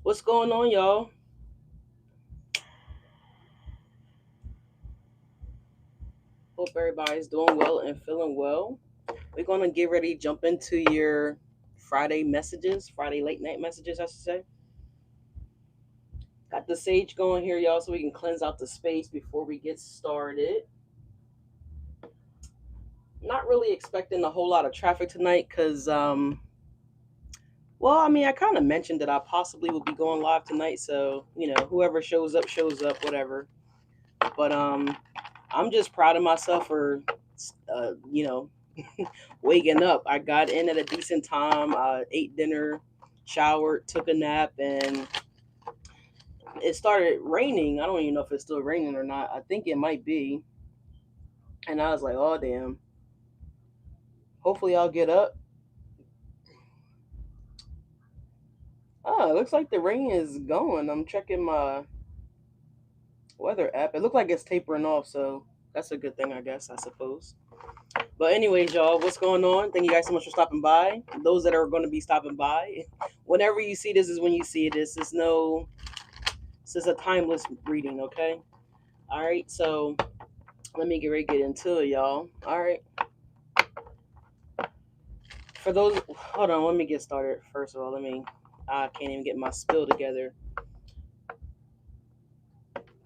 What's going on, y'all? Hope everybody's doing well and feeling well. We're going to get ready to jump into your Friday messages, Friday late night messages, I should say. Got the sage going here, y'all, so we can cleanse out the space before we get started. Not really expecting a whole lot of traffic tonight because, well, I mean, I kind of mentioned that I possibly will be going live tonight, so, whoever shows up, whatever. But I'm just proud of myself for, uh, you know, waking up. I got in at a decent time, ate dinner, showered, took a nap, and it started raining. I don't even know if it's still raining or not. I think it might be. And I was like, oh, damn. Hopefully, I'll get up. Oh, it looks like the rain is going. I'm checking my weather app. It looked like it's tapering off, so that's a good thing, I guess, I suppose. But anyways, y'all, what's going on? Thank you guys so much for stopping by. Those that are going to be stopping by, whenever you see this is when you see it. This is a timeless reading, okay? All right, so let me get ready to get into it, y'all. All right, for those, hold on, let me get started. First of all, I can't even get my spill together.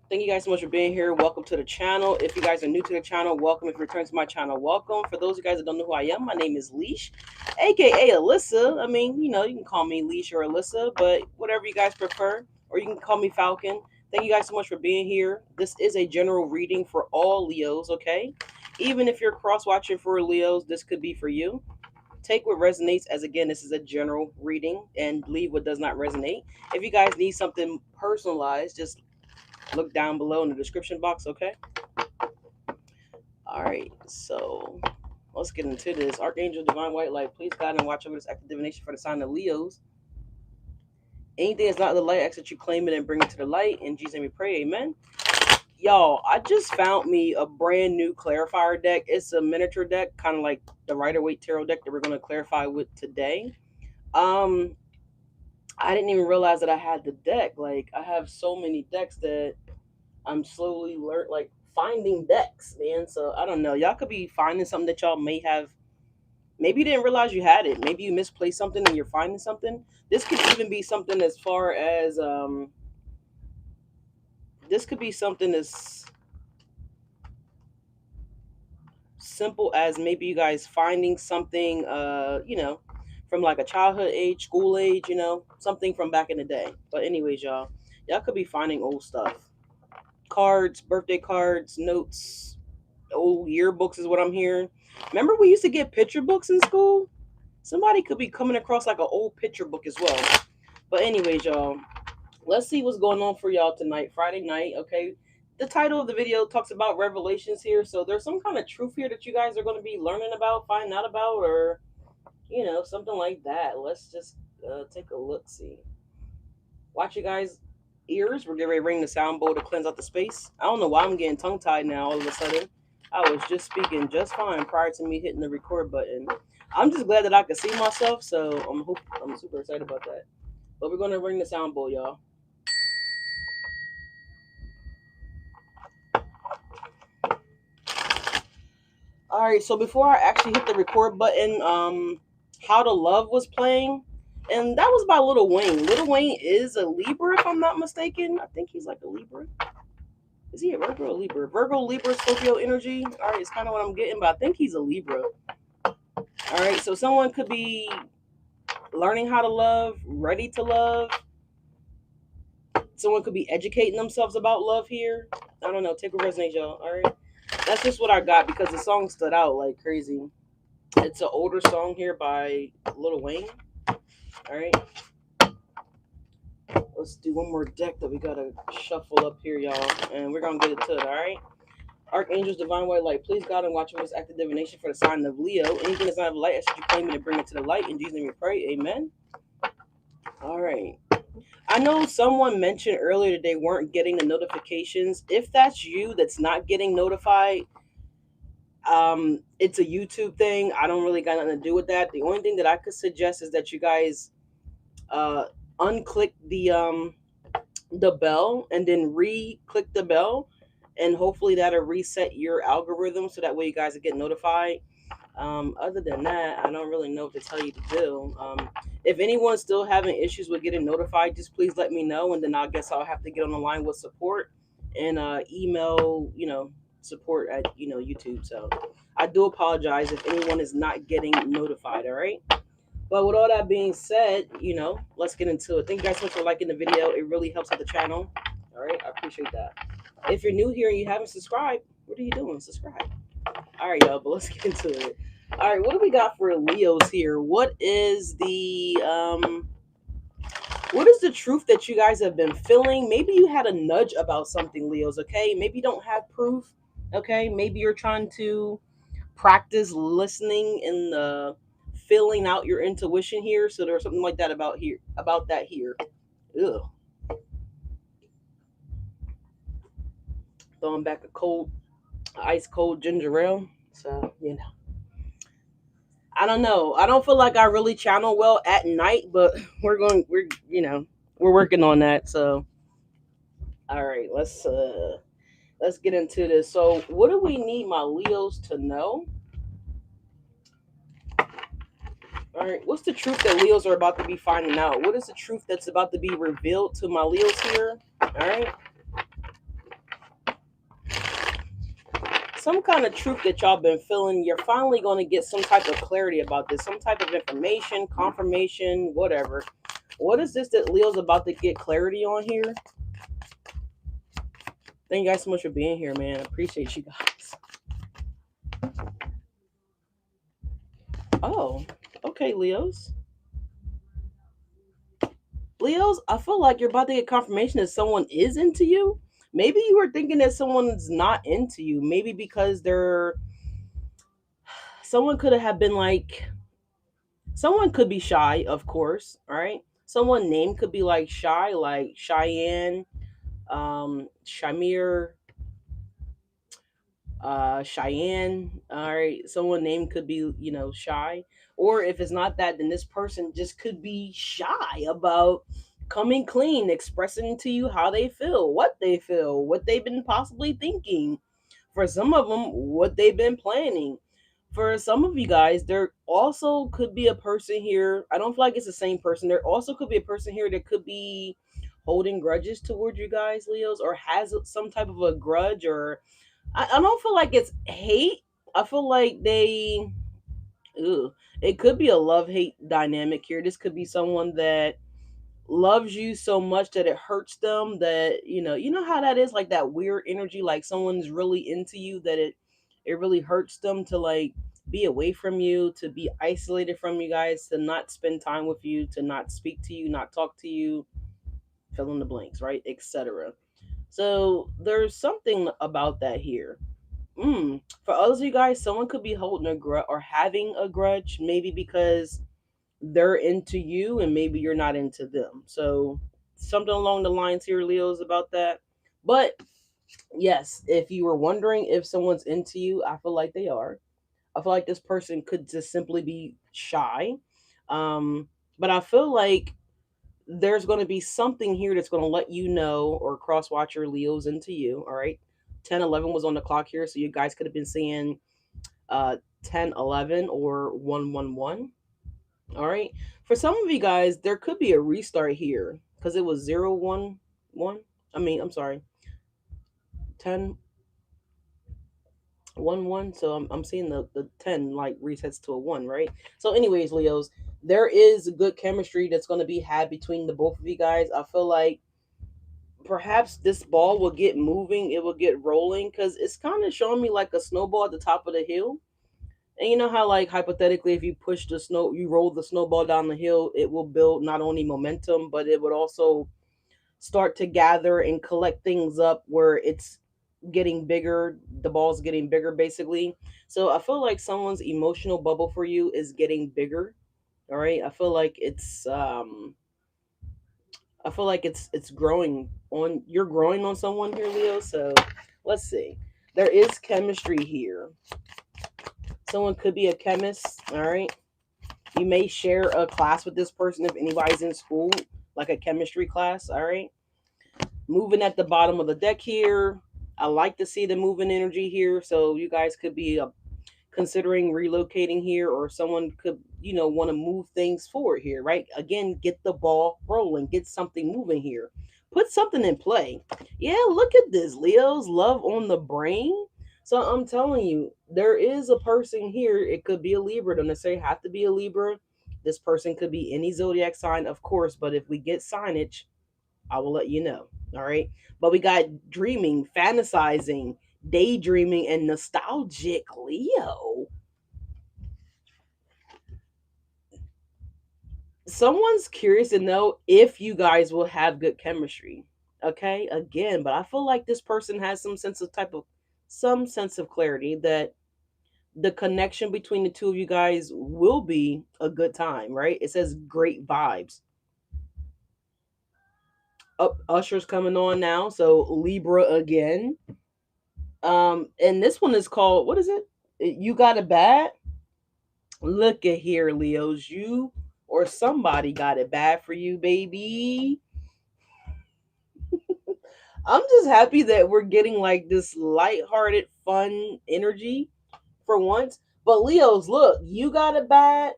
Thank you guys so much for being here. Welcome to the channel. If you guys are new to the channel, welcome. If you return to my channel, welcome. For those of you guys that don't know who I am, my name is Leash, aka Alyssa. I mean, you can call me Leash or Alyssa, but whatever you guys prefer, or you can call me Falcon. Thank you guys so much for being here. This is a general reading for all Leos, okay? Even if you're cross watching for Leos, this could be for you. Take what resonates, as again, this is a general reading, and leave what does not resonate. If you guys need something personalized, just look down below in the description box, okay? All right, so let's get into this. Archangel Divine White Light, please guide and watch over this active divination for the sign of Leos. Anything that's not the light, exit you claim it and bring it to the light. In Jesus' name we pray, amen. Y'all, I just found me a brand new clarifier deck. It's a miniature deck, kind of like the Rider-Waite Tarot deck that we're going to clarify with today. Um, I didn't even realize that I had the deck. Like, I have so many decks that I'm slowly finding decks, man. So I don't know. Y'all could be finding something that y'all may have. Maybe you didn't realize you had it. Maybe you misplaced something and you're finding something. This could even be something as far as This could be something as simple as maybe you guys finding something, from like a childhood age, school age, something from back in the day. But anyways, y'all could be finding old stuff, cards, birthday cards, notes, old yearbooks is what I'm hearing. Remember we used to get picture books in school? Somebody could be coming across like an old picture book as well. But anyways, y'all, let's see what's going on for y'all tonight, Friday night, okay? The title of the video talks about revelations here, so there's some kind of truth here that you guys are going to be learning about, finding out about, or something like that. Let's just take a look, see. Watch you guys' ears. We're getting ready to ring the sound bowl to cleanse out the space. I don't know why I'm getting tongue tied now all of a sudden. I was just speaking just fine prior to me hitting the record button. I'm just glad that I could see myself, so I'm super excited about that. But we're gonna ring the sound bowl, y'all. All right, so before I actually hit the record button, "How to Love" was playing, and that was by Lil Wayne. Lil Wayne is a Libra, if I'm not mistaken. I think he's like a Libra. Is he a Virgo or Libra? Virgo, Libra, Scorpio energy. All right, it's kind of what I'm getting, but I think he's a Libra. All right, so someone could be learning how to love, ready to love. Someone could be educating themselves about love here. I don't know. Take a resonates, y'all. All right, that's just what I got because the song stood out like crazy. It's an older song here by Lil Wayne. All right, let's do one more deck that we gotta shuffle up here, y'all, and we're gonna get into it. All right. Archangels, Divine White Light, please God and watch over this active divination for the sign of Leo. Anything that's not of light, I should you claim it and bring it to the light. In Jesus' name we pray. Amen. All right. I know someone mentioned earlier that they weren't getting the notifications. If that's you that's not getting notified, it's a YouTube thing. I don't really got nothing to do with that. The only thing that I could suggest is that you guys uh unclick the bell and then re-click the bell, and hopefully that'll reset your algorithm so that way you guys will get notified. Other than that, I don't really know what to tell you to do. If anyone's still having issues with getting notified, just please let me know, and then I guess I'll have to get on the line with support and email, support at YouTube. So I do apologize if anyone is not getting notified. All right. But with all that being said, let's get into it. Thank you guys so much for liking the video. It really helps with the channel. All right, I appreciate that. If you're new here and you haven't subscribed, what are you doing? Subscribe. All right, y'all, but let's get into it. All right, what do we got for Leos here? What is the truth that you guys have been feeling? Maybe you had a nudge about something, Leos, okay? Maybe you don't have proof, okay? Maybe you're trying to practice listening and filling out your intuition here. So there's something like that about that here. Ugh. Throwing back ice cold ginger ale. So, I don't know. I don't feel like I really channel well at night, but we're working on that. So, all right, let's get into this. So, what do we need my Leos to know? All right, what's the truth that Leos are about to be finding out? What is the truth that's about to be revealed to my Leos here? All right. Some kind of truth that y'all been feeling, you're finally going to get some type of clarity about this, some type of information, confirmation, whatever. What is this that Leo's about to get clarity on here? Thank you guys so much for being here, man. I appreciate you guys. Oh, okay, Leos. Leos, I feel like you're about to get confirmation that someone is into you. Maybe you were thinking that someone's not into you. Maybe because someone could have been like, someone could be shy, of course. All right. Someone name could be like shy, like Cheyenne, Shamir, Cheyenne. All right. Someone name could be, shy. Or if it's not that, then this person just could be shy about coming clean, expressing to you how they feel, what they've been possibly thinking. For some of them, what they've been planning. For some of you guys, there also could be a person here. I don't feel like it's the same person. There also could be a person here that could be holding grudges toward you guys, Leos, or has some type of a grudge, or I don't feel like it's hate. I feel like it could be a love hate dynamic here. This could be someone that loves you so much that it hurts them, that you know how that is, like that weird energy, like someone's really into you, that it really hurts them to like be away from you, to be isolated from you guys, to not spend time with you, to not speak to you, not talk to you, fill in the blanks, right, etc. So there's something about that here. For others of you guys, someone could be holding a grudge or having a grudge, maybe because they're into you and maybe you're not into them. So something along the lines here, Leo's, about that. But yes, if you were wondering if someone's into you, I feel like they are. I feel like this person could just simply be shy. But I feel like there's going to be something here that's going to let you know, or cross watcher Leo's into you. All right. 1011 was on the clock here. So you guys could have been saying 1011 or 111. All right. For some of you guys, there could be a restart here because it was 011. I'm sorry, 10 1 1. So I'm seeing the 10 like resets to a 1, right? So, anyways, Leos, there is good chemistry that's going to be had between the both of you guys. I feel like perhaps this ball will get moving, it will get rolling, because it's kind of showing me like a snowball at the top of the hill. And you know how, like, hypothetically, if you push you roll the snowball down the hill, it will build not only momentum, but it would also start to gather and collect things up where it's getting bigger. The ball's getting bigger, basically. So I feel like someone's emotional bubble for you is getting bigger. All right. I feel like it's growing on, you're growing on someone here, Leo. So let's see. There is chemistry here. Someone could be a chemist. All right. You may share a class with this person if anybody's in school. like a chemistry class. All right, moving at the bottom of the deck here. I like to see the moving energy here, so you guys could be considering relocating here, or someone could, want to move things forward here, right? Again, get the ball rolling, get something moving here, put something in play. Yeah, look at this, Leo's love on the brain. So I'm telling you, there is a person here. It could be a Libra, don't necessarily have to be a Libra. This person could be any zodiac sign, of course, but if we get signage, I will let you know. All right. But we got dreaming, fantasizing, daydreaming, and nostalgic Leo. Someone's curious to know if you guys will have good chemistry. Okay. Again, but I feel like this person has some sense of clarity that the connection between the two of you guys will be a good time, right? It says great vibes. Up, Usher's coming on now, so Libra again. And this one is called, what is it? You got it bad. Look at here, Leos. You or somebody got it bad for you, baby. I'm just happy that we're getting like this lighthearted, fun energy for once. But Leos, look, you got it bad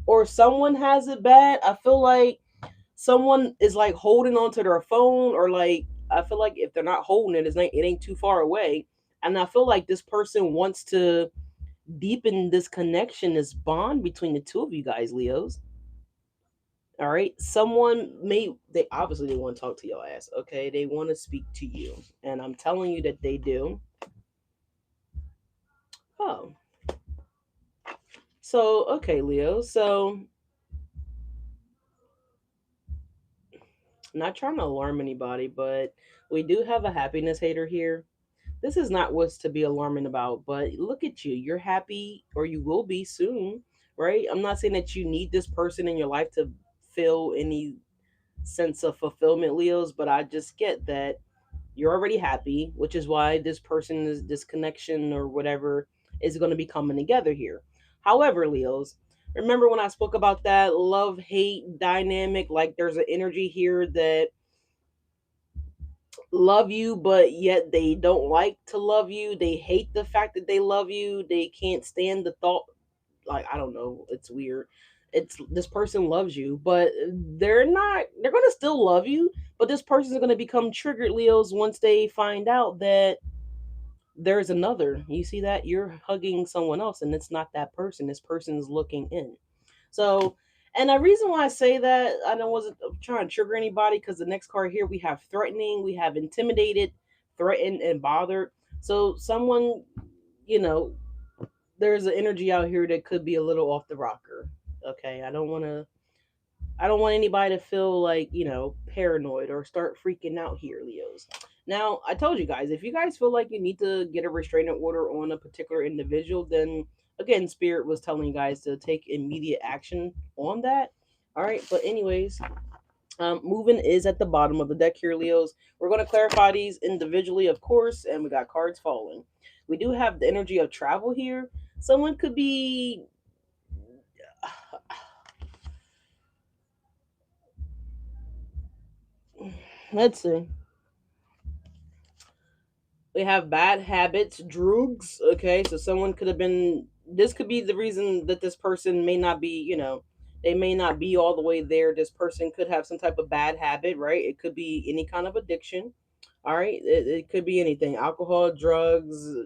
or someone has it bad. I feel like someone is like holding onto their phone, or like I feel like if they're not holding it, it ain't too far away. And I feel like this person wants to deepen this connection, this bond between the two of you guys, Leos. All right. They obviously they want to talk to your ass. Okay. They want to speak to you. And I'm telling you that they do. Oh, so, okay, Leo. So, not trying to alarm anybody, but we do have a happiness hater here. This is not what's to be alarming about, but look at you. You're happy, or you will be soon, right? I'm not saying that you need this person in your life to feel any sense of fulfillment, Leos, but I just get that you're already happy, which is why this connection or whatever is going to be coming together here. However, Leos, remember when I spoke about that love hate dynamic? Like there's an energy here that love you, but yet they don't like to love you. They hate the fact that they love you. They can't stand the thought. Like, I don't know. It's weird. It's this person loves you, but they're going to still love you. But this person's going to become triggered, Leos, once they find out that there's another. You see that? You're hugging someone else, and it's not that person. This person's looking in. So, and the reason why I say that, I don't wasn't trying to trigger anybody, because the next card here we have threatening, we have intimidated, threatened, and bothered. So, someone, you know, there's an energy out here that could be a little off the rocker. Okay, I don't want anybody to feel like, paranoid or start freaking out here, Leos. Now, I told you guys, if you guys feel like you need to get a restraining order on a particular individual, then again, Spirit was telling you guys to take immediate action on that. All right, but anyways, moving is at the bottom of the deck here, Leos. We're going to clarify these individually, of course, and we got cards falling. We do have the energy of travel here. Someone could be let's see. We have bad habits, drugs. Okay, so someone could have been. This could be the reason that this person may not be. They may not be all the way there. This person could have some type of bad habit, right? It could be any kind of addiction. All right, it could be anything: alcohol, drugs.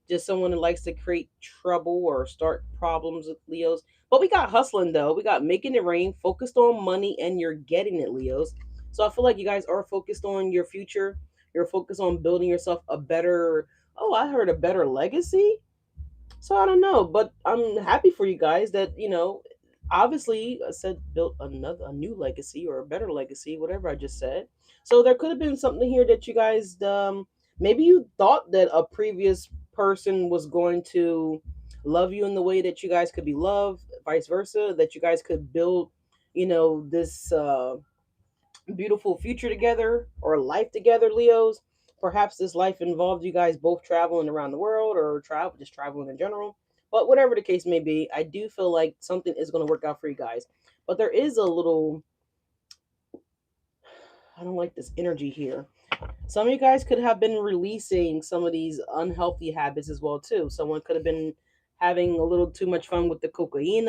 Just someone that likes to create trouble or start problems with Leos. But we got hustling though. We got making it rain, focused on money, and you're getting it, Leos. So I feel like you guys are focused on your future. You're focused on building yourself a better. Oh, I heard a better legacy. So I don't know, but I'm happy for you guys that obviously I said built a new legacy or a better legacy, whatever I just said. So there could have been something here that you guys maybe you thought that a previous person was going to love you in the way that you guys could be loved, vice versa, that you guys could build, this beautiful future together or life together, Leos. Perhaps this life involved you guys both traveling around the world or just traveling in general. But whatever the case may be, I do feel like something is going to work out for you guys. But there is a little I don't like this energy here. Some of you guys could have been releasing some of these unhealthy habits as well too. Someone could have been having a little too much fun with the cocaine.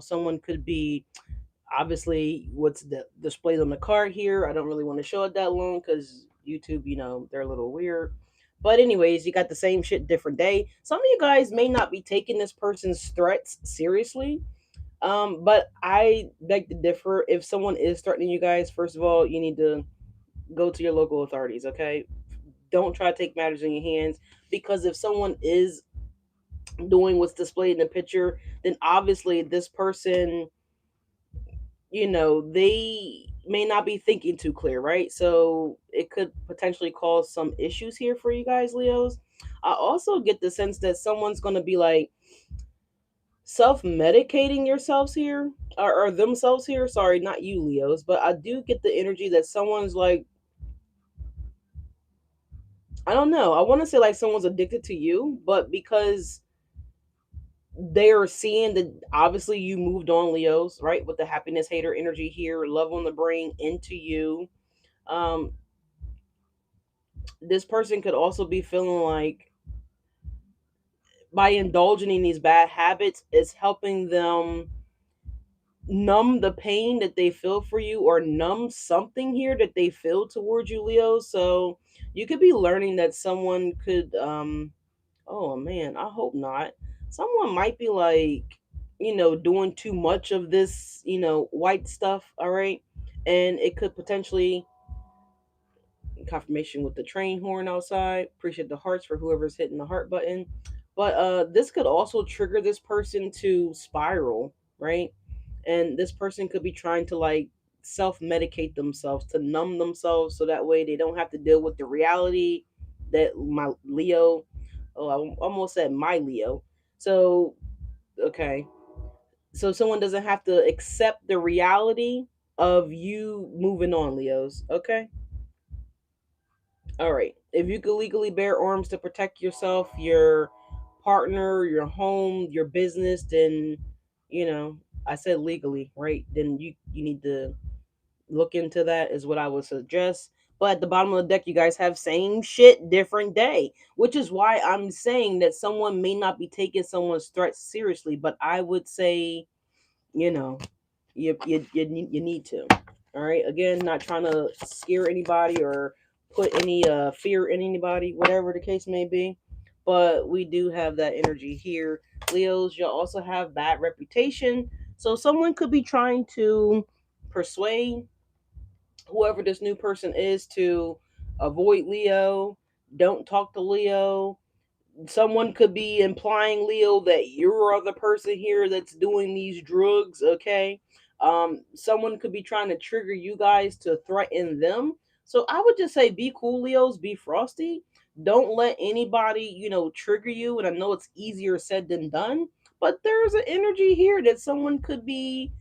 Someone could be obviously what's displayed on the card here. I don't really want to show it that long because YouTube, they're a little weird. But anyways, you got the same shit, different day. Some of you guys may not be taking this person's threats seriously. But I beg to differ. If someone is threatening you guys, first of all, you need to go to your local authorities. Okay, don't try to take matters in your hands, because if someone is doing what's displayed in the picture, then obviously this person, they may not be thinking too clear, right? So it could potentially cause some issues here for you guys, Leos. I also get the sense that someone's going to be like self-medicating yourselves here, or themselves here. Sorry, not you, Leos, but I do get the energy that someone's like, I don't know, I want to say like someone's addicted to you, but because they are seeing that obviously you moved on, Leos, right, with the happiness hater energy here, love on the brain into you. um this person could also be feeling like by indulging in these bad habits, it's helping them numb the pain that they feel for you, or numb something here that they feel towards you, Leo. So you could be learning that someone could oh man, I hope not. Someone might be like, doing too much of this, white stuff, all right? And it could potentially, confirmation with the train horn outside. Appreciate the hearts for whoever's hitting the heart button. But this could also trigger this person to spiral, right? And this person could be trying to like self-medicate themselves to numb themselves so that way they don't have to deal with the reality that my Leo, oh, I almost said my Leo. So, okay. So someone doesn't have to accept the reality of you moving on, Leos. Okay? All right. If you could legally bear arms to protect yourself, your partner, your home, your business, then you know, I said legally, right? Then you need to look into that is what I would suggest. But at the bottom of the deck, you guys have same shit, different day, which is why I'm saying that someone may not be taking someone's threats seriously. But I would say, you know, you need to. All right. Again, not trying to scare anybody or put any fear in anybody, whatever the case may be. But we do have that energy here. Leos, you'll also have bad reputation. So someone could be trying to persuade whoever this new person is to avoid Leo, don't talk to Leo. Someone could be implying, Leo, that you're the person here that's doing these drugs, okay? Someone could be trying to trigger you guys to threaten them. So I would just say be cool, Leos, be frosty. Don't let anybody, trigger you. And I know it's easier said than done, but there's an energy here that someone could be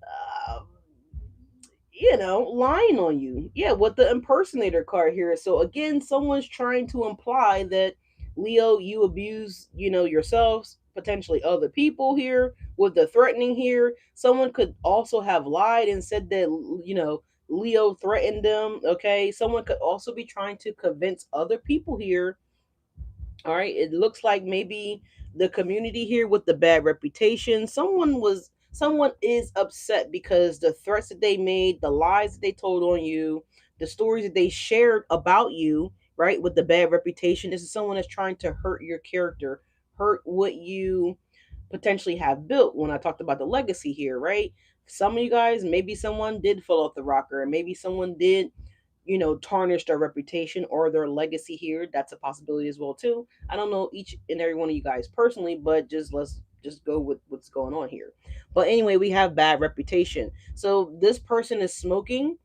uh, lying on you. Yeah, with the impersonator card here. So again, someone's trying to imply that Leo, you abuse, yourselves, potentially other people here with the threatening here. Someone could also have lied and said that, Leo threatened them. Okay. Someone could also be trying to convince other people here. All right. It looks like maybe the community here with the bad reputation, someone is upset because the threats that they made, the lies that they told on you, the stories that they shared about you, right, with the bad reputation. This is someone that's trying to hurt your character, hurt what you potentially have built. When I talked about the legacy here, right? Some of you guys, maybe someone did fall off the rocker, and maybe someone did, tarnish their reputation or their legacy here. That's a possibility as well too. I don't know each and every one of you guys personally, but let's just go with what's going on here. But anyway, we have bad reputation. So this person is smoking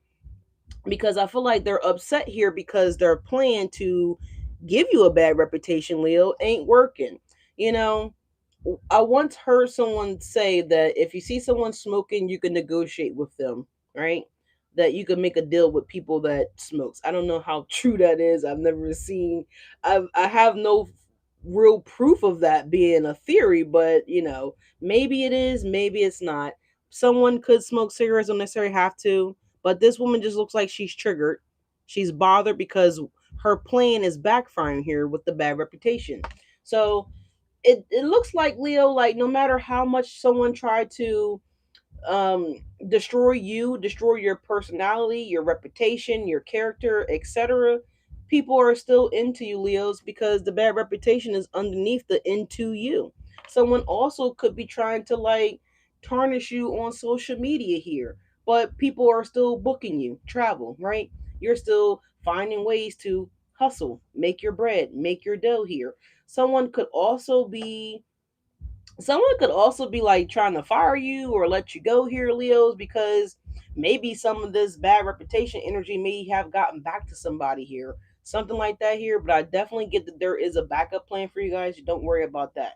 because I feel like they're upset here because their plan to give you a bad reputation, Leo, ain't working. You know, I once heard someone say that if you see someone smoking, you can negotiate with them, right? That you can make a deal with people that smokes. I don't know how true that is. I've never seen. I have no real proof of that being a theory, but maybe it is, maybe it's not. Someone could smoke cigarettes, don't necessarily have to, But this woman just looks like she's triggered. She's bothered because her plan is backfiring here with the bad reputation. So it looks like Leo, like no matter how much someone tried to um destroy you, destroy your personality, your reputation, your character, etc., people are still into you, Leos, because the bad reputation is underneath the into you. Someone also could be trying to like tarnish you on social media here, but people are still booking you travel, right? You're still finding ways to hustle, make your bread, make your dough here. someone could also be Someone could also be like trying to fire you or let you go here, Leos, because maybe some of this bad reputation energy may have gotten back to somebody here. Something like that here, but I definitely get that there is a backup plan for you guys. Don't worry about that.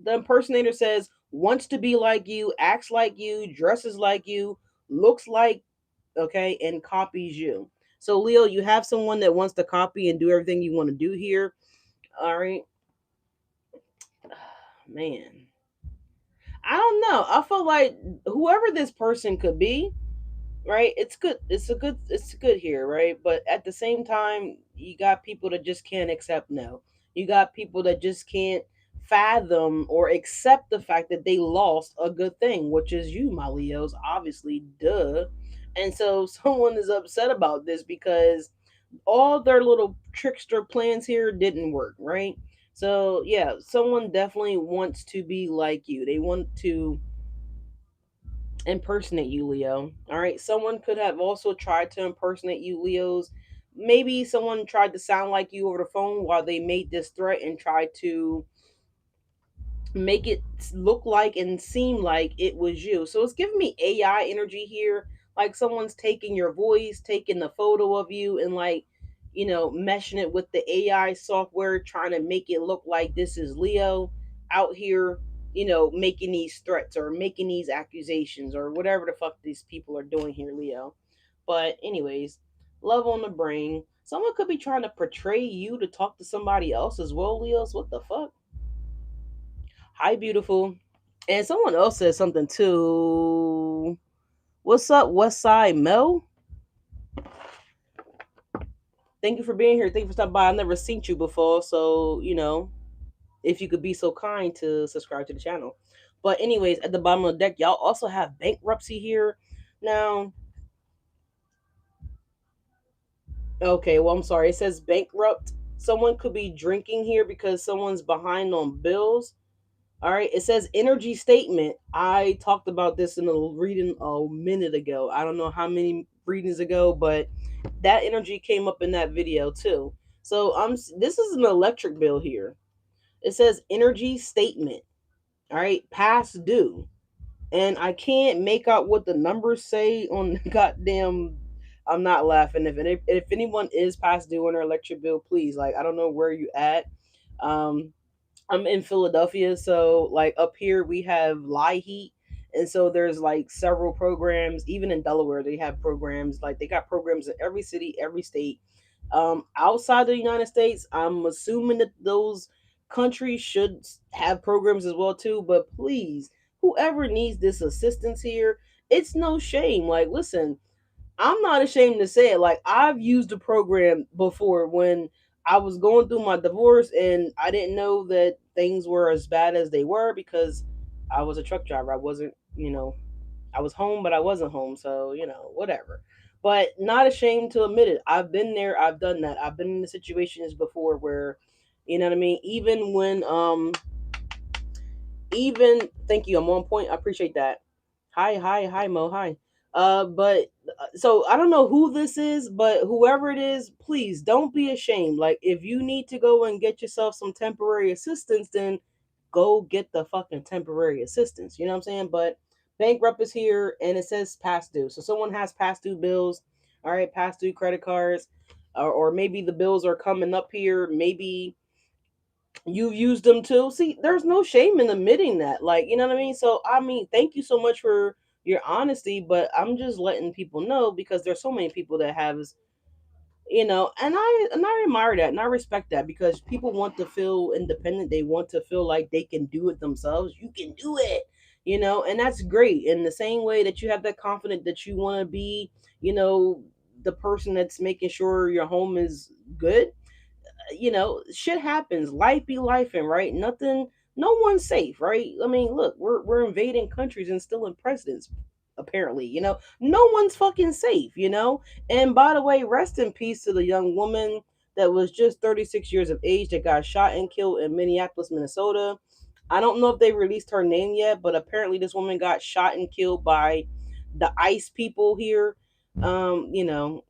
The impersonator says wants to be like you, acts like you, dresses like you, looks like, okay, and copies you. So Leo, you have someone that wants to copy and do everything you want to do here. All right. Man. I don't know. I feel like whoever this person could be, right? It's good. It's good here, right? But at the same time, you got people that just can't accept no. You got people that just can't fathom or accept the fact that they lost a good thing, which is you, my Leos, obviously, duh. And so someone is upset about this because all their little trickster plans here didn't work, right? So yeah, someone definitely wants to be like you. They want to impersonate you, Leo. All right. Someone could have also tried to impersonate you, Leos. Maybe someone tried to sound like you over the phone while they made this threat and tried to make it look like and seem like it was you. So it's giving me AI energy here. Like someone's taking your voice, taking the photo of you, and like, meshing it with the AI software, trying to make it look like this is Leo out here, making these threats or making these accusations or whatever the fuck these people are doing here, Leo. But, anyways, love on the brain. Someone could be trying to portray you to talk to somebody else as well, Leos. What the fuck? Hi, beautiful. And someone else said something too. What's up, West Side Mel? Thank you for being here. Thank you for stopping by. I've never seen you before, so if you could be so kind to subscribe to the channel. But anyways, at the bottom of the deck, y'all also have bankruptcy here. Now, okay, well, I'm sorry. It says bankrupt. Someone could be drinking here because someone's behind on bills. All right, it says energy statement. I talked about this in a reading a minute ago. I don't know how many readings ago, but that energy came up in that video too. So this is an electric bill here. It says energy statement. All right, past due. And I can't make out what the numbers say on the goddamn. I'm not laughing. If anyone is past due on their electric bill, please, like, I don't know where you at. Um I'm in Philadelphia, so like up here we have Lie Heat, and so there's like several programs. Even in Delaware, they have programs. Like they got programs in every city, every state. Outside the United States, I'm assuming that those countries should have programs as well too. But please, whoever needs this assistance here, it's no shame. Like, listen, I'm not ashamed to say it. Like I've used a program before when I was going through my divorce and I didn't know that things were as bad as they were because I was a truck driver. I wasn't, I was home, but I wasn't home. So, whatever. But not ashamed to admit it. I've been there. I've done that. I've been in the situations before where, you know what I mean? Even thank you, I'm on point. I appreciate that. Hi Mo, hi. But so I don't know who this is, but whoever it is, please don't be ashamed. Like if you need to go and get yourself some temporary assistance, then go get the fucking temporary assistance. You know what I'm saying? But bankrupt is here and it says past due. So someone has past due bills, all right, past due credit cards, or maybe the bills are coming up here. Maybe you've used them too. See, there's no shame in admitting that. Like, you know what I mean? So, I mean, thank you so much for your honesty, but I'm just letting people know because there's so many people that have, and I admire that and I respect that because people want to feel independent. They want to feel like they can do it themselves. You can do it. And that's great. In the same way that you have that confidence that you want to be, you know, the person that's making sure your home is good. Shit happens. Life be life, and right, nothing, no one's safe, right? I mean, look, we're invading countries and still in presidents. Apparently, no one's fucking safe. And by the way, rest in peace to the young woman that was just 36 years of age that got shot and killed in Minneapolis, Minnesota. I don't know if they released her name yet, but apparently this woman got shot and killed by the ICE people here. You know,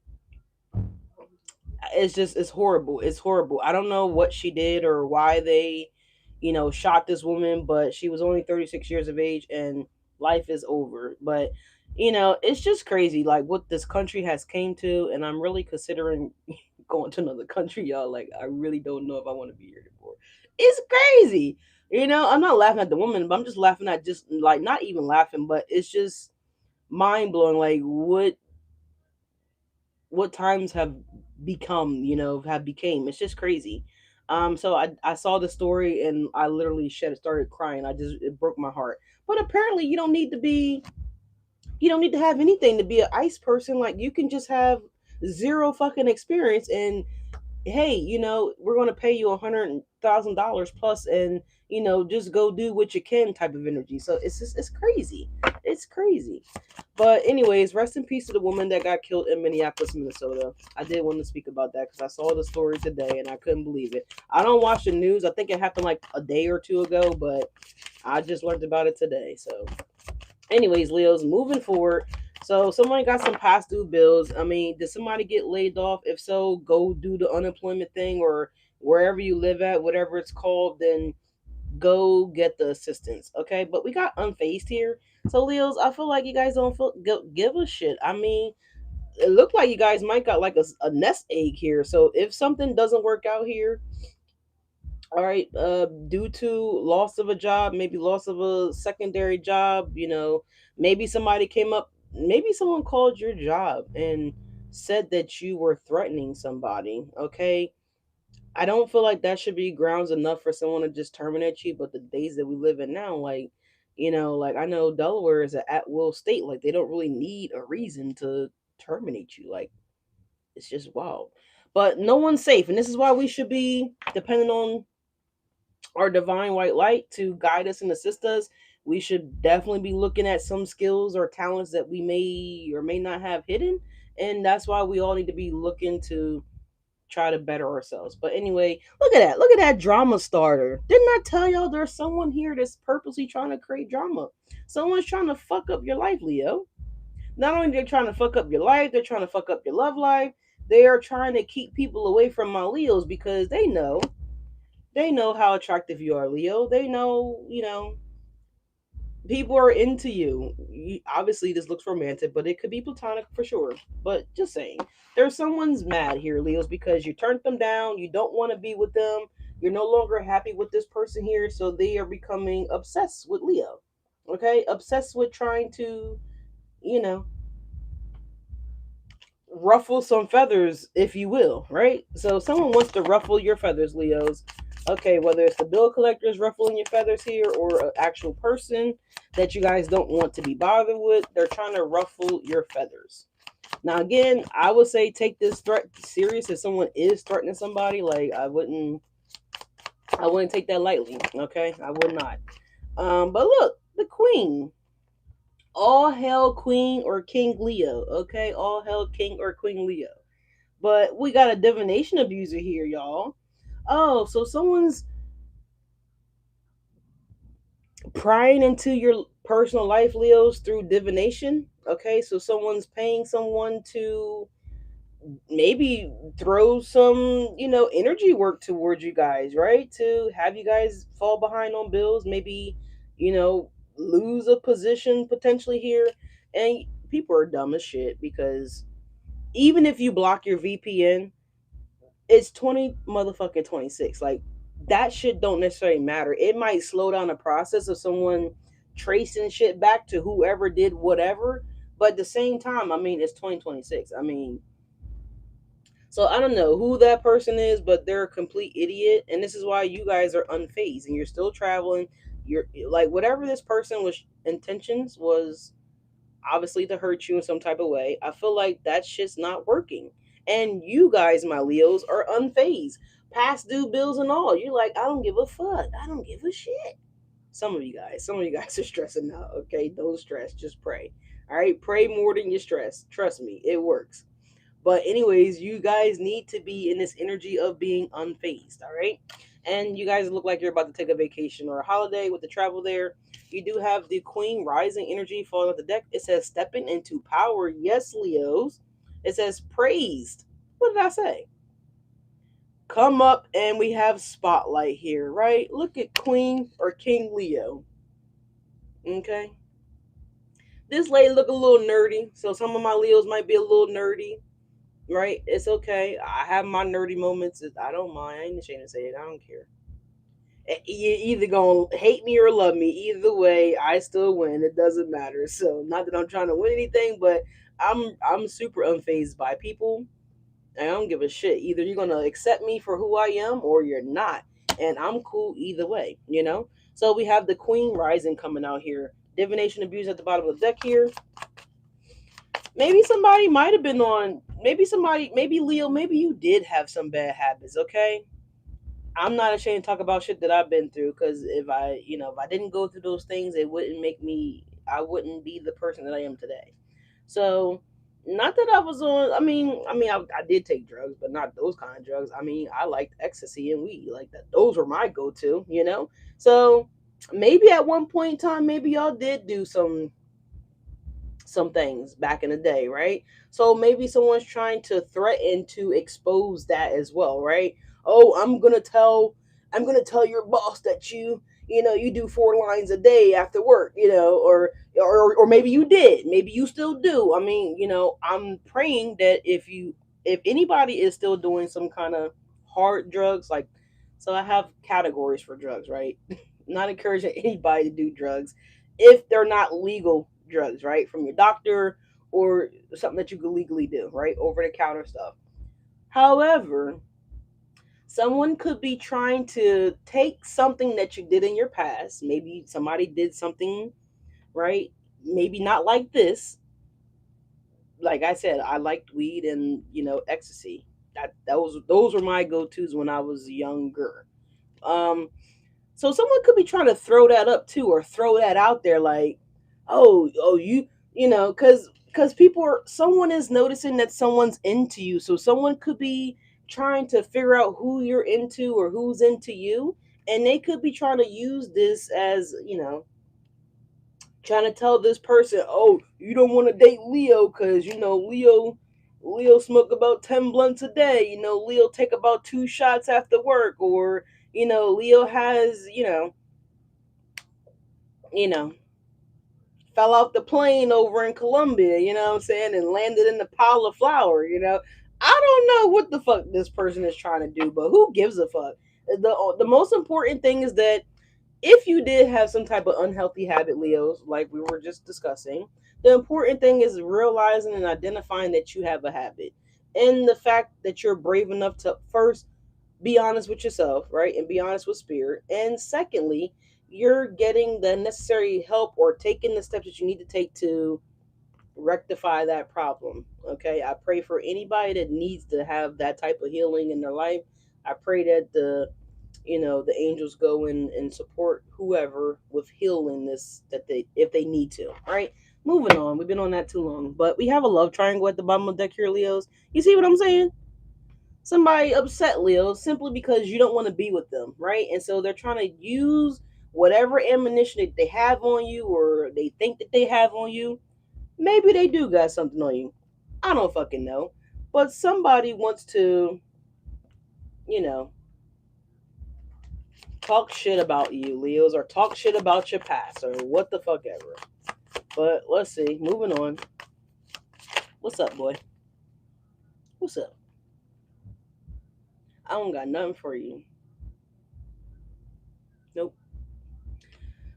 it's horrible. It's horrible. I don't know what she did or why they, shot this woman, but she was only 36 years of age and life is over. But it's just crazy like what this country has came to, and I'm really considering going to another country, y'all. Like I really don't know if I want to be here anymore. It's crazy. I'm not laughing at the woman, but I'm just laughing at just like not even laughing, but it's just mind blowing like what times have have became. It's just crazy. So I saw the story and I literally started crying. It broke my heart. But apparently you don't need to have anything to be an ice person. Like you can just have zero fucking experience, and hey, we're gonna pay you $100,000 plus, and just go do what you can type of energy. So it's crazy. It's crazy. But anyways, rest in peace to the woman that got killed in Minneapolis, Minnesota. I did want to speak about that because I saw the story today and I couldn't believe it. I don't watch the news. I think it happened like a day or two ago, but I just learned about it today. So anyways, Leos, moving forward. So someone got some past due bills. I mean, did somebody get laid off? If so, go do the unemployment thing, or wherever you live at, whatever it's called, then go get the assistance. Okay, but we got unfazed here. So Leos, I feel like you guys don't give a shit. I mean, it looked like you guys might got like a nest egg here. So if something doesn't work out here, all right, due to loss of a job, maybe loss of a secondary job, maybe somebody came up, maybe someone called your job and said that you were threatening somebody. Okay, I don't feel like that should be grounds enough for someone to just terminate you. But the days that we live in now, like, like I know Delaware is an at will state. Like they don't really need a reason to terminate you. Like it's just wild. But no one's safe, and this is why we should be depending on our divine white light to guide us and assist us. We should definitely be looking at some skills or talents that we may or may not have hidden. And that's why we all need to be looking to try to better ourselves. But anyway, look at that. Look at that drama starter. Didn't I tell y'all there's someone here that's purposely trying to create drama? Someone's trying to fuck up your life, Leo. Not only they're trying to fuck up your life, they're trying to fuck up your love life. They are trying to keep people away from my Leos because they know how attractive you are, Leo. They know, people are into you. Obviously, this looks romantic, but it could be platonic for sure. But just saying, there's someone's mad here, Leos, because you turned them down. You don't want to be with them. You're no longer happy with this person here, so they are becoming obsessed with Leo. Okay, obsessed with trying to, you know, ruffle some feathers, if you will, right? So someone wants to ruffle your feathers, Leos. Okay, whether it's the bill collectors ruffling your feathers here or an actual person that you guys don't want to be bothered with, they're trying to ruffle your feathers. Now, again, I would say take this threat serious. If someone is threatening somebody, like I wouldn't take that lightly. Okay, I would not. But look, the queen. All hail Queen or King Leo. Okay, all hail King or Queen Leo. But we got a divination abuser here, y'all. Oh, so someone's prying into your personal life, Leos, through divination. Okay, so someone's paying someone to maybe throw some, energy work towards you guys, right? To have you guys fall behind on bills, maybe, lose a position potentially here. And people are dumb as shit because even if you block your VPN, it's 20 motherfucking 26. Like that shit don't necessarily matter. It might slow down the process of someone tracing shit back to whoever did whatever, but at the same time, I mean, it's 2026. I mean, so I don't know who that person is, but they're a complete idiot, and this is why you guys are unfazed and you're still traveling. you're like whatever this person was intentions was obviously to hurt you in some type of way. I feel like that shit's not working. And you guys, my Leos, are unfazed. Past due bills and all. You're like, I don't give a fuck. I don't give a shit. Some of you guys are stressing out. Okay, don't stress. Just pray. All right, pray more than you stress. Trust me, it works. But anyways, you guys need to be in this energy of being unfazed, all right? And you guys look like you're about to take a vacation or a holiday with the travel there. You do have the Queen rising energy falling off the deck. It says stepping into power. Yes, Leos. It says praised. What did I say? Come up and we have spotlight here, right? Look at Queen or King Leo. Okay. This lady look a little nerdy, so some of my Leos might be a little nerdy, right? It's okay. I have my nerdy moments. I don't mind. I ain't ashamed to say it. I don't care. You either gonna hate me or love me. Either way, I still win. It doesn't matter. So not that I'm trying to win anything, but I'm super unfazed by people. I don't give a shit. Either you're gonna accept me for who I am or you're not, and I'm cool either way. You know. So we have the Queen rising coming out here. Divination abuse at the bottom of the deck here. Maybe somebody might have been on, maybe Leo, maybe you did have some bad habits. Okay, I'm not ashamed to talk about shit that I've been through, because if I didn't go through those things, it wouldn't make me, I wouldn't be the person that I am today. So not that I was on, I did take drugs, but not those kind of drugs. I mean, I liked ecstasy and weed, like that, those were my go-to. So maybe at one point in time, maybe y'all did do some things back in the day, right? So maybe someone's trying to threaten to expose that as well, right? Oh, I'm gonna tell your boss that you do 4 lines a day after work, or maybe you did, maybe you still do. I mean, I'm praying that if anybody is still doing some kind of hard drugs, like, so I have categories for drugs, right? Not encouraging anybody to do drugs if they're not legal drugs, right? From your doctor or something that you can legally do, right? Over the counter stuff. However, someone could be trying to take something that you did in your past. Maybe somebody did something, right? Maybe not like this. Like I said, I liked weed and, ecstasy. Those were my go-tos when I was younger. Um So someone could be trying to throw that up too, or throw that out there, like, oh, because someone is noticing that someone's into you, so someone could be trying to figure out who you're into or who's into you, and they could be trying to use this as, trying to tell this person, oh, you don't want to date Leo because Leo smoke about 10 blunts a day. Leo take about 2 shots after work, or Leo has you know, fell off the plane over in Colombia, you know what I'm saying, and landed in the pile of flour. I don't know what the fuck this person is trying to do, but who gives a fuck? The most important thing is that if you did have some type of unhealthy habit, Leos, like we were just discussing, the important thing is realizing and identifying that you have a habit. And the fact that you're brave enough to first be honest with yourself, right? And be honest with spirit. And secondly, you're getting the necessary help or taking the steps that you need to take to rectify that problem. Okay. I pray for anybody that needs to have that type of healing in their life. I pray that the angels go in and support whoever with healing this, that they, if they need to. All right. Moving on. We've been on that too long. But we have a love triangle at the bottom of the deck here, Leos. You see what I'm saying? Somebody upset Leo simply because you don't want to be with them, right? And so they're trying to use whatever ammunition that they have on you, or they think that they have on you. Maybe they do got something on you. I don't fucking know. But somebody wants to, you know, talk shit about you, Leos, or talk shit about your past, or what the fuck ever. But let's see. Moving on. What's up, boy? What's up? I don't got nothing for you. Nope.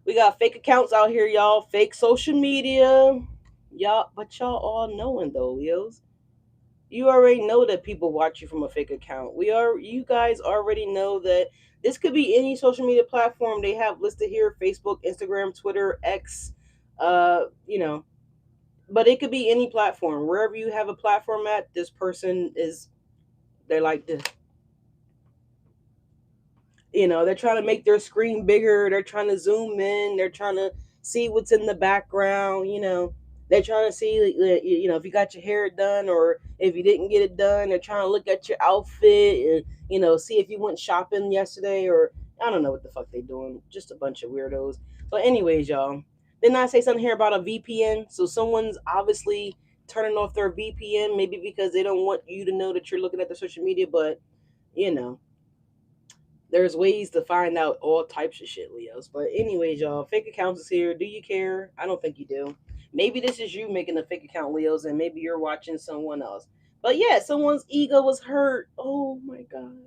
We got fake accounts out here, y'all. Fake social media. Y'all, but y'all all knowing though, Leos. You already know that people watch you from a fake account. You guys already know that this could be any social media platform they have listed here: Facebook, Instagram, Twitter, X, you know, but it could be any platform. Wherever you have a platform at, this person is, they're like this. They're trying to make their screen bigger, they're trying to zoom in, they're trying to see what's in the background. They're trying to see, if you got your hair done or if you didn't get it done. They're trying to look at your outfit and see if you went shopping yesterday, or I don't know what the fuck they doing. Just a bunch of weirdos. But anyways, y'all, didn't I say something here about a VPN? So someone's obviously turning off their VPN, maybe because they don't want you to know that you're looking at the social media. But you know there's ways to find out all types of shit, Leos. But anyways, y'all, fake accounts is here. Do you care? I don't think you do. Maybe this is you making a fake account, Leos, and maybe you're watching someone else. But yeah, someone's ego was hurt. Oh my god.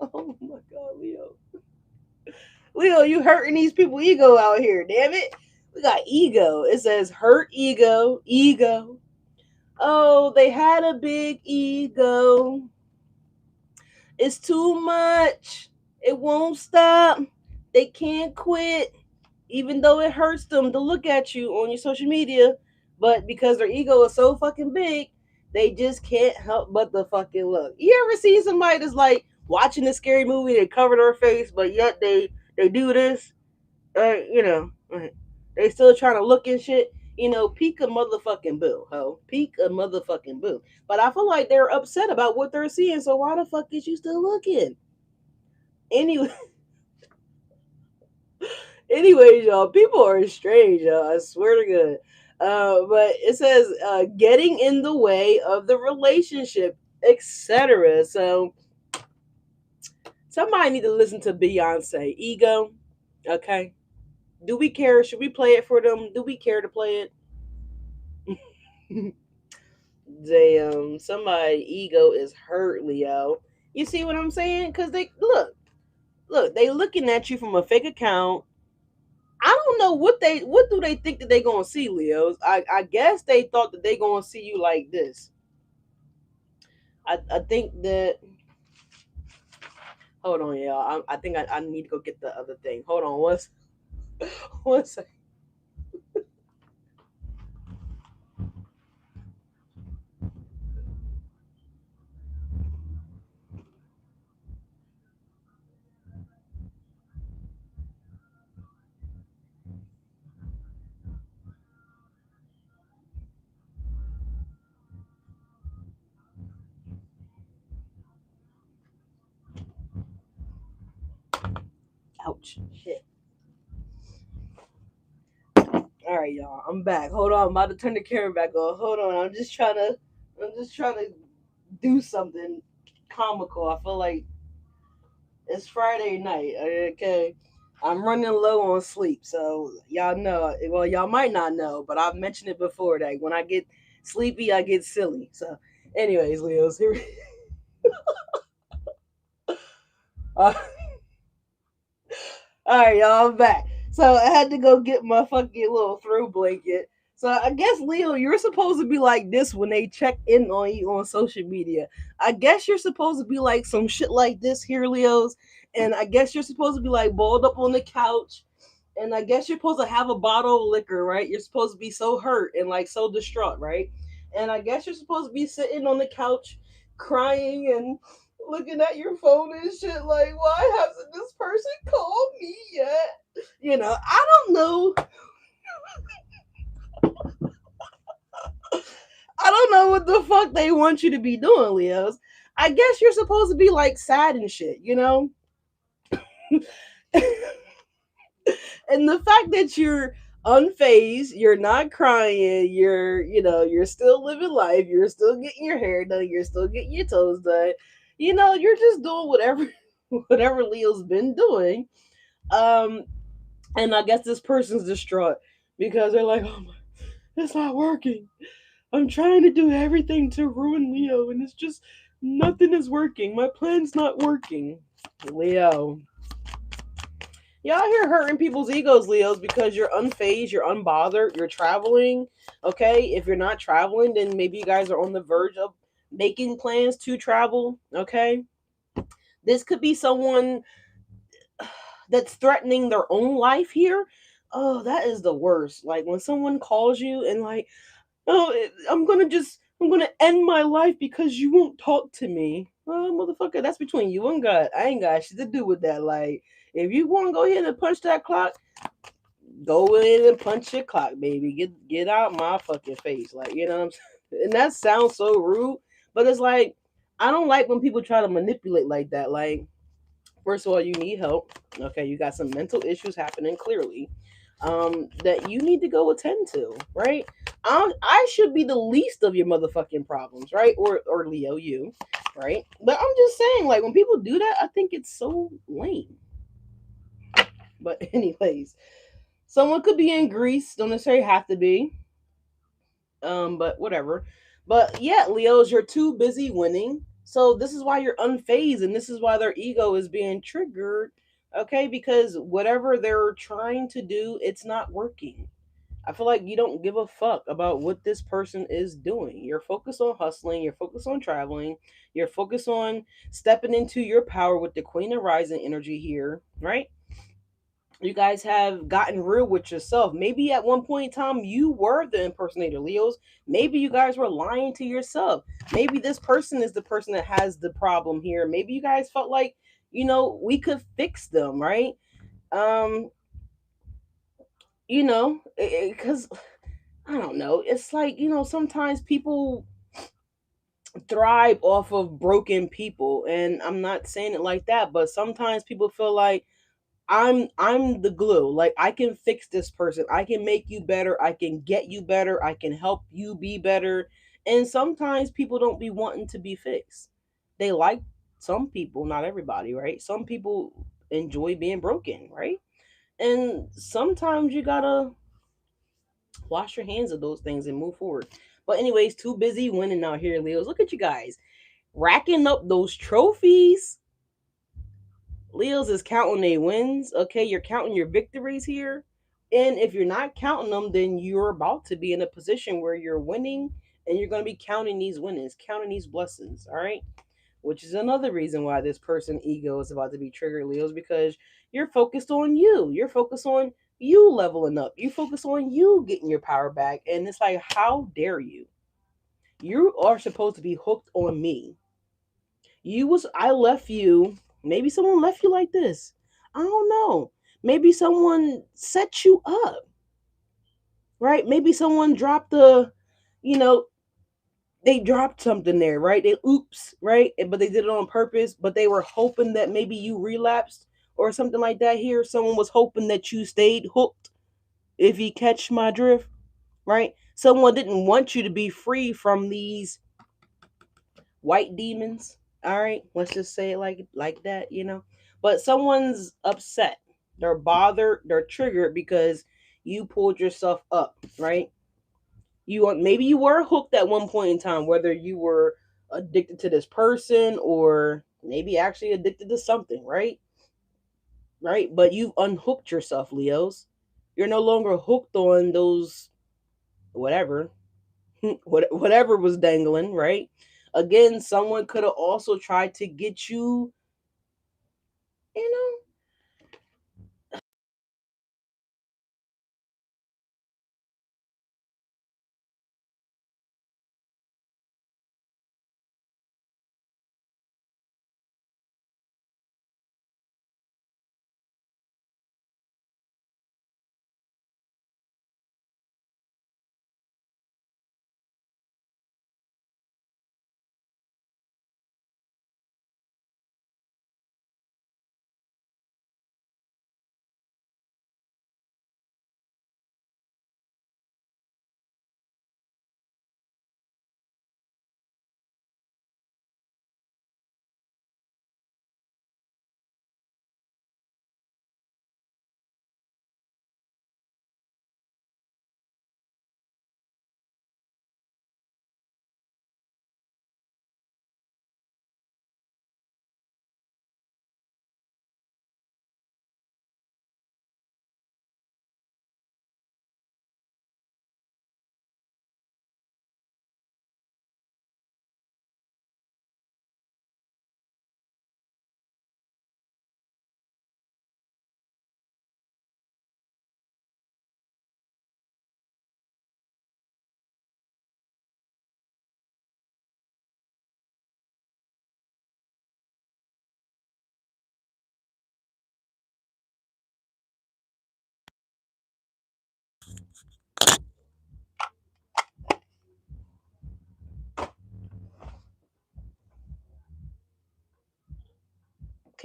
Oh my god, Leo. Leo, you hurting these people ego out here, damn it. We got ego. It says hurt ego, ego. Oh, they had a big ego. It's too much. It won't stop. They can't quit, even though it hurts them to look at you on your social media. But because their ego is so fucking big, they just can't help but the fucking look. You ever see somebody that's like watching a scary movie, they cover their face, but yet they do this? They still trying to look and shit. Peak a motherfucking boo, ho. Peak a motherfucking boo. But I feel like they're upset about what they're seeing, so why the fuck is you still looking? Anyway, anyways, y'all, people are strange, y'all. I swear to God. But it says getting in the way of the relationship, etc. So somebody need to listen to Beyonce. Ego, okay. Do we care? Should we play it for them? Do we care to play it? Damn, somebody ego is hurt, Leo. You see what I'm saying? Because they look, they looking at you from a fake account. I don't know what do they think that they gonna see, Leos. I guess they thought that they gonna see you like this. I think that. Hold on, y'all. I think I need to go get the other thing. Hold on, one second. Ouch, shit. All right, y'all. I'm back. Hold on. I'm about to turn the camera back on. Hold on. I'm just trying to do something comical. I feel like it's Friday night. Okay. I'm running low on sleep. So y'all know. Well, y'all might not know, but I've mentioned it before that when I get sleepy, I get silly. So, anyways, Leos, here. Uh, All right, y'all, I'm back. So I had to go get my fucking little throw blanket. So I guess Leo, you're supposed to be like this when they check in on you on social media. I guess you're supposed to be like some shit like this here, Leos. And I guess you're supposed to be like balled up on the couch. And I guess you're supposed to have a bottle of liquor, right? You're supposed to be so hurt and like so distraught, right? And I guess you're supposed to be sitting on the couch crying and looking at your phone and shit like, why hasn't this person called me yet? I don't know. I don't know what the fuck they want you to be doing, Leos. I guess you're supposed to be like sad and shit. And the fact that you're unfazed, you're not crying, you're still living life, you're still getting your hair done, you're still getting your toes done. You're just doing whatever whatever Leo's been doing. Um, and I guess this person's distraught because they're like, oh my, it's not working. I'm trying to do everything to ruin Leo, and it's just nothing is working. My plan's not working. Leo, y'all here hurting people's egos, Leos, because you're unfazed, you're unbothered, you're traveling. Okay, if you're not traveling, then maybe you guys are on the verge of making plans to travel. Okay, this could be someone that's threatening their own life here. Oh, that is the worst. Like when someone calls you and like, oh, I'm gonna end my life because you won't talk to me. Oh, motherfucker, that's between you and God. I ain't got shit to do with that. Like, if you want to go ahead and punch that clock, go in and punch your clock, baby. Get out my fucking face. Like, you know what I'm saying? And that sounds so rude, but it's like I don't like when people try to manipulate like that. Like, first of all, you need help. Okay, you got some mental issues happening clearly. That you need to go attend to, right? I should be the least of your motherfucking problems, right? Or Leo, you, right? But I'm just saying, like when people do that, I think it's so lame. But anyways, someone could be in Greece, don't necessarily have to be. But whatever. But yeah, Leos, you're too busy winning. So this is why you're unfazed, and this is why their ego is being triggered. Okay, because whatever they're trying to do, it's not working. I feel like you don't give a fuck about what this person is doing. You're focused on hustling, you're focused on traveling, you're focused on stepping into your power with the Queen of Rising energy here, right? You guys have gotten real with yourself. Maybe at one point in time you were the impersonator, Leos. Maybe you guys were lying to yourself. Maybe this person is the person that has the problem here. Maybe you guys felt like, we could fix them, right? Um, because I don't know. It's like, sometimes people thrive off of broken people, and I'm not saying it like that, but sometimes people feel like I'm the glue. Like I can fix this person. I can make you better. I can get you better. I can help you be better. And sometimes people don't be wanting to be fixed. They like some people, not everybody, right? Some people enjoy being broken, right? And sometimes you gotta wash your hands of those things and move forward. But anyways, too busy winning out here, Leos. Look at you guys racking up those trophies. Leos is counting their wins. Okay, you're counting your victories here. And if you're not counting them, then you're about to be in a position where you're winning and you're going to be counting these winnings, counting these blessings. All right. Which is another reason why this person ego is about to be triggered, Leos, because you're focused on you. You're focused on you leveling up. You focus on you getting your power back. And it's like, how dare you? You are supposed to be hooked on me. I left you. Maybe someone left you like this. I don't know. Maybe someone set you up, right? Maybe someone dropped you know, they dropped something there, right? They oops, right? But they did it on purpose, but they were hoping that maybe you relapsed or something like that here. Someone was hoping that you stayed hooked, if you catch my drift, right? Someone didn't want you to be free from these white demons. All right, let's just say it like that. But someone's upset, they're bothered, they're triggered because you pulled yourself up, right? Maybe you were hooked at one point in time, whether you were addicted to this person or maybe actually addicted to something, right, but you've unhooked yourself, Leos. You're no longer hooked on those whatever whatever was dangling, right? Again, someone could have also tried to get you, you know,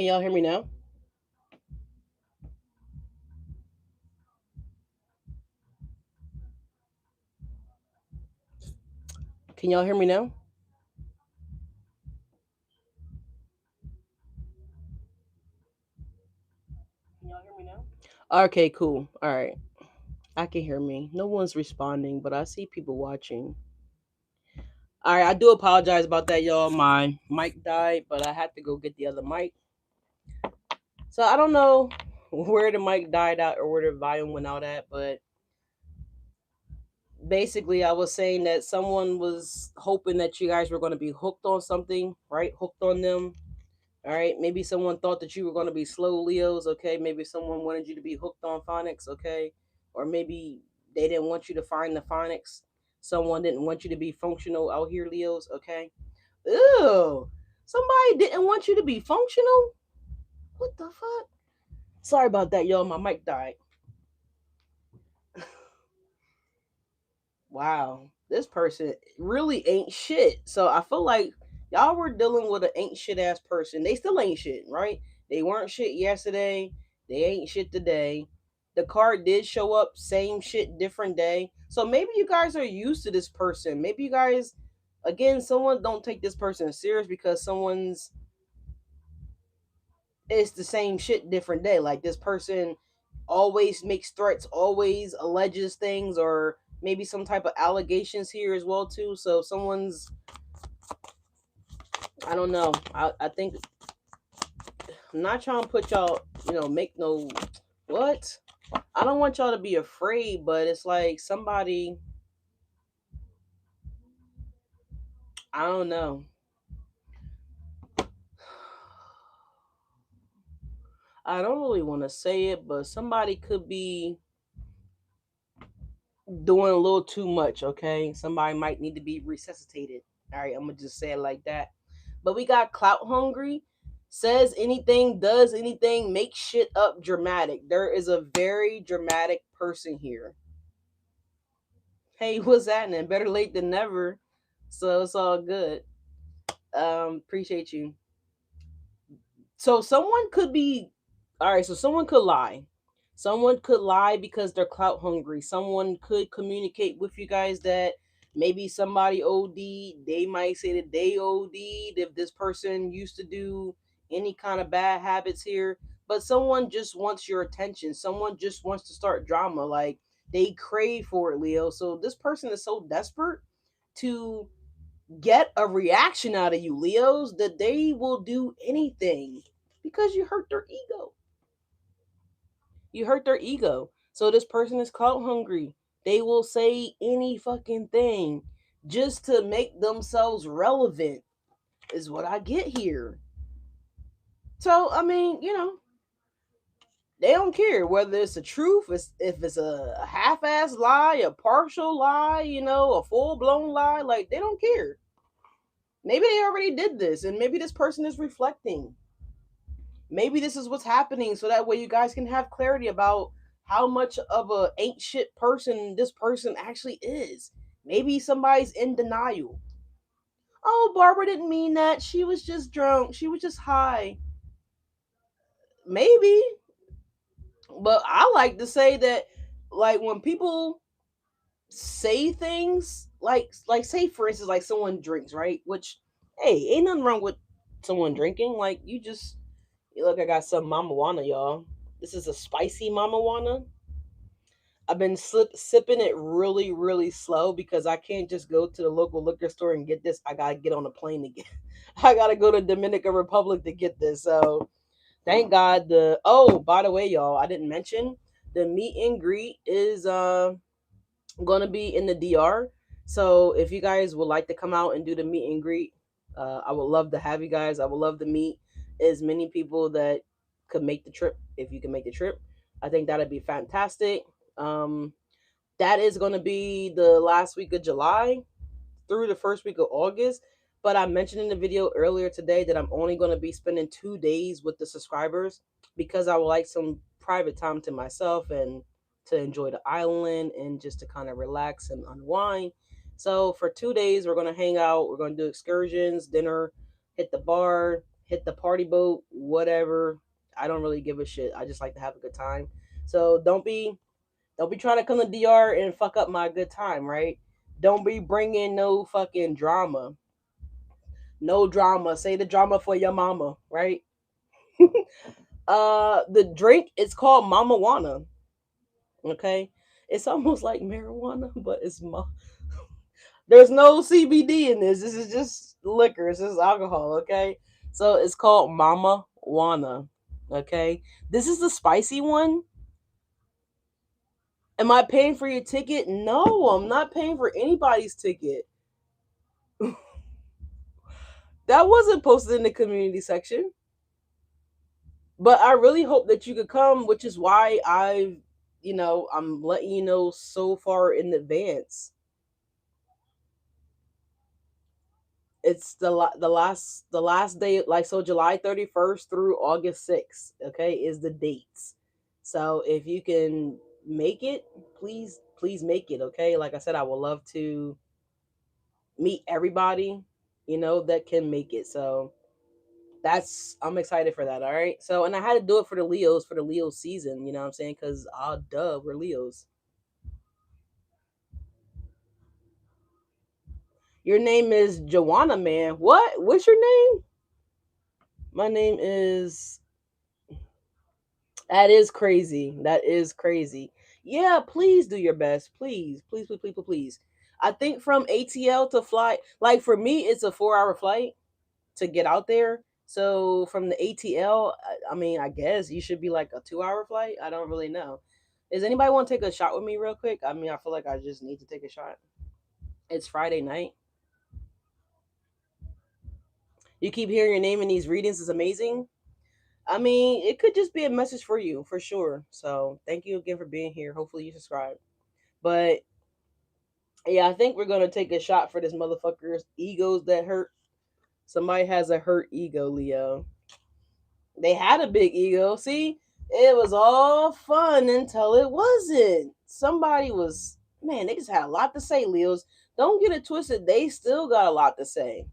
Can y'all hear me now? Can y'all hear me now? Can y'all hear me now? Okay, cool. All right. I can hear me. No one's responding, but I see people watching. All right, I do apologize about that, y'all. My mic died, but I had to go get the other mic. So I don't know where the mic died out or where the volume went out at, but basically I was saying that someone was hoping that you guys were going to be hooked on something, right? Hooked on them. All right, maybe someone thought that you were going to be slow Leos, okay? Maybe someone wanted you to be hooked on phonics, okay? Or maybe they didn't want you to find the phonics. Someone didn't want you to be functional out here, Leos, okay? Ew. Somebody didn't want you to be functional? What the fuck? Sorry about that, y'all. My mic died. Wow, this person really ain't shit. So I feel like y'all were dealing with an ain't shit ass person. They still ain't shit, right? They weren't shit yesterday. They ain't shit today. The card did show up, same shit, different day. So maybe you guys are used to this person. Maybe you guys, again, someone don't take this person serious because someone's it's the same shit, different day. Like this person always makes threats, always alleges things, or maybe some type of allegations here as well too. So someone's, I don't know. I think I'm not trying to put y'all, make no what. I don't want y'all to be afraid, but it's like somebody. I don't know. I don't really want to say it, but somebody could be doing a little too much. Okay, somebody might need to be resuscitated. All right, I'm gonna just say it like that. But we got clout hungry, says anything, does anything, makes shit up dramatic. There is a very dramatic person here. Hey, what's happening? Better late than never. So it's all good. Appreciate you. So someone could be all right, so someone could lie. Someone could lie because they're clout hungry. Someone could communicate with you guys that maybe somebody OD'd. They might say that they OD'd if this person used to do any kind of bad habits here. But someone just wants your attention. Someone just wants to start drama. Like they crave for it, Leo. So this person is so desperate to get a reaction out of you, Leos, that they will do anything because you hurt their ego. You hurt their ego. So this person is clout hungry. They will say any fucking thing just to make themselves relevant, is what I get here. So, I mean, they don't care whether it's the truth, if it's a half ass lie, a partial lie, a full blown lie. Like, they don't care. Maybe they already did this, and maybe this person is reflecting. Maybe this is what's happening, so that way you guys can have clarity about how much of a ain't shit person this person actually is. Maybe somebody's in denial. Oh, Barbara didn't mean that. She was just drunk. She was just high. Maybe. But I like to say that, like, when people say things, like say for instance, like someone drinks, right? Which, hey, ain't nothing wrong with someone drinking. Like, you just, look, I got some mama wanna, y'all. This is a spicy mama wanna. I've been sipping it really, really slow because I can't just go to the local liquor store and get this. I gotta get on a plane to get. I gotta go to Dominican Republic to get this. So thank God. By the way, y'all, I didn't mention the meet and greet is gonna be in the DR. So if you guys would like to come out and do the meet and greet, I would love to have you guys. I would love to meet as many people that could make the trip. If you can make the trip, I think that'd be fantastic. Um, that is going to be the last week of July through the first week of August. But I mentioned in the video earlier today that I'm only going to be spending 2 days with the subscribers because I would like some private time to myself and to enjoy the island and just to kind of relax and unwind. So for 2 days, we're going to hang out. We're going to do excursions, dinner, hit the bar, hit the party boat, whatever. I don't really give a shit. I just like to have a good time. So don't be trying to come to DR and fuck up my good time, right? Don't be bringing no fucking drama. No drama. Say the drama for your mama, right? The drink is called Mama Wanna. Okay, it's almost like marijuana, but there's no CBD in this. This is just liquor. This is alcohol. Okay, so it's called Mama Wanna. Okay, this is the spicy one. Am I paying for your ticket? No, I'm not paying for anybody's ticket. That wasn't posted in the community section. But I really hope that you could come, which is why I'm letting you know so far in advance. It's the last day, like, so July 31st through August 6th, okay, is the dates. So if you can make it, please make it, okay? Like I said, I would love to meet everybody, that can make it. So I'm excited for that. All right. So, and I had to do it for the Leos, for the Leo season. You know what I'm saying? Because duh, we're Leos. Your name is Joanna, man. What? What's your name? My name is. That is crazy. That is crazy. Yeah, please do your best. Please, please, please, please, please, please. I think from ATL to fly, like for me, it's a 4 hour flight to get out there. So from the ATL, I mean, I guess you should be like a 2 hour flight. I don't really know. Does anybody want to take a shot with me real quick? I mean, I feel like I just need to take a shot. It's Friday night. You keep hearing your name in these readings is amazing. I mean, it could just be a message for you for sure. So thank you again for being here. Hopefully you subscribe. But yeah, I think we're gonna take a shot for this motherfucker's egos that hurt. Somebody has a hurt ego, Leo. They had a big ego. See, it was all fun until it wasn't. Somebody was, man, they just had a lot to say, Leos. Don't get it twisted. They still got a lot to say.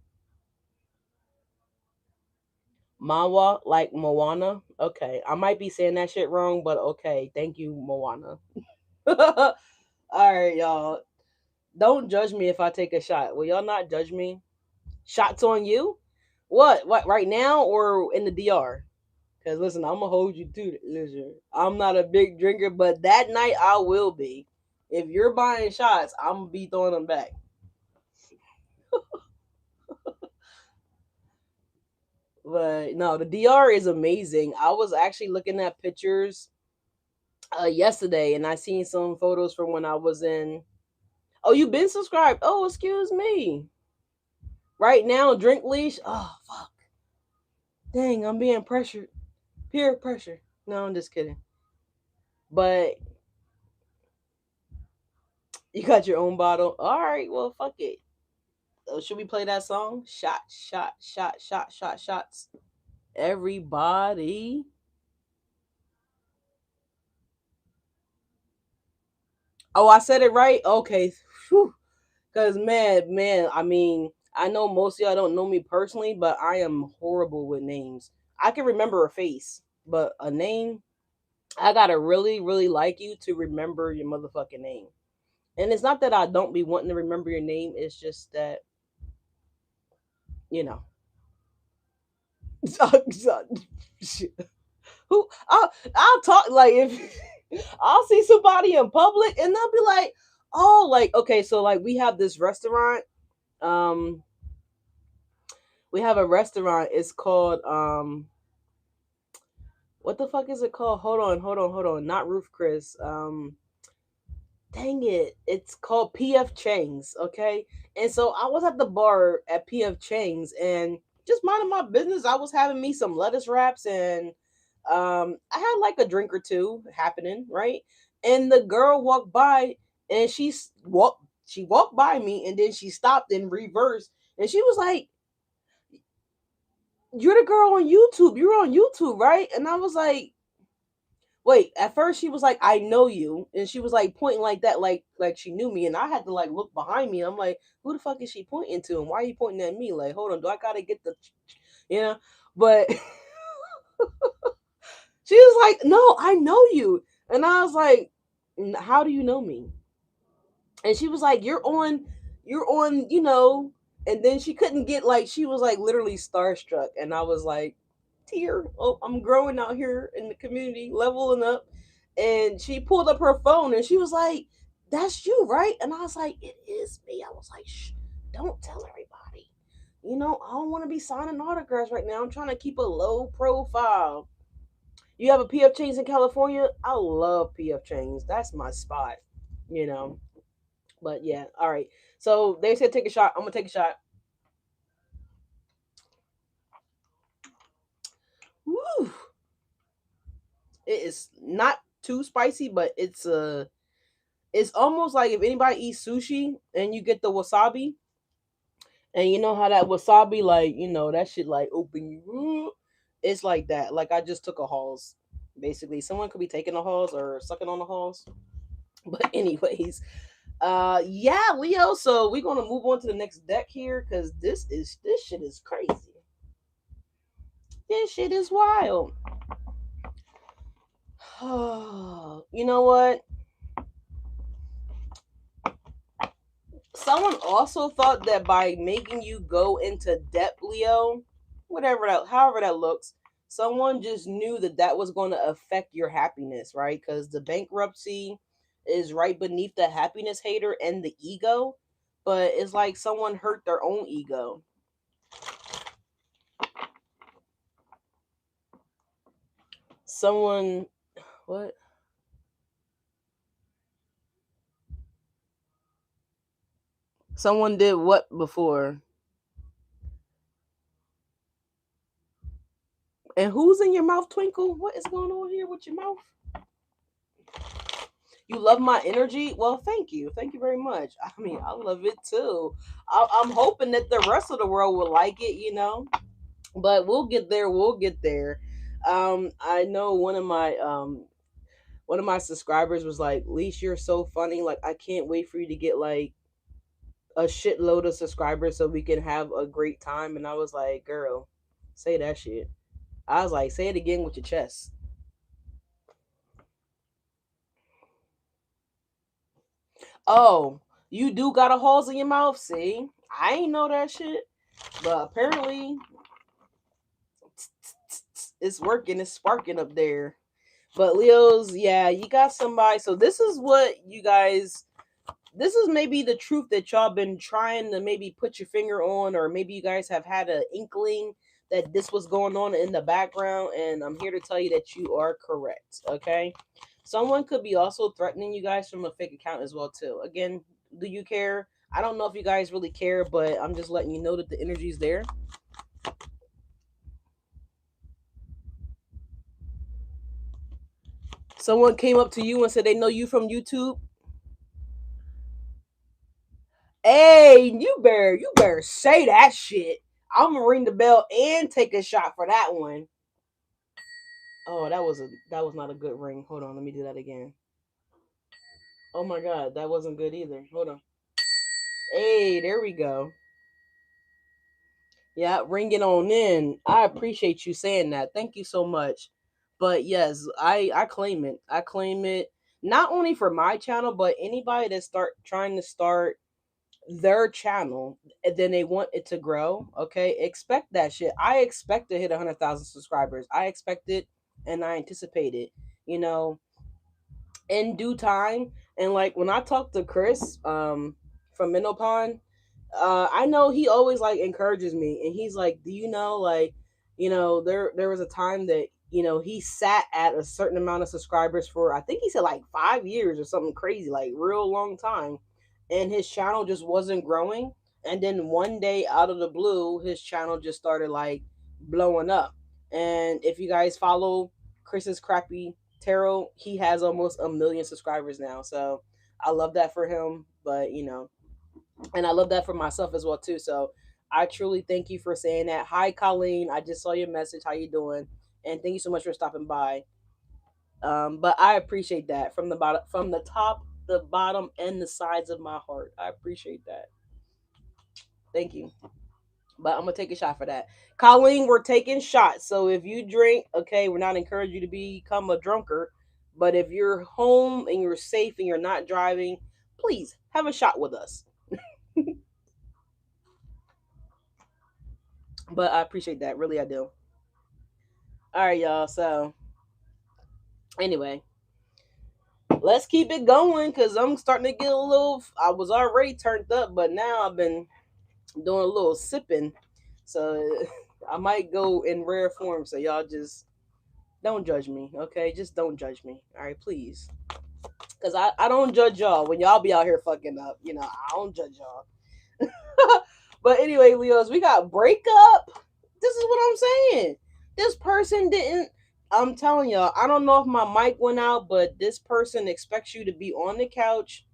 Mawa, like Moana. Okay, I might be saying that shit wrong, but okay. Thank you, Moana. All right, y'all. Don't judge me if I take a shot. Will y'all not judge me? Shots on you? What? What? Right now or in the DR? Because listen, I'm gonna hold you to it. Listen, I'm not a big drinker, but that night I will be. If you're buying shots, I'm gonna be throwing them back. But no, the DR is amazing. I was actually looking at pictures yesterday, and I seen some photos from when I was in. Oh, you been subscribed? Oh, excuse me. Right now, drink leash. Oh fuck. Dang, I'm being pressured. Peer pressure. No, I'm just kidding. But you got your own bottle. All right, well, fuck it. Should we play that song? Shot, shot, shot, shot, shot, shots. Everybody. Oh, I said it right? Okay. Because, man, I mean, I know most of y'all don't know me personally, but I am horrible with names. I can remember a face, but a name, I gotta really, really like you to remember your motherfucking name. And it's not that I don't be wanting to remember your name, it's just that, you know. Who I'll talk like if I'll see somebody in public and they'll be like, oh, like okay, so like we have this restaurant. Um, we have a restaurant. It's called what the fuck is it called? Hold on. Not Roof Chris. Dang it, it's called PF Chang's. Okay, and so I was at the bar at PF Chang's and just minding my business. I was having me some lettuce wraps and I had like a drink or two happening, right? And the girl walked by and she walked by me and then she stopped in reverse and she was like, "You're the girl on YouTube. You're on YouTube, right?" And I was like, "Wait." At first she was like, "I know you." And she was like pointing like that, like she knew me. And I had to like look behind me. I'm like, who the fuck is she pointing to? And why are you pointing at me? Like, hold on, do I gotta get the you know? But she was like, "No, I know you," and I was like, "How do you know me?" And she was like, you're on, you know." And then she couldn't get, like, she was like literally starstruck, and I was like, "Tear, oh, I'm growing out here in the community, leveling up." And she pulled up her phone, and she was like, "That's you, right?" And I was like, "It is me." I was like, "Shh, don't tell everybody. You know, I don't want to be signing autographs right now. I'm trying to keep a low profile." You have a PF Chains in California? I love PF Chains. That's my spot, you know. But yeah, all right. So they said take a shot. I'm gonna take a shot. Woo! It is not too spicy, but it's almost like if anybody eats sushi and you get the wasabi, and you know how that wasabi, like, you know, that shit like open you. It's like that. Like I just took a halls. Basically, someone could be taking a halls or sucking on the halls. But anyways, yeah, Leo. So we're gonna move on to the next deck here because this shit is crazy. This shit is wild. You know what? Someone also thought that by making you go into debt, Leo, whatever that, however that looks, someone just knew that that was going to affect your happiness, right? Because the bankruptcy is right beneath the happiness hater and the ego, but it's like someone hurt their own ego. Someone, what? Someone did what before? And who's in your mouth, Twinkle? What is going on here with your mouth? You love my energy? Well, thank you. Thank you very much. I mean, I love it too. I'm hoping that the rest of the world will like it, you know. But we'll get there. We'll get there. I know one of my subscribers was like, "Leash, you're so funny. Like, I can't wait for you to get like a shitload of subscribers so we can have a great time." And I was like, "Girl, say that shit." I was like, "Say it again with your chest." Oh, you do got a holes in your mouth? See, I ain't know that shit. But apparently it's working, it's sparking up there. But Leos, yeah, you got somebody. So this is what you guys, this is maybe the truth that y'all been trying to maybe put your finger on, or maybe you guys have had an inkling that this was going on in the background, and I'm here to tell you that you are correct. Okay. Someone could be also threatening you guys from a fake account as well too. Again, do you care? I don't know if you guys really care, but I'm just letting you know that the energy's there. Someone came up to you and said they know you from YouTube. Hey, you better say that shit. I'm gonna ring the bell and take a shot for that one. Oh, that was not a good ring. Hold on, let me do that again. Oh my god, that wasn't good either. Hold on. Hey, there we go. Yeah, ring it on in. I appreciate you saying that. Thank you so much. But yes, I claim it. I claim it not only for my channel, but anybody that start trying to start their channel and then they want it to grow. Okay, expect that shit. I expect to hit 100,000 subscribers. I expect it, and I anticipate it, you know, in due time. And like when I talked to Chris from Minopon, I know he always like encourages me, and he's like, "Do you know, like, you know, there was a time that, you know, he sat at a certain amount of subscribers for, I think he said like 5 years or something crazy, like real long time, and his channel just wasn't growing. And then one day out of the blue, his channel just started like blowing up. And if you guys follow Chris's crappy tarot, he has almost 1 million subscribers now. So I love that for him, but you know, and I love that for myself as well too. So I truly thank you for saying that. Hi, Colleen. I just saw your message. How you doing? And thank you so much for stopping by. But I appreciate that from the bottom, from the top, the bottom, and the sides of my heart. I appreciate that. Thank you. But I'm gonna take a shot for that. Colleen, we're taking shots. So if you drink, okay, we're not encouraging you to become a drunkard. But if you're home and you're safe and you're not driving, please have a shot with us. But I appreciate that. Really I do. All right, y'all. So anyway, let's keep it going because I'm starting to get a little. I was already turned up, but now I've been doing a little sipping. So I might go in rare form. So y'all just don't judge me, okay? Just don't judge me. All right, please. Because I don't judge y'all when y'all be out here fucking up. You know, I don't judge y'all. But anyway, Leos, we got breakup. This is what I'm saying. This person didn't. I'm telling y'all, I don't know if my mic went out, but this person expects you to be on the couch,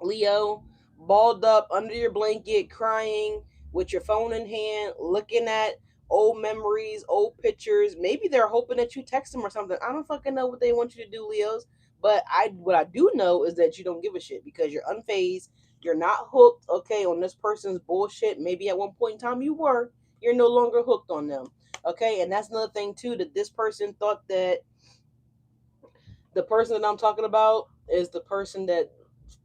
Leo, balled up under your blanket, crying with your phone in hand, looking at old memories, old pictures. Maybe they're hoping that you text them or something. I don't fucking know what they want you to do, Leos. But what I do know is that you don't give a shit because you're unfazed. You're not hooked, okay, on this person's bullshit. Maybe at one point in time you were. You're no longer hooked on them. Okay, and that's another thing too, that this person thought that the person that I'm talking about is the person that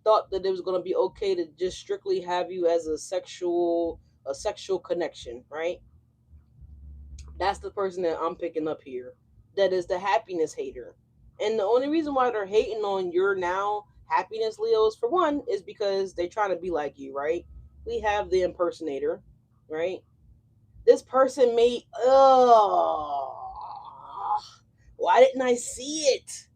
thought that it was going to be okay to just strictly have you as a sexual connection, right? That's the person that I'm picking up here. That is the happiness hater. And the only reason why they're hating on your now happiness, Leos, for one, is because they're trying to be like you, right? We have the impersonator, right? This person made, why didn't I see it?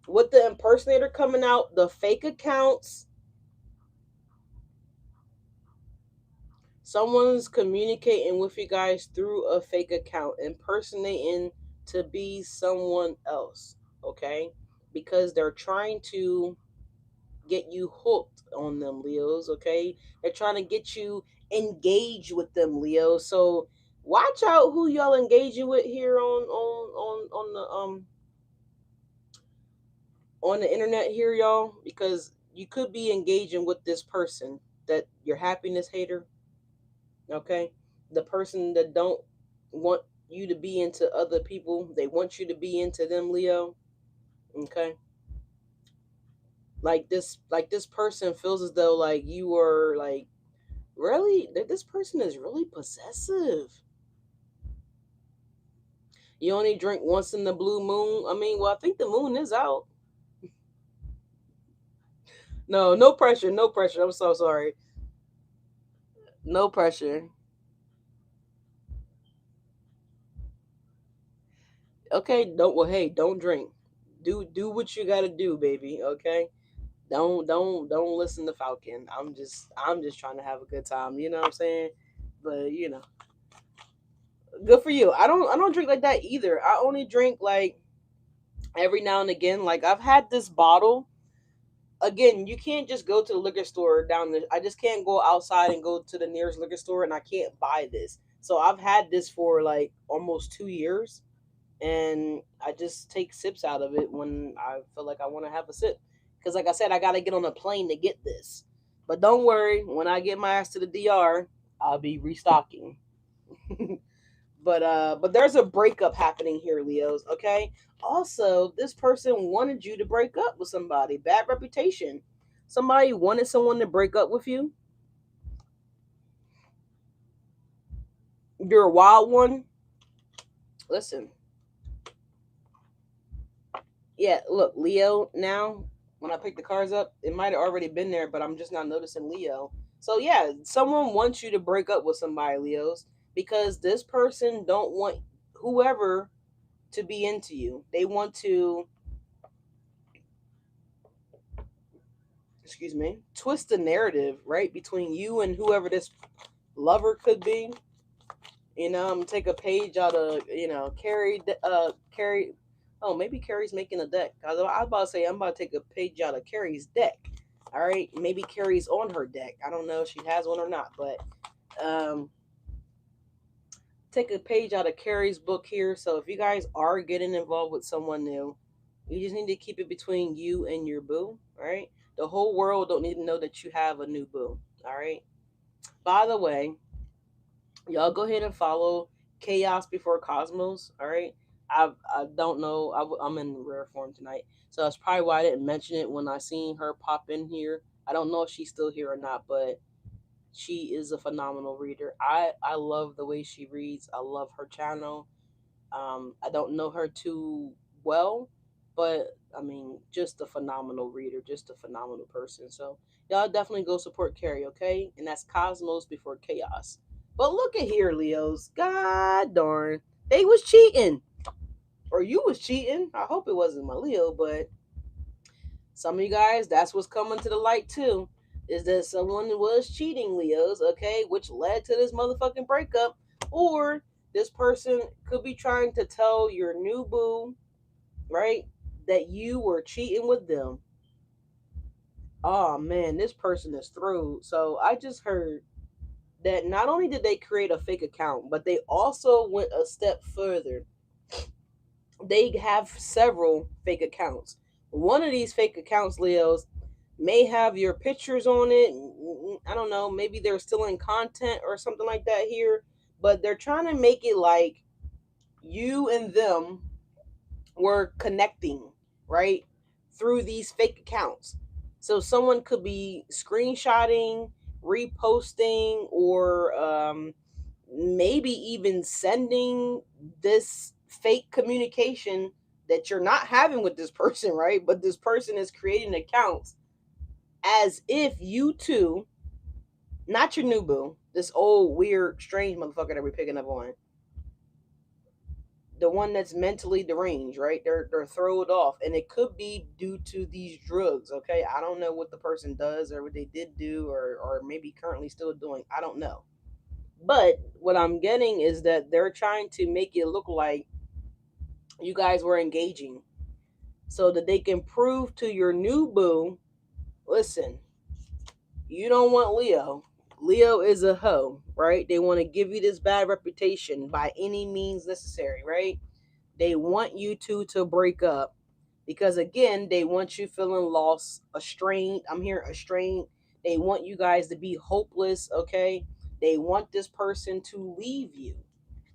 With the impersonator coming out, the fake accounts, someone's communicating with you guys through a fake account, impersonating to be someone else, okay? Because they're trying to get you hooked on them, Leos, okay? They're trying to get you engaged with them, Leo. So watch out who y'all engaging with here on the internet here, y'all, because you could be engaging with this person that your happiness hater, okay? The person that don't want you to be into other people, they want you to be into them, Leo, okay? Like this person feels as though like you are like really this person is really possessive. You only drink once in the blue moon. I mean, well, I think the moon is out. No, no pressure, no pressure. I'm so sorry. No pressure. Okay, don't well hey, don't drink. Do what you gotta do, baby, okay? Don't listen to Falcon. I'm just trying to have a good time, you know what I'm saying? But good for you. I don't drink like that either. I only drink like every now and again. Like I've had this bottle. Again, you can't just go to the liquor store down there. I just can't go outside and go to the nearest liquor store and I can't buy this. So I've had this for like almost 2 years and I just take sips out of it when I feel like I want to have a sip. Because, like I said, I got to get on a plane to get this. But don't worry, when I get my ass to the DR, I'll be restocking. But there's a breakup happening here, Leos. Okay. Also, this person wanted you to break up with somebody. Bad reputation. Somebody wanted someone to break up with you. You're a wild one. Listen, yeah, look, Leo now, when I pick the cards up, it might have already been there, but I'm just not noticing Leo. So yeah, someone wants you to break up with somebody, Leos, because this person don't want whoever to be into you. They want to, excuse me, twist the narrative, right, between you and whoever this lover could be. I'm gonna take a page out of Carrie. Oh, maybe Carrie's making a deck. I was about to say I'm about to take a page out of Carrie's deck. All right, maybe Carrie's on her deck. I don't know if she has one or not, but um, take a page out of Carrie's book here. So if you guys are getting involved with someone new, you just need to keep it between you and your boo. All right, the whole world don't need to know that you have a new boo. All right. By the way, Y'all go ahead and follow Chaos Before Cosmos. All right. I don't know. I'm in rare form tonight, so that's probably why I didn't mention it when I seen her pop in here. I don't know if she's still here or not, but she is a phenomenal reader. I love the way she reads. I love her channel. I don't know her too well, but I mean, just a phenomenal reader, just a phenomenal person. So y'all definitely go support Carrie, okay? And that's Cosmos Before Chaos. But look at here, Leos. God darn, they was cheating, or you was cheating. I hope it wasn't my Leo, but some of you guys, that's what's coming to the light too. Is that someone was cheating, Leos, okay, which led to this motherfucking breakup, or this person could be trying to tell your new boo, right, that you were cheating with them. Oh man, this person is through. So I just heard that not only did they create a fake account, but they also went a step further. They have several fake accounts. One of these fake accounts, Leos, may have your pictures on it. I don't know, maybe they're still in content or something like that here, but they're trying to make it like you and them were connecting, right? Through these fake accounts. So someone could be screenshotting, reposting, or maybe even sending this fake communication that you're not having with this person, right? But this person is creating accounts as if you two, not your new boo, this old weird strange motherfucker that we're picking up on, the one that's mentally deranged, right? They're thrown off, and it could be due to these drugs. Okay, I don't know what the person does or what they did do, or maybe currently still doing. I don't know, but what I'm getting is that they're trying to make it look like you guys were engaging, so that they can prove to your new boo, listen, you don't want Leo. Leo is a hoe, right? They want to give you this bad reputation by any means necessary, right? They want you two to break up because again, they want you feeling lost, estranged. I'm here estranged. They want you guys to be hopeless, okay? They want this person to leave you.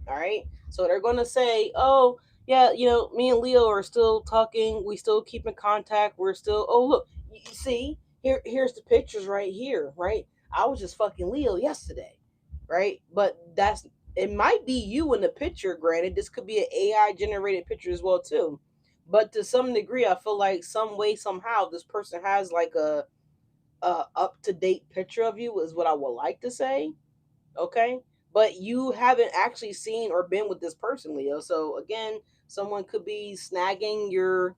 All right. So they're going to say, oh, yeah, me and Leo are still talking. We still keep in contact. We're still, oh, look, you see, here's the pictures right here, right? I was just fucking Leo yesterday, right? But it might be you in the picture, granted. This could be an AI generated picture as well, too. But to some degree, I feel like some way, somehow, this person has like a up to date picture of you, is what I would like to say, okay, but you haven't actually seen or been with this person, Leo. So again, someone could be snagging your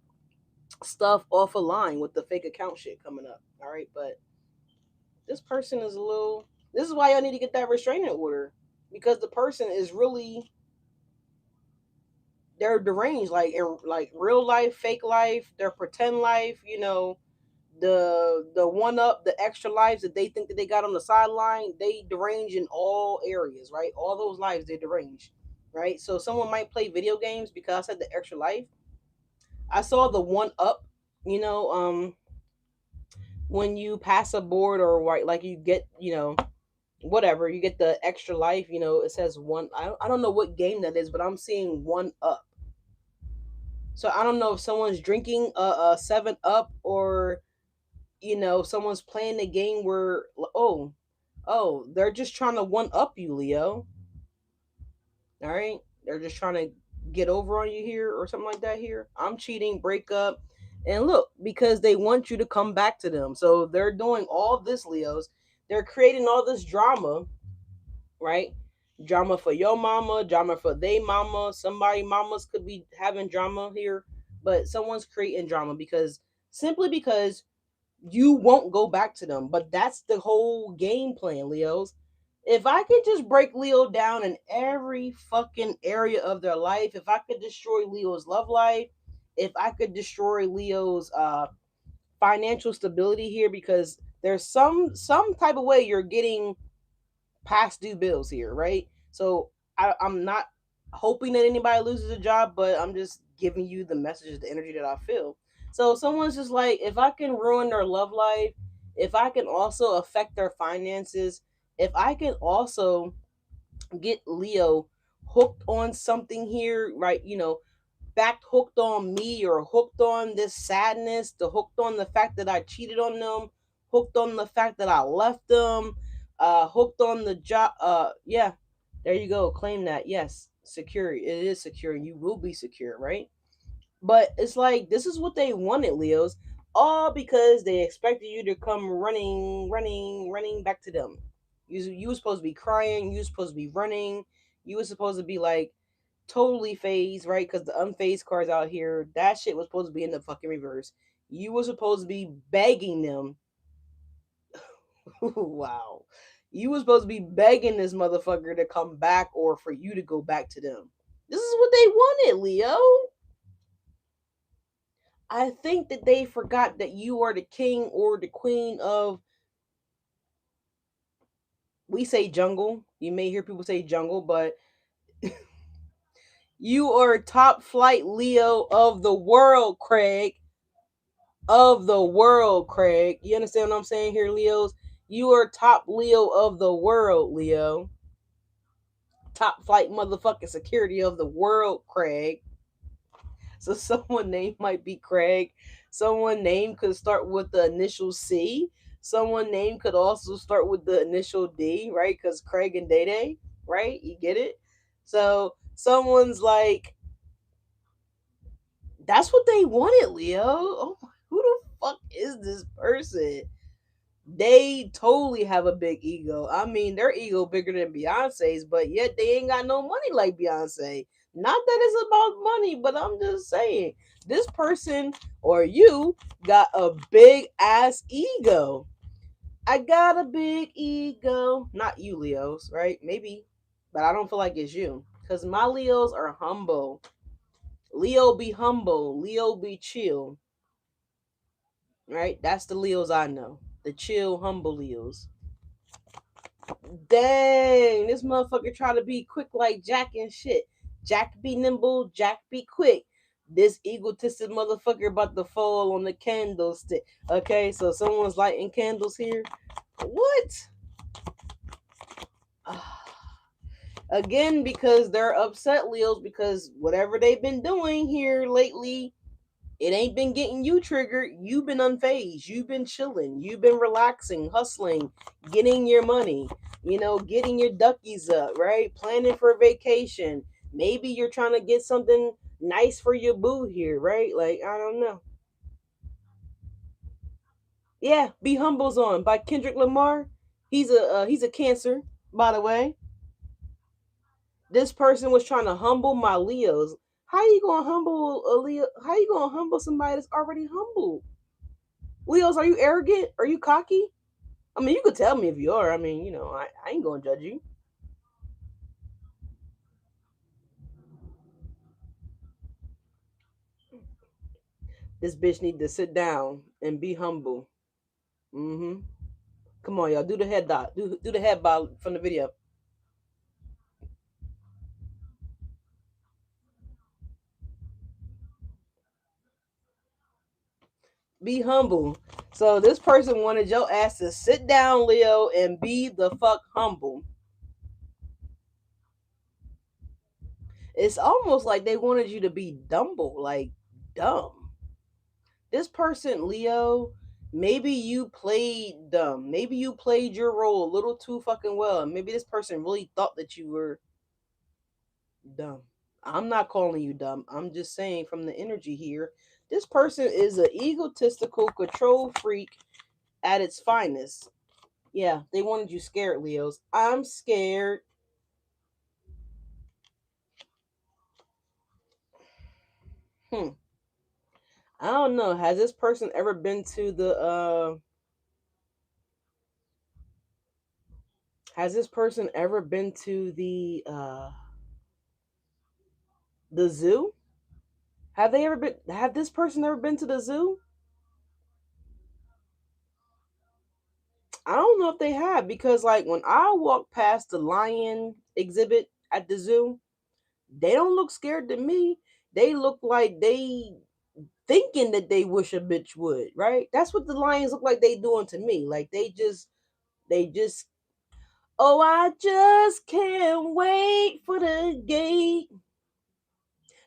stuff off a line with the fake account shit coming up. All right, but this person is a little, this is why y'all need to get that restraining order, because the person is really, they're deranged, like in like real life, fake life, their pretend life, the one up, the extra lives that they think that they got on the sideline, they derange in all areas, right? All those lives they derange, right? So someone might play video games because I said the extra life. I saw the one up, you know, when you pass a board or like you get, whatever, you get the extra life, it says one. I don't know what game that is, but I'm seeing one up. So I don't know if someone's drinking a seven up, or someone's playing the game where, oh, they're just trying to one up you, Leo. All right, they're just trying to get over on you here or something like that here. I'm cheating, break up, and look, because they want you to come back to them. So they're doing all this, Leos. They're creating all this drama, right? Drama for your mama, drama for they mama. Somebody mamas could be having drama here, but someone's creating drama because, simply because, you won't go back to them. But that's the whole game plan, Leos. If I could just break Leo down in every fucking area of their life, if I could destroy Leo's love life, if I could destroy Leo's financial stability here, because there's some type of way you're getting past due bills here, right? So I'm not hoping that anybody loses a job, but I'm just giving you the message, the energy that I feel. So someone's just like, if I can ruin their love life, if I can also affect their finances, if I can also get Leo hooked on something here, right? Back hooked on me, or hooked on this sadness, the hooked on the fact that I cheated on them, hooked on the fact that I left them, hooked on the job. Yeah, there you go. Claim that. Yes, secure. It is secure, and you will be secure, right? But it's like this is what they wanted, Leos, all because they expected you to come running, running, running back to them. You were supposed to be crying. You were supposed to be running. You were supposed to be like totally phased, right? Because the unfazed cards out here, that shit was supposed to be in the fucking reverse. You were supposed to be begging them. Wow. You were supposed to be begging this motherfucker to come back or for you to go back to them. This is what they wanted, Leo. I think that they forgot that you are the king or the queen of, we say jungle. You may hear people say jungle, but you are top flight Leo of the world, Craig. Of the world, Craig. You understand what I'm saying here, Leos? You are top Leo of the world, Leo. Top flight motherfucking security of the world, Craig. So someone name might be Craig. Someone name could start with the initial C. Someone name could also start with the initial D, right? Because Craig and Day Day, right? You get it? So someone's like, that's what they wanted, Leo. Oh, who the fuck is this person? They totally have a big ego. I mean, their ego bigger than Beyonce's, but yet they ain't got no money like Beyonce. Not that it's about money, but I'm just saying, this person or you got a big ass ego. I got a big ego. Not you, Leos, right? Maybe, but I don't feel like it's you. Because my Leos are humble. Leo be humble. Leo be chill. Right? That's the Leos I know. The chill, humble Leos. Dang, this motherfucker try to be quick like Jack and shit. Jack be nimble, Jack be quick. This egotistic motherfucker about to fall on the candlestick. Okay, so someone's lighting candles here. What? Again, because they're upset, Leos, because whatever they've been doing here lately, it ain't been getting you triggered. You've been unfazed. You've been chilling. You've been relaxing, hustling, getting your money, getting your duckies up, right? Planning for a vacation. Maybe you're trying to get something nice for your boo here, right? Like, I don't know. Yeah, Be Humble's on by Kendrick Lamar. He's a Cancer, by the way. This person was trying to humble my Leos. How you gonna humble a Leo? How you gonna humble somebody that's already humble? Leos, are you arrogant? Are you cocky? I mean, you could tell me if you are. I mean, I ain't gonna judge you. This bitch need to sit down and be humble. Mm-hmm. Come on, y'all. Do the head dot. Do the head bob from the video. Be humble. So this person wanted your ass to sit down, Leo, and be the fuck humble. It's almost like they wanted you to be dumble, like dumb. This person, Leo, maybe you played dumb. Maybe you played your role a little too fucking well. Maybe this person really thought that you were dumb. I'm not calling you dumb. I'm just saying from the energy here, this person is an egotistical control freak at its finest. Yeah, they wanted you scared, Leos. I'm scared. Hmm. I don't know. Has this person ever been to the has this person ever been to the zoo? Have this person ever been to the zoo? I don't know if they have, because like when I walk past the lion exhibit at the zoo, they don't look scared to me. They look like they thinking that they wish a bitch would, right? That's what the lions look like they doing to me. Like they just Oh, I just can't wait for the gate.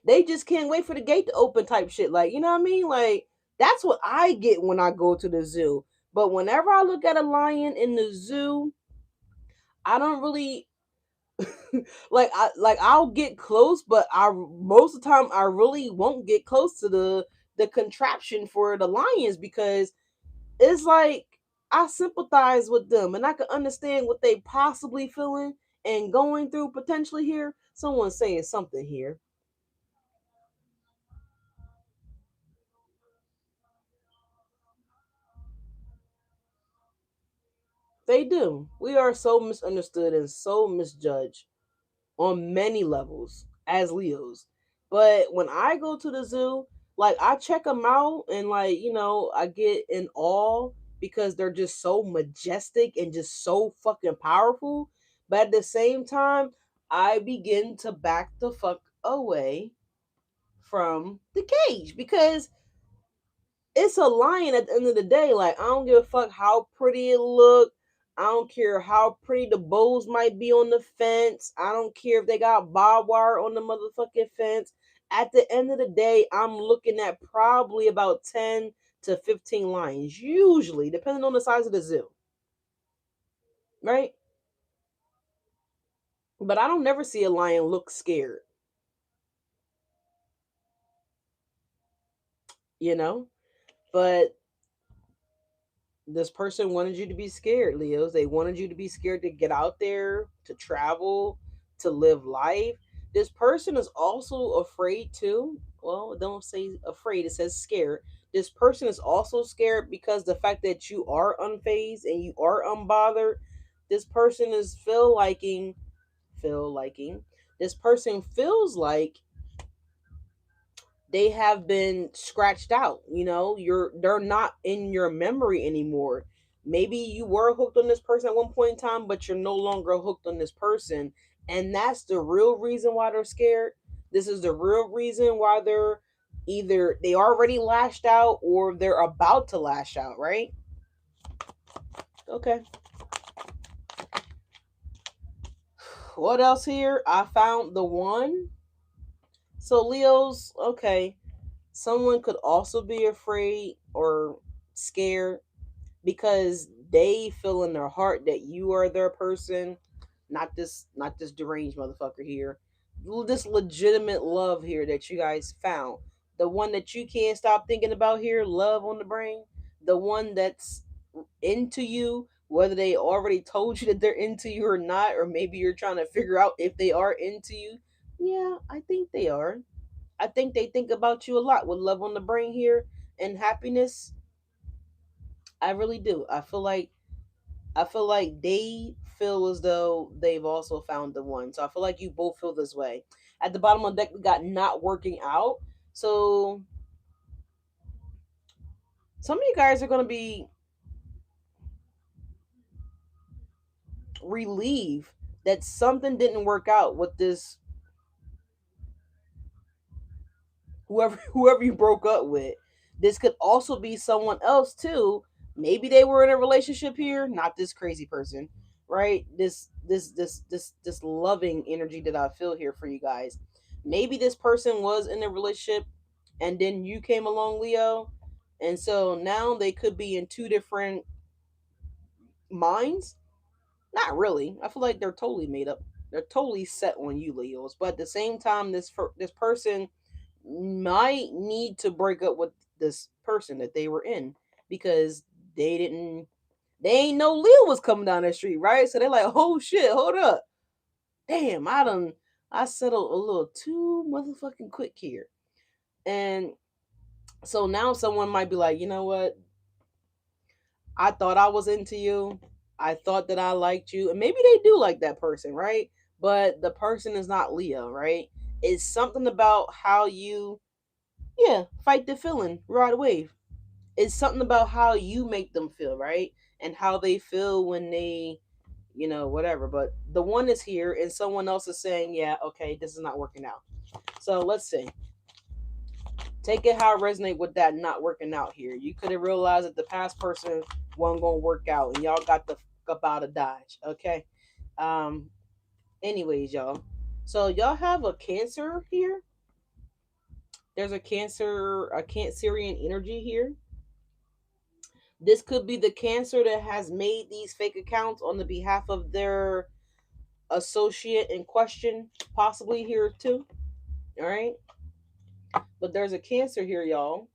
They just can't wait for the gate to open type shit. Like, you know what I mean? Like, that's what I get when I go to the zoo. But whenever I look at a lion in the zoo, I don't really I'll get close, but I most of the time I really won't get close to the contraption for the lions because it's like I sympathize with them and I can understand what they possibly feeling and going through potentially here. Someone's saying something here. They do. We are so misunderstood and so misjudged on many levels as Leos. But when I go to the zoo, like I check them out and like, I get in awe because they're just so majestic and just so fucking powerful. But at the same time, I begin to back the fuck away from the cage because it's a lion at the end of the day. Like, I don't give a fuck how pretty it look. I don't care how pretty the bows might be on the fence. I don't care if they got barbed wire on the motherfucking fence. At the end of the day, I'm looking at probably about 10 to 15 lions, usually, depending on the size of the zoo, right? But I don't never see a lion look scared, you know? But this person wanted you to be scared, Leos. They wanted you to be scared to get out there, to travel, to live life. This person is also afraid too. Well, don't say afraid, it says scared. This person is also scared because the fact that you are unfazed and you are unbothered. This person is feel liking. This person feels like they have been scratched out. They're not in your memory anymore. Maybe you were hooked on this person at one point in time, but you're no longer hooked on this person, and that's the real reason why they're scared. This is the real reason why they're either they already lashed out or they're about to lash out, right? Okay. What else here? I found the one. So Leo's, okay. Someone could also be afraid or scared because they feel in their heart that you are their person, not this deranged motherfucker here. This legitimate love here that you guys found. The one that you can't stop thinking about here, love on the brain. The one that's into you, whether they already told you that they're into you or not, or maybe you're trying to figure out if they are into you. Yeah, I think they are. I think they think about you a lot with love on the brain here and happiness. I really do. I feel like they feel as though they've also found the one. So I feel like you both feel this way. At the bottom of the deck, we got not working out. So some of you guys are going to be relieved that something didn't work out with this whoever you broke up with. This could also be someone else too. Maybe they were in a relationship here, not this crazy person, right? This loving energy that I feel here for you guys. Maybe this person was in a relationship and then you came along, Leo. And so now they could be in two different minds. Not really. I feel like they're totally made up. They're totally set on you, Leos. But at the same time, this person might need to break up with this person that they were in because they didn't they ain't know Leo was coming down the street, right? So they're like, oh shit, hold up. Damn, I settled a little too motherfucking quick here. And so now someone might be like, you know what? I thought I was into you. I thought that I liked you. And maybe they do like that person, right? But the person is not Leo, right? It's something about how you, yeah, fight the feeling, ride a wave. It's something about how you make them feel, right? And how they feel when they, whatever. But the one is here and someone else is saying, yeah, okay, this is not working out. So let's see. Take it how it resonate with that not working out here. You could have realized that the past person wasn't gonna work out and y'all got the fuck up out of Dodge. Okay. Um, anyways, y'all. So y'all have a Cancer here. There's a Cancerian energy here. This could be the Cancer that has made these fake accounts on the behalf of their associate in question, possibly here too. All right. But there's a Cancer here, y'all.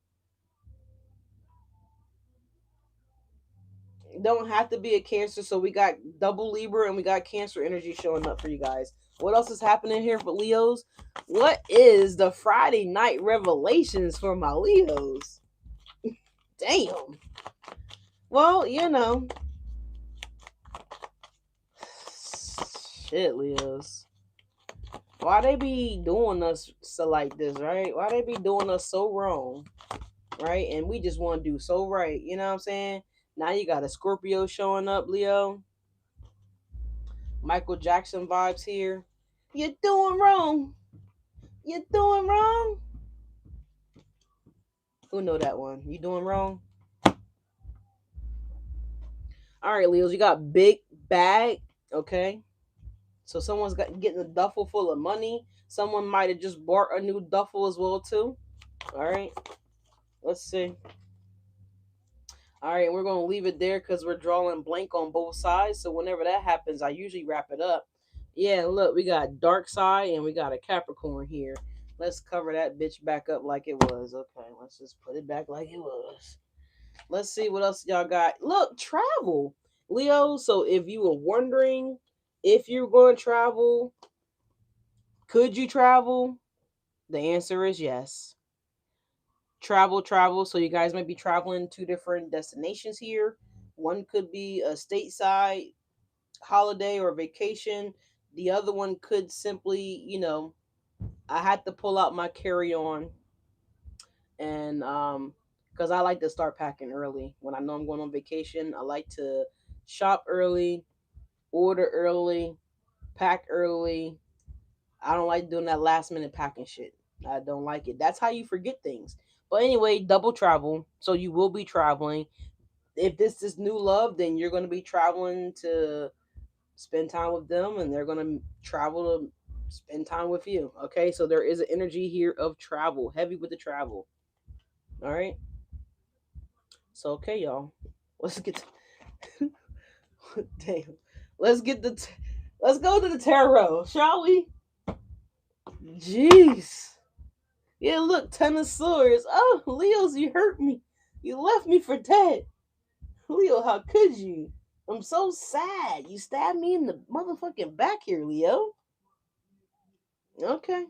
Don't have to be a Cancer. So we got double Libra and we got Cancer energy showing up for you guys. What else is happening here for Leos? What is the Friday night revelations for my Leos? Damn. Well, shit, Leos. Why they be doing us so like this, right? Why they be doing us so wrong, right? And we just want to do so right. You know what I'm saying? Now you got a Scorpio showing up, Leo. Michael Jackson vibes here. You're doing wrong. You're doing wrong. Who know that one? You doing wrong? All right, Leos, you got big bag. Okay. So someone's got getting a duffel full of money. Someone might have just bought a new duffel as well too. All right. Let's see. All right, we're gonna leave it there because we're drawing blank on both sides. So whenever that happens, I usually wrap it up. Yeah, look, we got dark side and we got a Capricorn here. Let's cover that bitch back up like it was. Okay, let's just put it back like it was. Let's see what else y'all got. Look, travel, Leo. So if you were wondering if you're going to travel, could you travel? The answer is yes. Travel. So you guys might be traveling to different destinations here. One could be a stateside holiday or vacation. The other one could simply, I had to pull out my carry on and because I like to start packing early. When I know I'm going on vacation, I like to shop early, order early, pack early. I don't like doing that last minute packing shit. I don't like it. That's how you forget things. But anyway, double travel. So you will be traveling. If this is new love, then you're going to be traveling to spend time with them and they're going to travel to spend time with you. Okay? So there is an energy here of travel, heavy with the travel. All right? So okay, y'all. Let's get to, damn. Let's get let's go to the tarot, shall we? Jeez. Yeah, look, Ten of Swords. Oh, Leos, you hurt me. You left me for dead. Leo, how could you? I'm so sad. You stabbed me in the motherfucking back here, Leo. Okay.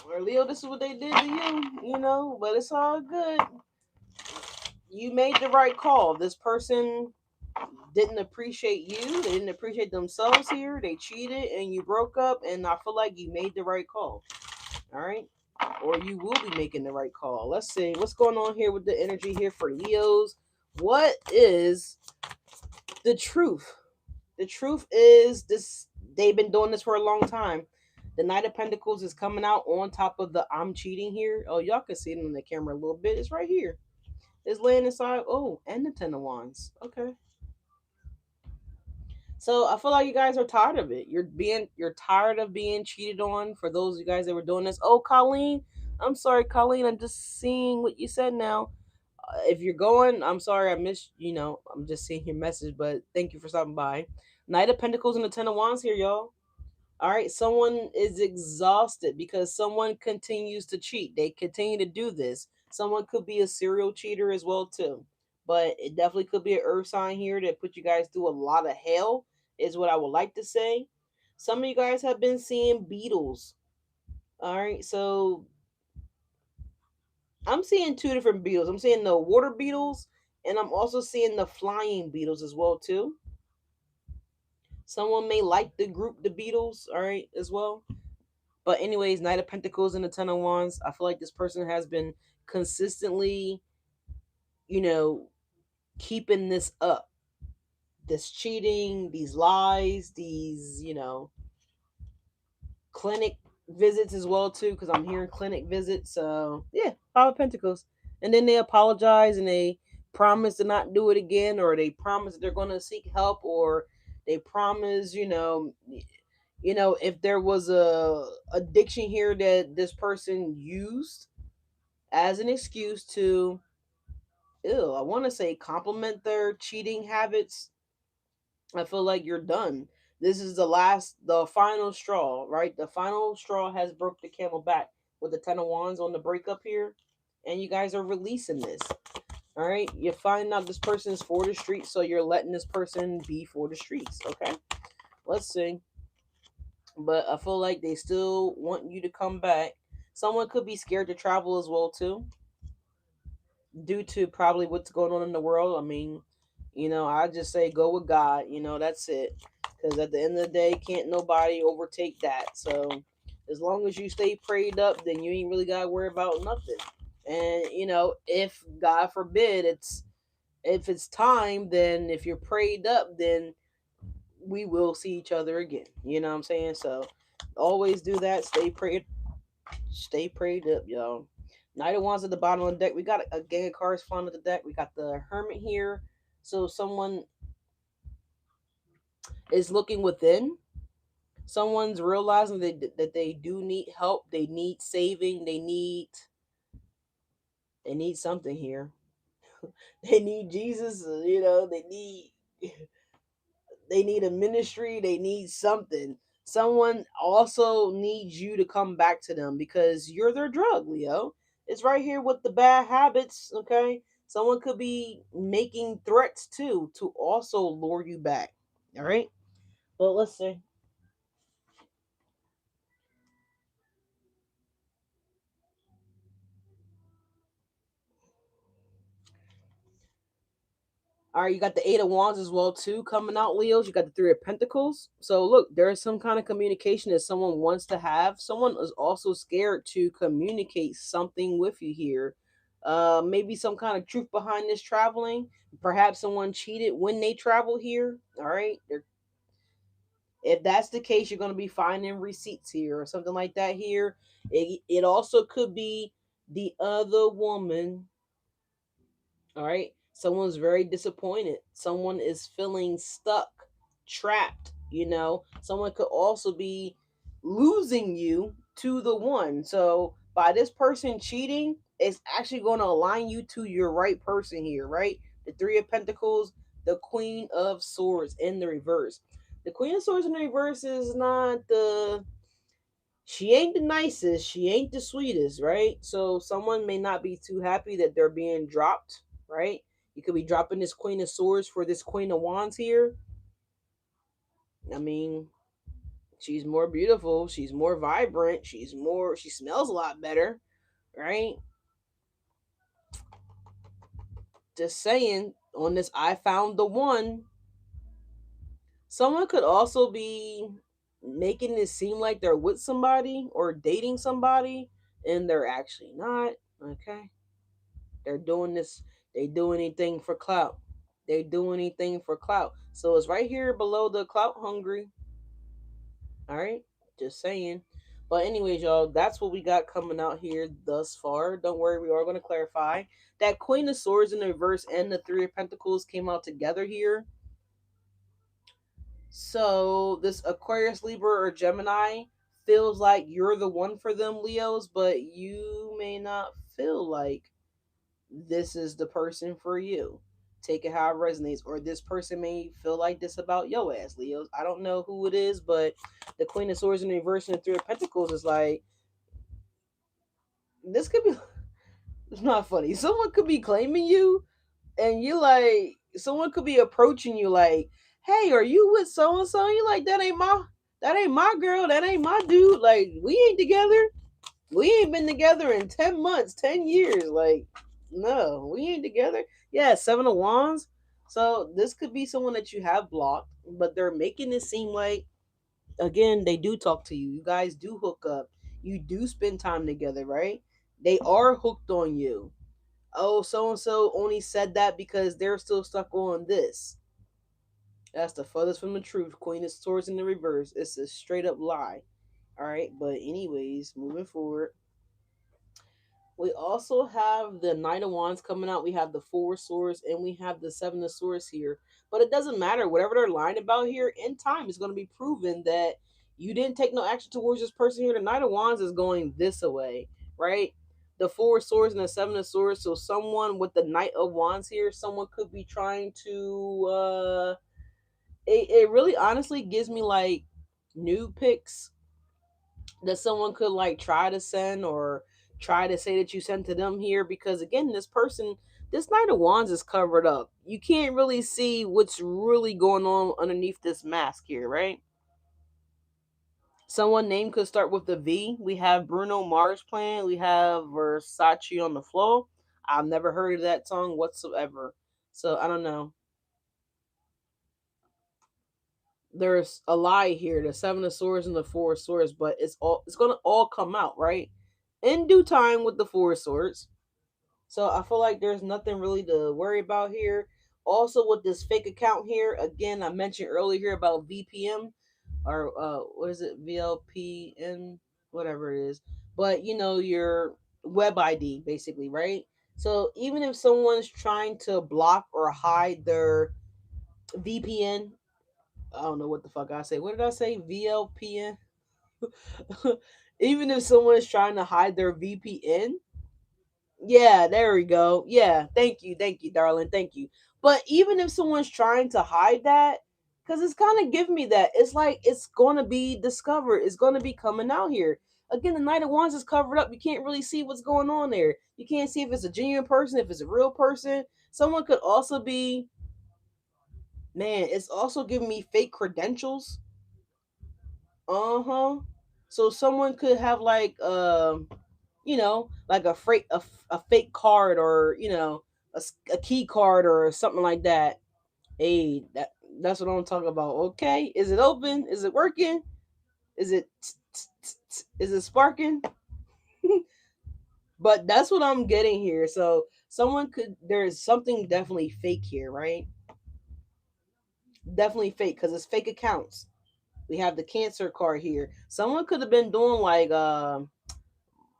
Or Leo, this is what they did to you, but it's all good. You made the right call. This person didn't appreciate you. They didn't appreciate themselves here. They cheated and you broke up, and I feel like you made the right call. All right? Or you will be making the right call. Let's see what's going on here with the energy here for Leos. What is the truth? The truth is this: they've been doing this for a long time. The Knight of Pentacles is coming out on top of the I'm cheating here. Oh, y'all can see it on the camera a little bit. It's right here. It's laying inside. Oh, and the Ten of Wands. Okay. So I feel like you guys are tired of it. You're tired of being cheated on. For those of you guys that were doing this. Oh, Colleen, I'm sorry, Colleen. I'm just seeing what you said now. If you're going, I'm sorry I missed. I'm just seeing your message, but thank you for stopping by. Knight of Pentacles and the Ten of Wands here, y'all. All right, someone is exhausted because someone continues to cheat. They continue to do this. Someone could be a serial cheater as well too, but it definitely could be an earth sign here that put you guys through a lot of hell. Is what I would like to say. Some of you guys have been seeing beetles. All right, so I'm seeing two different beetles. I'm seeing the water beetles, and I'm also seeing the flying beetles as well too. Someone may like the group the Beatles, all right, as well. But anyways, Knight of Pentacles and the Ten of Wands. I feel like this person has been consistently, you know, keeping this up. This cheating, these lies, these, clinic visits as well too, because I'm hearing clinic visits. So yeah, Five of Pentacles. And then they apologize and they promise to not do it again, or they promise they're gonna seek help, or They promise, if there was a addiction here that this person used as an excuse to, I want to say, compliment their cheating habits, I feel like you're done. This is the final straw, right? The final straw has broke the camel back with the 10 of wands on the breakup here, and you guys are releasing this. All right, you find out this person is for the streets, so you're letting this person be for the streets. Okay, let's see. But I feel like they still want you to come back. Someone could be scared to travel as well too, due to probably what's going on in the world. I mean, I just say go with God. That's it. Because at the end of the day, can't nobody overtake that. So as long as you stay prayed up, then you ain't really gotta worry about nothing. And if God forbid if it's time, then if you're prayed up, then we will see each other again. You know what I'm saying? So always do that. Stay prayed up, y'all. Knight of Wands at the bottom of the deck. We got a gang of cards falling at the deck. We got the Hermit here. So someone is looking within. Someone's realizing that they do need help. They need saving. They need something here. They need Jesus. They need a ministry. They need something. Someone also needs you to come back to them because you're their drug, Leo. It's right here with the bad habits. Okay, someone could be making threats too to also lure you back. All right, but let's see. All right, you got the Eight of Wands as well too coming out, Leos. You got the Three of Pentacles. So look, there is some kind of communication that someone wants to have. Someone is also scared to communicate something with you here. Maybe some kind of truth behind this traveling. Perhaps someone cheated when they travel here. All right, if that's the case, you're going to be finding receipts here or something like that here. It also could be the other woman. All right. Someone's very disappointed. Someone is feeling stuck, trapped. Someone could also be losing you to the one. So by this person cheating, it's actually going to align you to your right person here, right? The Three of Pentacles, the Queen of Swords in the reverse. The Queen of Swords in the reverse is not the she ain't the nicest, she ain't the sweetest, right? So someone may not be too happy that they're being dropped, right? You could be dropping this Queen of Swords for this Queen of Wands here. I mean, she's more beautiful, she's more vibrant, she smells a lot better, right? Just saying, on this I found the one, someone could also be making it seem like they're with somebody or dating somebody and they're actually not, okay? They're doing this. They do anything for clout. They do anything for clout. So it's right here below the clout hungry. All right, just saying. But anyways, y'all, that's what we got coming out here thus far. Don't worry, we are going to clarify that Queen of Swords in the reverse and the Three of Pentacles came out together here. So this Aquarius, Libra, or Gemini feels like you're the one for them, Leos, but you may not feel like this is the person for you. Take it how it resonates. Or this person may feel like this about your ass, Leos. I don't know who it is, but the Queen of Swords in the reverse and the Three of Pentacles is like, this could be, it's not funny. Someone could be claiming you, and you like, someone could be approaching you like, hey, are you with so and so? You like, that ain't my girl, that ain't my dude. Like, we ain't together. We ain't been together in 10 months, 10 years. Like, no, we ain't together. Yeah, Seven of Wands. So this could be someone that you have blocked, but they're making it seem like, again, they do talk to you. You guys do hook up. You do spend time together, right? They are hooked on you. Oh, so and so only said that because they're still stuck on this. That's the furthest from the truth. Queen of Swords in the reverse. It's a straight up lie. All right, but anyways, moving forward. We also have the Knight of Wands coming out. We have the Four of Swords and we have the Seven of Swords here. But it doesn't matter. Whatever they're lying about here, in time, it's going to be proven that you didn't take no action towards this person here. The Knight of Wands is going this away, right? The Four of Swords and the Seven of Swords. So someone with the Knight of Wands here, someone could be trying to. It really honestly gives me like nude pics that someone could like try to send or try to say that you sent to them here, because again, this person, this Knight of Wands is covered up. You can't really see what's really going on underneath this mask here, right? Someone name could start with the V. We have Bruno Mars playing. We have Versace on the floor. I've never heard of that song whatsoever. So I don't know. There's a lie here, the Seven of Swords and the Four of Swords, but it's gonna all come out, right? In due time with the Four of Swords. So I feel like there's nothing really to worry about here. Also with this fake account here, again, I mentioned earlier here about VPN or what is it, VLPN, whatever it is. But you know, your web ID basically, right? So even if someone's trying to block or hide their VPN, I don't know what the fuck I say. What did I say? VLPN? Even if someone is trying to hide their VPN, yeah, there we go. Yeah, thank you, darling, thank you. But even if someone's trying to hide that, because it's kind of giving me that, it's like it's going to be discovered. It's going to be coming out here. Again, the Knight of Wands is covered up. You can't really see what's going on there. You can't see if it's a genuine person, if it's a real person. Someone could also be, man, it's also giving me fake credentials. Uh-huh. So someone could have like you know, like a fake card, or you know, a key card or something like that. Hey, that's what I'm talking about. Okay, is it open? Is it working? Is it is it sparking? But that's what I'm getting here. So someone could, there's something definitely fake here, right? Definitely fake because it's fake accounts. We have the Cancer card here. Someone could have been doing like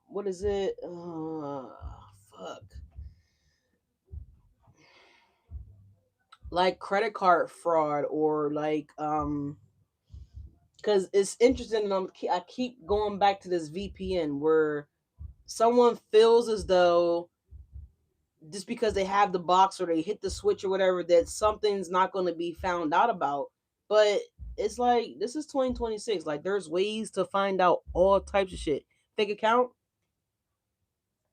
what is it? Fuck. Like credit card fraud, or like because it's interesting, and I keep going back to this VPN where someone feels as though just because they have the box or they hit the switch or whatever, that something's not going to be found out about. But it's like, this is 2026. Like, there's ways to find out all types of shit. Fake account.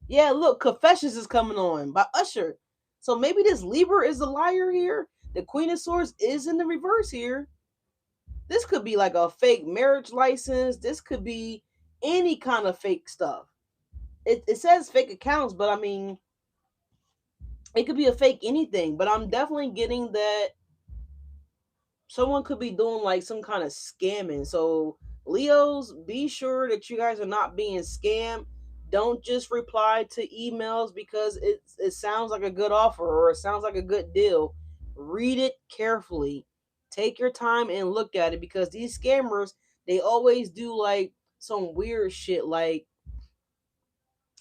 Yeah, look, Confessions is coming on by Usher. So maybe this Libra is a liar here. The Queen of Swords is in the reverse here. This could be like a fake marriage license. This could be any kind of fake stuff. It says fake accounts, but I mean, it could be a fake anything. But I'm definitely getting that someone could be doing like some kind of scamming. So Leos, be sure that you guys are not being scammed. Don't just reply to emails because it sounds like a good offer or it sounds like a good deal. Read it carefully. Take your time and look at it, because these scammers, they always do like some weird shit, like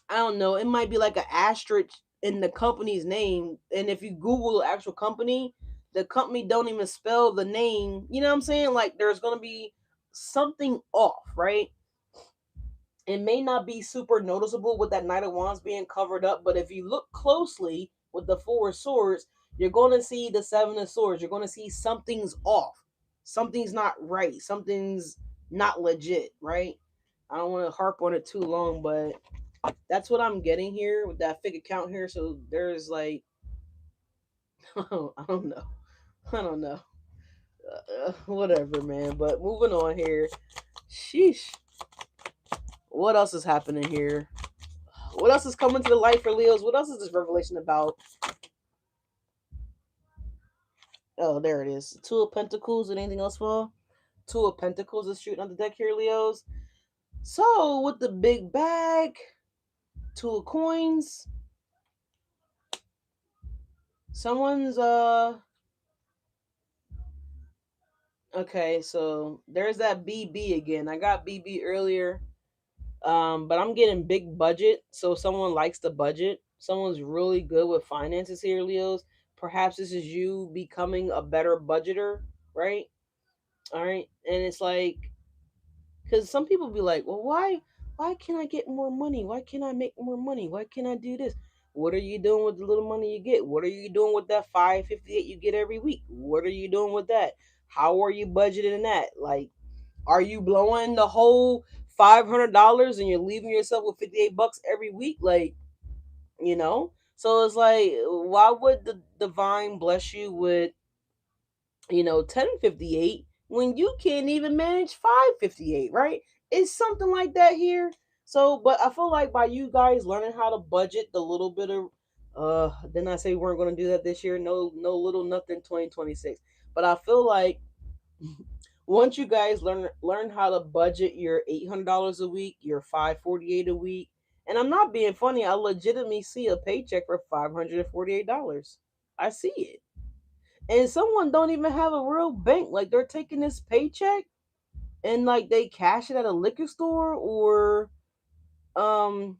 I don't know, it might be like an asterisk in the company's name, and if you Google the actual company, the company don't even spell the name. You know what I'm saying? Like there's gonna be something off, right? It may not be super noticeable with that Knight of Wands being covered up, but if you look closely with the Four of Swords, you're going to see the Seven of Swords. You're going to see something's off. Something's not right. Something's not legit, right? I don't want to harp on it too long, but that's what I'm getting here with that fake account here. So there's like, I don't know. I don't know. Whatever, man. But moving on here. Sheesh. What else is happening here? What else is coming to the light for Leos? What else is this revelation about? Oh, there it is. Two of Pentacles. And anything else for? Two of Pentacles is shooting on the deck here, Leos. So with the big bag, two of coins. Someone's okay, so there's that BB again. I got BB earlier. But I'm getting big budget. So someone likes the budget. Someone's really good with finances here, Leos. perhaps this is you becoming a better budgeter, right? All right, and it's like, because some people be like, well, why can't I get more money? Why can't I make more money? Why can't I do this? What are you doing with the little money you get? What are you doing with that 558 you get every week? What are you doing with that? How are you budgeting that? Like, are you blowing the whole $500 and you're leaving yourself with 58 bucks every week? Like, you know? So it's like, why would the divine bless you with, 1058 when you can't even manage 558, right? It's something like that here. So, but I feel like by you guys learning how to budget the little bit of, didn't I say we weren't going to do that this year? No, no little nothing 2026. But I feel like once you guys learn how to budget your $800 a week, your 548 a week, and I'm not being funny, I legitimately see a paycheck for $548. I see it. And someone don't even have a real bank. Like they're taking this paycheck and like they cash it at a liquor store or um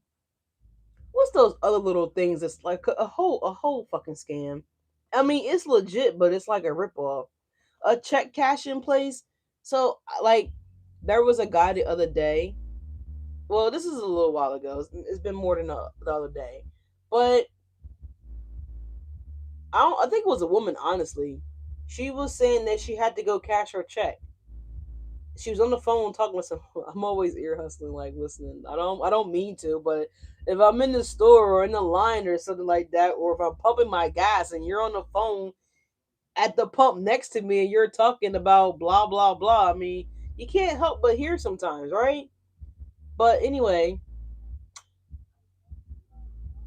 what's those other little things that's like a whole fucking scam. I mean, it's legit, but it's like a ripoff. A check cash in place. So like there was a guy the other day. Well, this is a little while ago. It's been more than the other day. But I think it was a woman, honestly. She was saying that she had to go cash her check. She was on the phone talking with some. I'm always ear hustling, like listening. I don't mean to, but if I'm in the store or in the line or something like that, or if I'm pumping my gas and you're on the phone at the pump next to me and you're talking about blah blah blah, I mean, you can't help but hear sometimes, right? But anyway,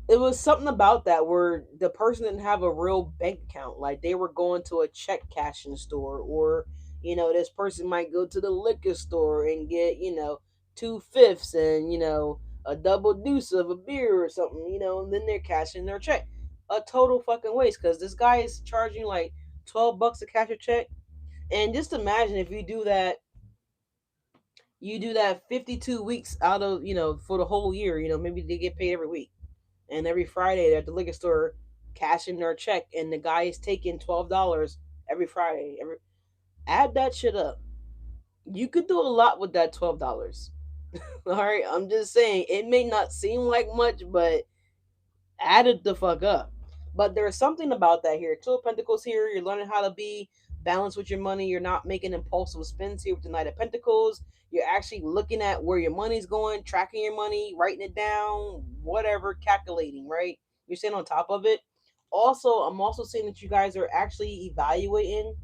it was something about that where the person didn't have a real bank account. Like they were going to a check cashing store, or this person might go to the liquor store and get 2/5 and a double deuce of a beer or something, and then they're cashing their check. A total fucking waste because this guy is charging like $12 to cash a check. And just imagine if you do that 52 weeks out of for the whole year. Maybe they get paid every week and every Friday they're at the liquor store cashing their check, and the guy is taking $12 every Friday. Add that shit up. You could do a lot with that $12. All right, I'm just saying it may not seem like much, but add it the fuck up. But there's something about that here. Two of Pentacles here. You're learning how to be balanced with your money. You're not making impulsive spends here with the Knight of Pentacles. You're actually looking at where your money's going, tracking your money, writing it down, whatever, calculating, right? You're staying on top of it. Also, I'm also seeing that you guys are actually evaluating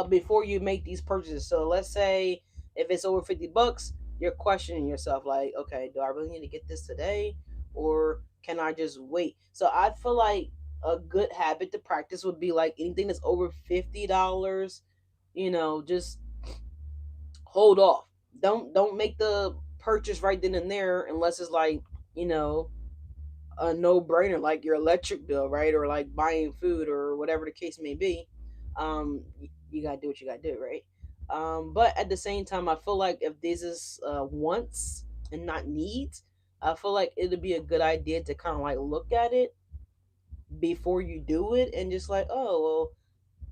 before you make these purchases. So let's say if it's over 50 bucks, you're questioning yourself like, okay, do I really need to get this today or can I just wait? So I feel like a good habit to practice would be like anything that's over $50, just hold off. Don't make the purchase right then and there unless it's like, you know, a no brainer, like your electric bill, right? Or like buying food or whatever the case may be. You gotta do what you gotta do, right? But at the same time, I feel like if this is wants and not needs, I feel like it'd be a good idea to kind of like look at it before you do it and just like, oh, well,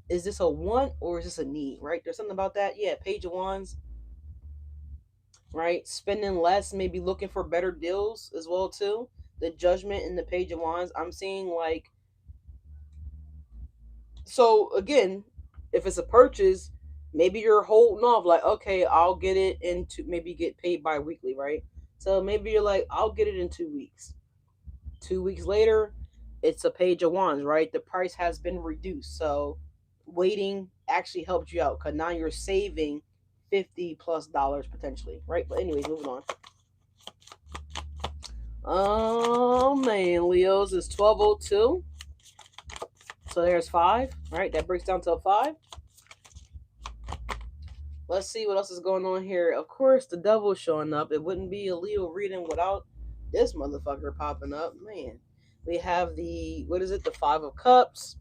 is this a want or is this a need, right? There's something about that. Yeah, Page of Wands, right? Spending less, maybe looking for better deals as well too. The Judgment in the Page of Wands, I'm seeing like, so again, if it's a purchase, maybe you're holding off like, okay, I'll get it into, maybe get paid bi-weekly, right? So maybe you're like, I'll get it in 2 weeks. 2 weeks later, it's a Page of Wands, right? The price has been reduced. So waiting actually helped you out because now you're saving $50+ potentially, right? But anyways, moving on. Oh man, Leo's is 1202. So there's 5, right? That breaks down to a 5. Let's see what else is going on here. Of course, the devil's showing up. It wouldn't be a Leo reading without this motherfucker popping up. Man, we have what is it? The 5 of Cups.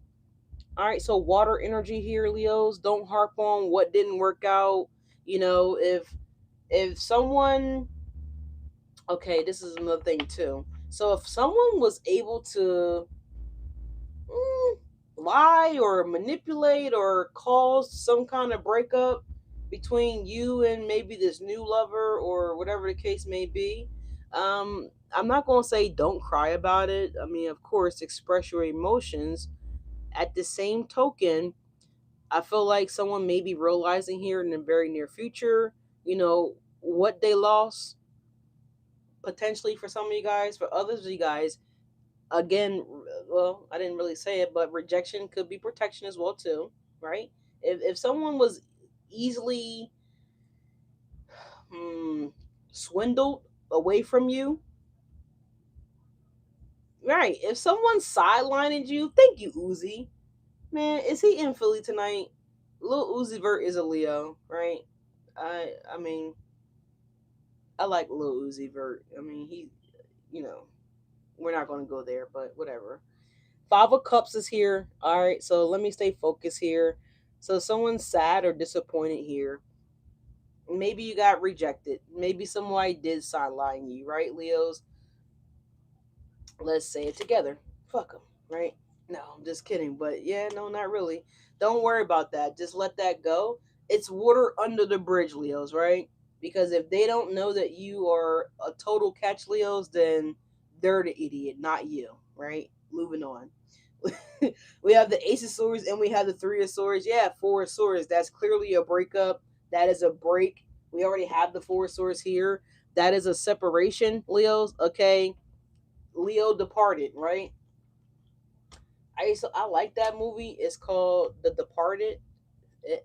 All right, so water energy here, Leos. Don't harp on what didn't work out. If someone, okay, this is another thing too. So if someone was able to, lie or manipulate or cause some kind of breakup between you and maybe this new lover or whatever the case may be. I'm not going to say don't cry about it. I mean, of course, express your emotions. At the same token, I feel like someone may be realizing here in the very near future, what they lost potentially for some of you guys. For others of you guys, again, well, I didn't really say it, but rejection could be protection as well too, right? If someone was easily hmm, swindled away from you, right? If someone's sidelining you, thank you, Uzi. Man, is he in Philly tonight? Lil Uzi Vert is a Leo, right? I mean, I like Lil Uzi Vert. I mean, you know, we're not going to go there, but whatever. Five of Cups is here. All right, so let me stay focused here. So someone's sad or disappointed here. Maybe you got rejected. Maybe somebody did sideline you, right, Leos? Let's say it together. Fuck them, right? No, I'm just kidding. But yeah, no, not really. Don't worry about that. Just let that go. It's water under the bridge, Leos, right? Because if they don't know that you are a total catch, Leos, then they're the idiot, not you, right? Moving on. We have the Ace of Swords and we have the Three of Swords. Yeah, Four of Swords. That's clearly a breakup. That is a break. We already have the Four of Swords here. That is a separation, Leos. Okay, Leo departed, right? I like that movie. It's called The Departed. It,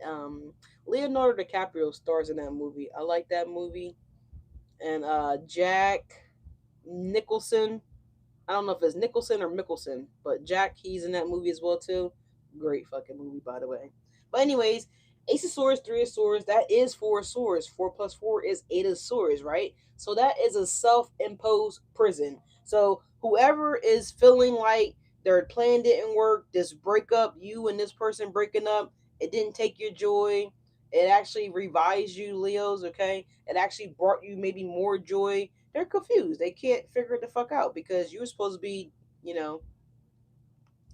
Leonardo DiCaprio stars in that movie. I like that movie. And Jack Nicholson. I don't know if it's Nicholson or Mickelson, but Jack, he's in that movie as well too. Great fucking movie, by the way. But anyways, Ace of Swords, Three of Swords, that is Four of Swords. 4 plus 4 is Eight of Swords, right? So that is a self-imposed prison. So whoever is feeling like their plan didn't work, this breakup, you and this person breaking up, it didn't take your joy. It actually revised you, Leos, okay? It actually brought you maybe more joy. They're confused. They can't figure it the fuck out because you were supposed to be, you know,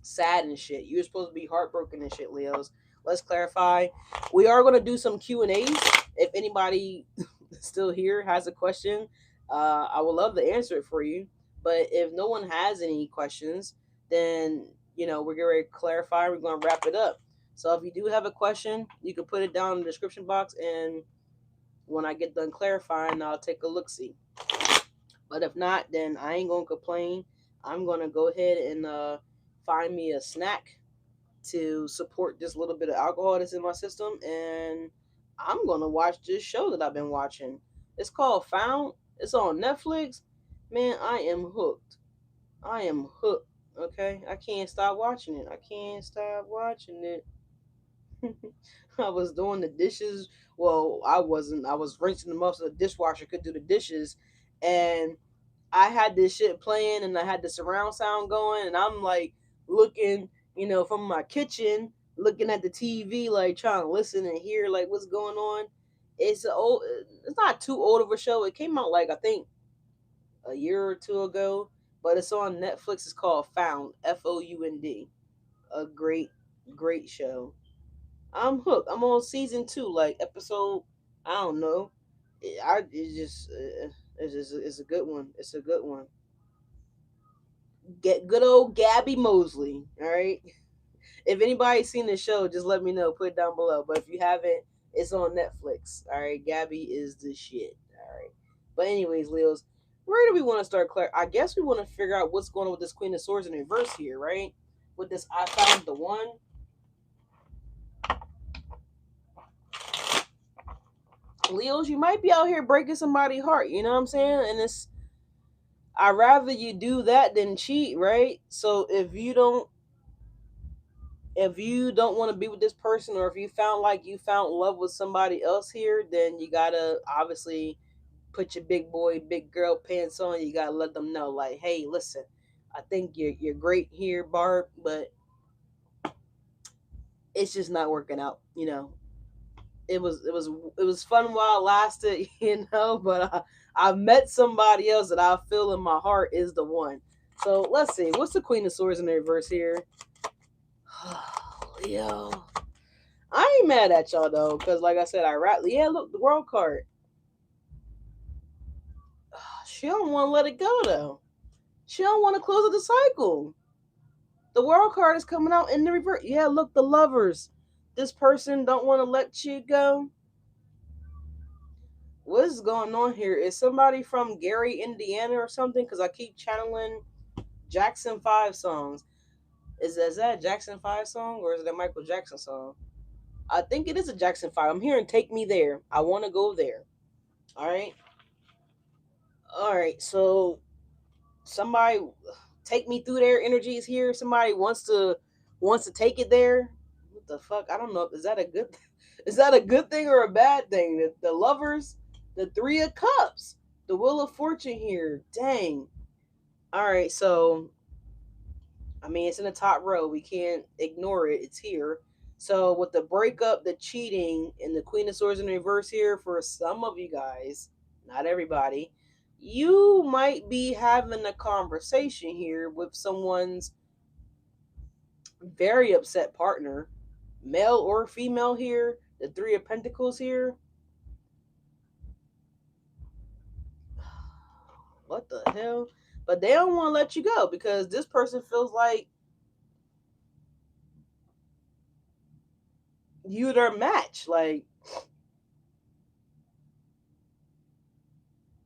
sad and shit. You were supposed to be heartbroken and shit, Leos. Let's clarify. We are going to do some Q&As. If anybody still here has a question, I would love to answer it for you. But if no one has any questions, then, we're going to clarify. We're going to wrap it up. So if you do have a question, you can put it down in the description box. And when I get done clarifying, I'll take a look-see. But if not, then I ain't gonna complain. I'm gonna go ahead and find me a snack to support this little bit of alcohol that's in my system, and I'm gonna watch this show that I've been watching. It's called Found. It's on Netflix. Man, I am hooked. I am hooked. Okay, I can't stop watching it. I can't stop watching it. I was doing the dishes. Well, I wasn't. I was rinsing them off so the dishwasher could do the dishes, and I had this shit playing and I had the surround sound going and I'm like looking, from my kitchen, looking at the TV, like trying to listen and hear like what's going on. It's not too old of a show. It came out like I think a year or two ago, but it's on Netflix. It's called Found, Found. A great, great show. I'm hooked. I'm on season 2, like episode, I don't know. It's a good one. It's a good one. Get good old Gabby Mosley. All right. If anybody's seen the show, just let me know. Put it down below. But if you haven't, it's on Netflix. All right. Gabby is the shit. All right. But anyways, Leos, where do we want to start? I guess we want to figure out what's going on with this Queen of Swords in reverse here, right? With this, I found the one. Leos, you might be out here breaking somebody's heart. You know what I'm saying? And I'd rather you do that than cheat, right? So if you don't want to be with this person, or if you found like you found love with somebody else here, then you gotta obviously put your big boy big girl pants on. You gotta let them know, like, hey, listen, I think you're great here, Barb, but it's just not working out. It was fun while it lasted. But I met somebody else that I feel in my heart is the one. So let's see, what's the Queen of Swords in the reverse here? Leo. I ain't mad at y'all though, because like I said, yeah, look, the world card. She don't want to let it go though. She don't want to close up the cycle. The world card is coming out in the reverse. Yeah, look, the lovers. This person don't want to let you go. What is going on here? Is somebody from Gary, Indiana or something? Because I keep channeling Jackson 5 songs. Is that a Jackson 5 song or is it a Michael Jackson song? I think it is a Jackson 5. I'm hearing Take Me There. I want to go there. All right. All right. So somebody take me through their energies here. Somebody wants to take it there. What the fuck? I don't know. Is that a good is that a good thing or a bad thing? The lovers, the 3 of cups, the wheel of fortune here. Dang. All right. So I mean, it's in the top row. We can't ignore it. It's here. So with the breakup, the cheating, and the Queen of Swords in reverse here, for some of you guys, not everybody, you might be having a conversation here with someone's very upset partner, male or female here. The 3 of Pentacles here. What the hell? But they don't want to let you go because this person feels like you their match. Like,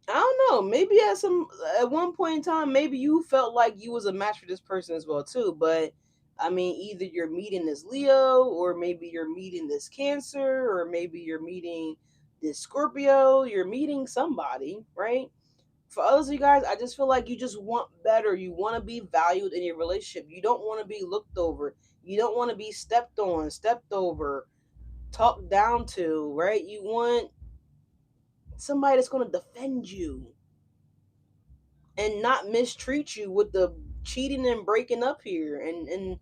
I don't know. Maybe at one point in time, maybe you felt like you was a match for this person as well too. But I mean, either you're meeting this Leo, or maybe you're meeting this Cancer, or maybe you're meeting this Scorpio. You're meeting somebody, right? For others of you guys, I just feel like you just want better. You want to be valued in your relationship. You don't want to be looked over. You don't want to be stepped on, stepped over, talked down to, right? You want somebody that's going to defend you and not mistreat you with the cheating and breaking up here, and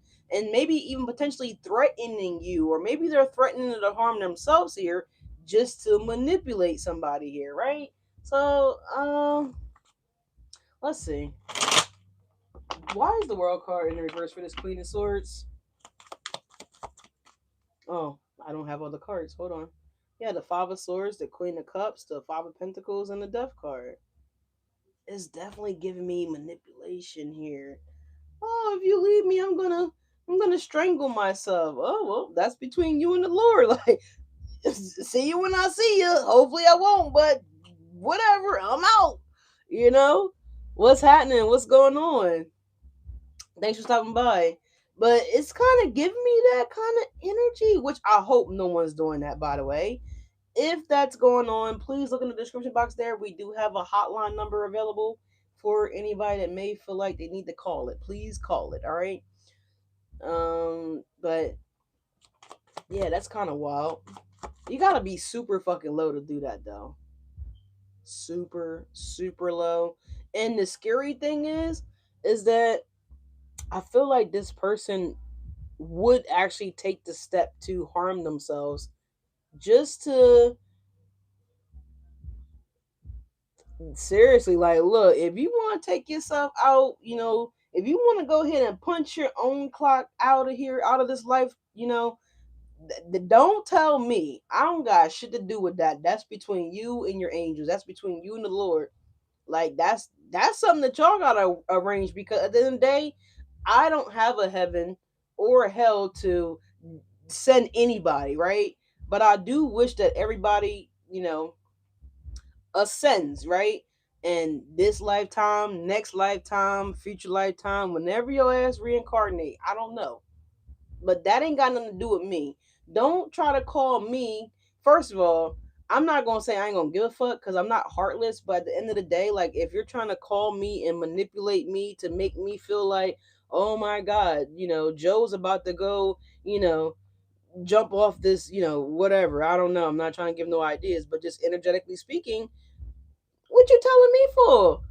maybe even potentially threatening you, or maybe they're threatening to harm themselves here just to manipulate somebody here, right? So let's see, why is the world card in the reverse for this Queen of Swords? Oh, I don't have all the cards, hold on. Yeah, the 5 of Swords, the Queen of Cups, the 5 of Pentacles, and the Death card. It's definitely giving me manipulation here. Oh, if you leave me, I'm gonna strangle myself. Oh well, that's between you and the Lord. Like, see you when I see you. Hopefully I won't, but whatever, I'm out. You know? What's happening? What's going on? Thanks for stopping by. But it's kind of giving me that kind of energy, which I hope no one's doing that, by the way. If that's going on, please look in the description box there. We do have a hotline number available for anybody that may feel like they need to call it. Please call it, all right? But yeah, that's kind of wild. You gotta be super fucking low to do that, though. Super, super low. And the scary thing is that I feel like this person would actually take the step to harm themselves just to seriously, like, look, if you want to take yourself out, if you want to go ahead and punch your own clock out of here, out of this life, don't tell me. I don't got shit to do with that. That's between you and your angels. That's between you and the Lord. Like, that's something that y'all gotta arrange, because at the end of the day, I don't have a heaven or a hell to send anybody, right? But I do wish that everybody, ascends, right? And this lifetime, next lifetime, future lifetime, whenever your ass reincarnate, I don't know. But that ain't got nothing to do with me. Don't try to call me. First of all, I'm not gonna say I ain't gonna give a fuck because I'm not heartless. But at the end of the day, like, if you're trying to call me and manipulate me to make me feel like, oh my god, Joe's about to go, jump off this, whatever. I don't know. I'm not trying to give no ideas, but just energetically speaking, what you telling me for?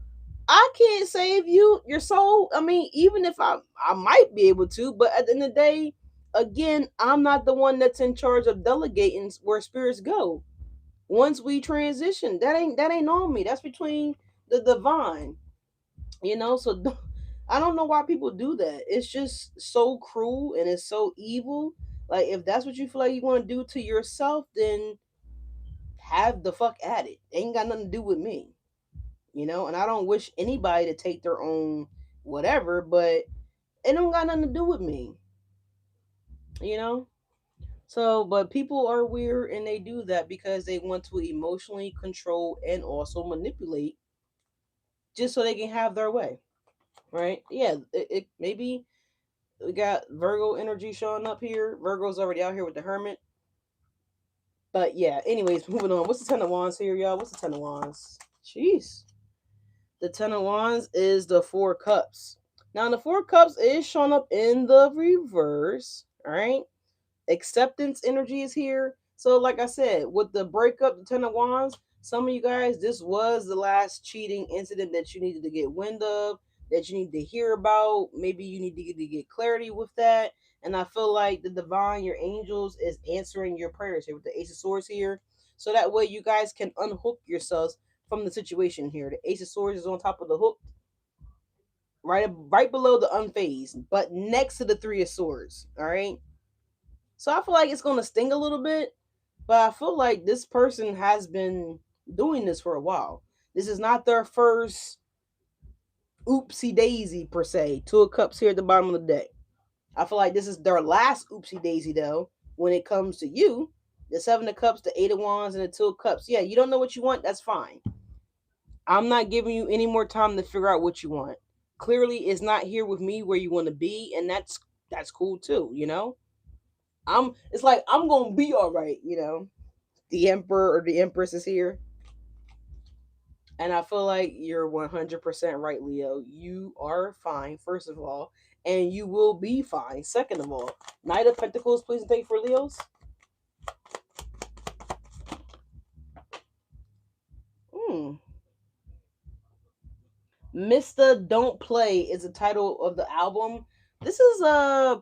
I can't save your soul. I mean, even if I might be able to, but at the end of the day, again, I'm not the one that's in charge of delegating where spirits go. Once we transition, that ain't on me. That's between the divine. So I don't know why people do that. It's just so cruel and it's so evil. Like, if that's what you feel like you want to do to yourself, then have the fuck at it. Ain't got nothing to do with me, you know. And I don't wish anybody to take their own whatever, but it don't got nothing to do with me, you know. So, but people are weird and they do that because they want to emotionally control and also manipulate just so they can have their way, right? Yeah, it maybe we got Virgo energy showing up here. Virgo's already out here with the Hermit. But yeah, anyways, moving on. What's the Ten of Wands here, y'all? What's the Ten of Wands? Jeez. The Ten of Wands is the Four Cups. Now, the Four Cups is showing up in the reverse, all right? Acceptance energy is here. So, like I said, with the breakup, the Ten of Wands, some of you guys, this was the last cheating incident that you needed to get wind of, that you need to hear about. Maybe you need to get clarity with that. And I feel like the divine, your angels, is answering your prayers here with the Ace of Swords here. So that way you guys can unhook yourselves from the situation here. The Ace of Swords is on top of the hook, right below the unfazed, but next to the Three of Swords. All right. So I feel like it's gonna sting a little bit, but I feel like this person has been doing this for a while. This is not their first oopsie daisy per se. Two of Cups here at the bottom of the deck. I feel like this is their last oopsie daisy though. When it comes to you, the Seven of Cups, the Eight of Wands, and the Two of Cups. Yeah, you don't know what you want. That's fine. I'm not giving you any more time to figure out what you want. Clearly, it's not here with me where you want to be, and that's cool too. You know, It's like I'm gonna be all right. You know, the Emperor or the Empress is here. And I feel like you're 100% right, Leo. You are fine, first of all, and you will be fine, second of all. Knight of Pentacles, please and thank you for Leos. Hmm. Mr. Don't Play is the title of the album. This is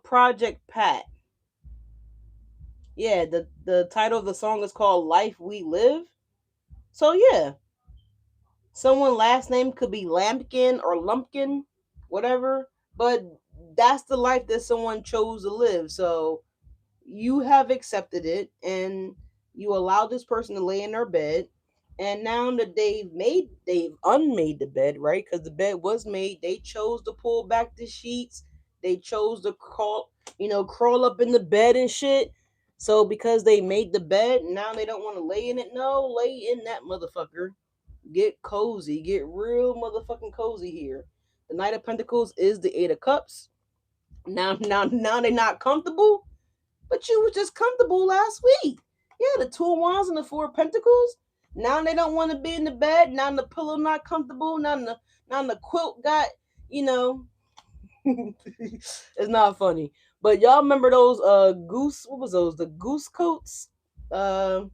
Project Pat. Yeah, the title of the song is called Life We Live. So yeah, someone last name could be Lampkin or Lumpkin, whatever. But that's the life that someone chose to live. So you have accepted it and you allow this person to lay in their bed. And now that they've unmade the bed, right? Because the bed was made, they chose to pull back the sheets. They chose to crawl up in the bed and shit. So because they made the bed, now they don't want to lay in it. No, lay in that motherfucker. Get cozy. Get real motherfucking cozy here. The Knight of Pentacles is the Eight of Cups. Now they're not comfortable, but you was just comfortable last week. Yeah, the Two of Wands and the Four of Pentacles. Now they don't want to be in the bed. Now the pillow not comfortable. Now the quilt got, you know, it's not funny. But y'all remember those goose? What was those? The goose coats. Uh,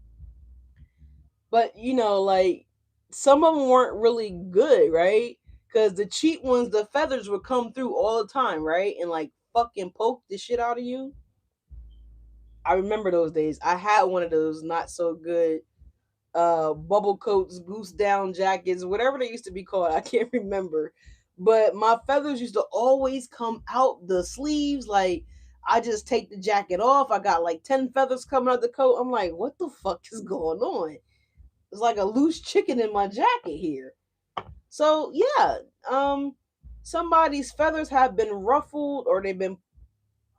but like some of them weren't really good, right? Because the cheap ones, the feathers would come through all the time, right? And like fucking poke the shit out of you. I remember those days. I had one of those not so good bubble coats, goose down jackets, whatever they used to be called. I can't remember. But my feathers used to always come out the sleeves. Like I just take the jacket off. I got like 10 feathers coming out the coat. I'm like, what the fuck is going on? It's like a loose chicken in my jacket here. So yeah, somebody's feathers have been ruffled or they've been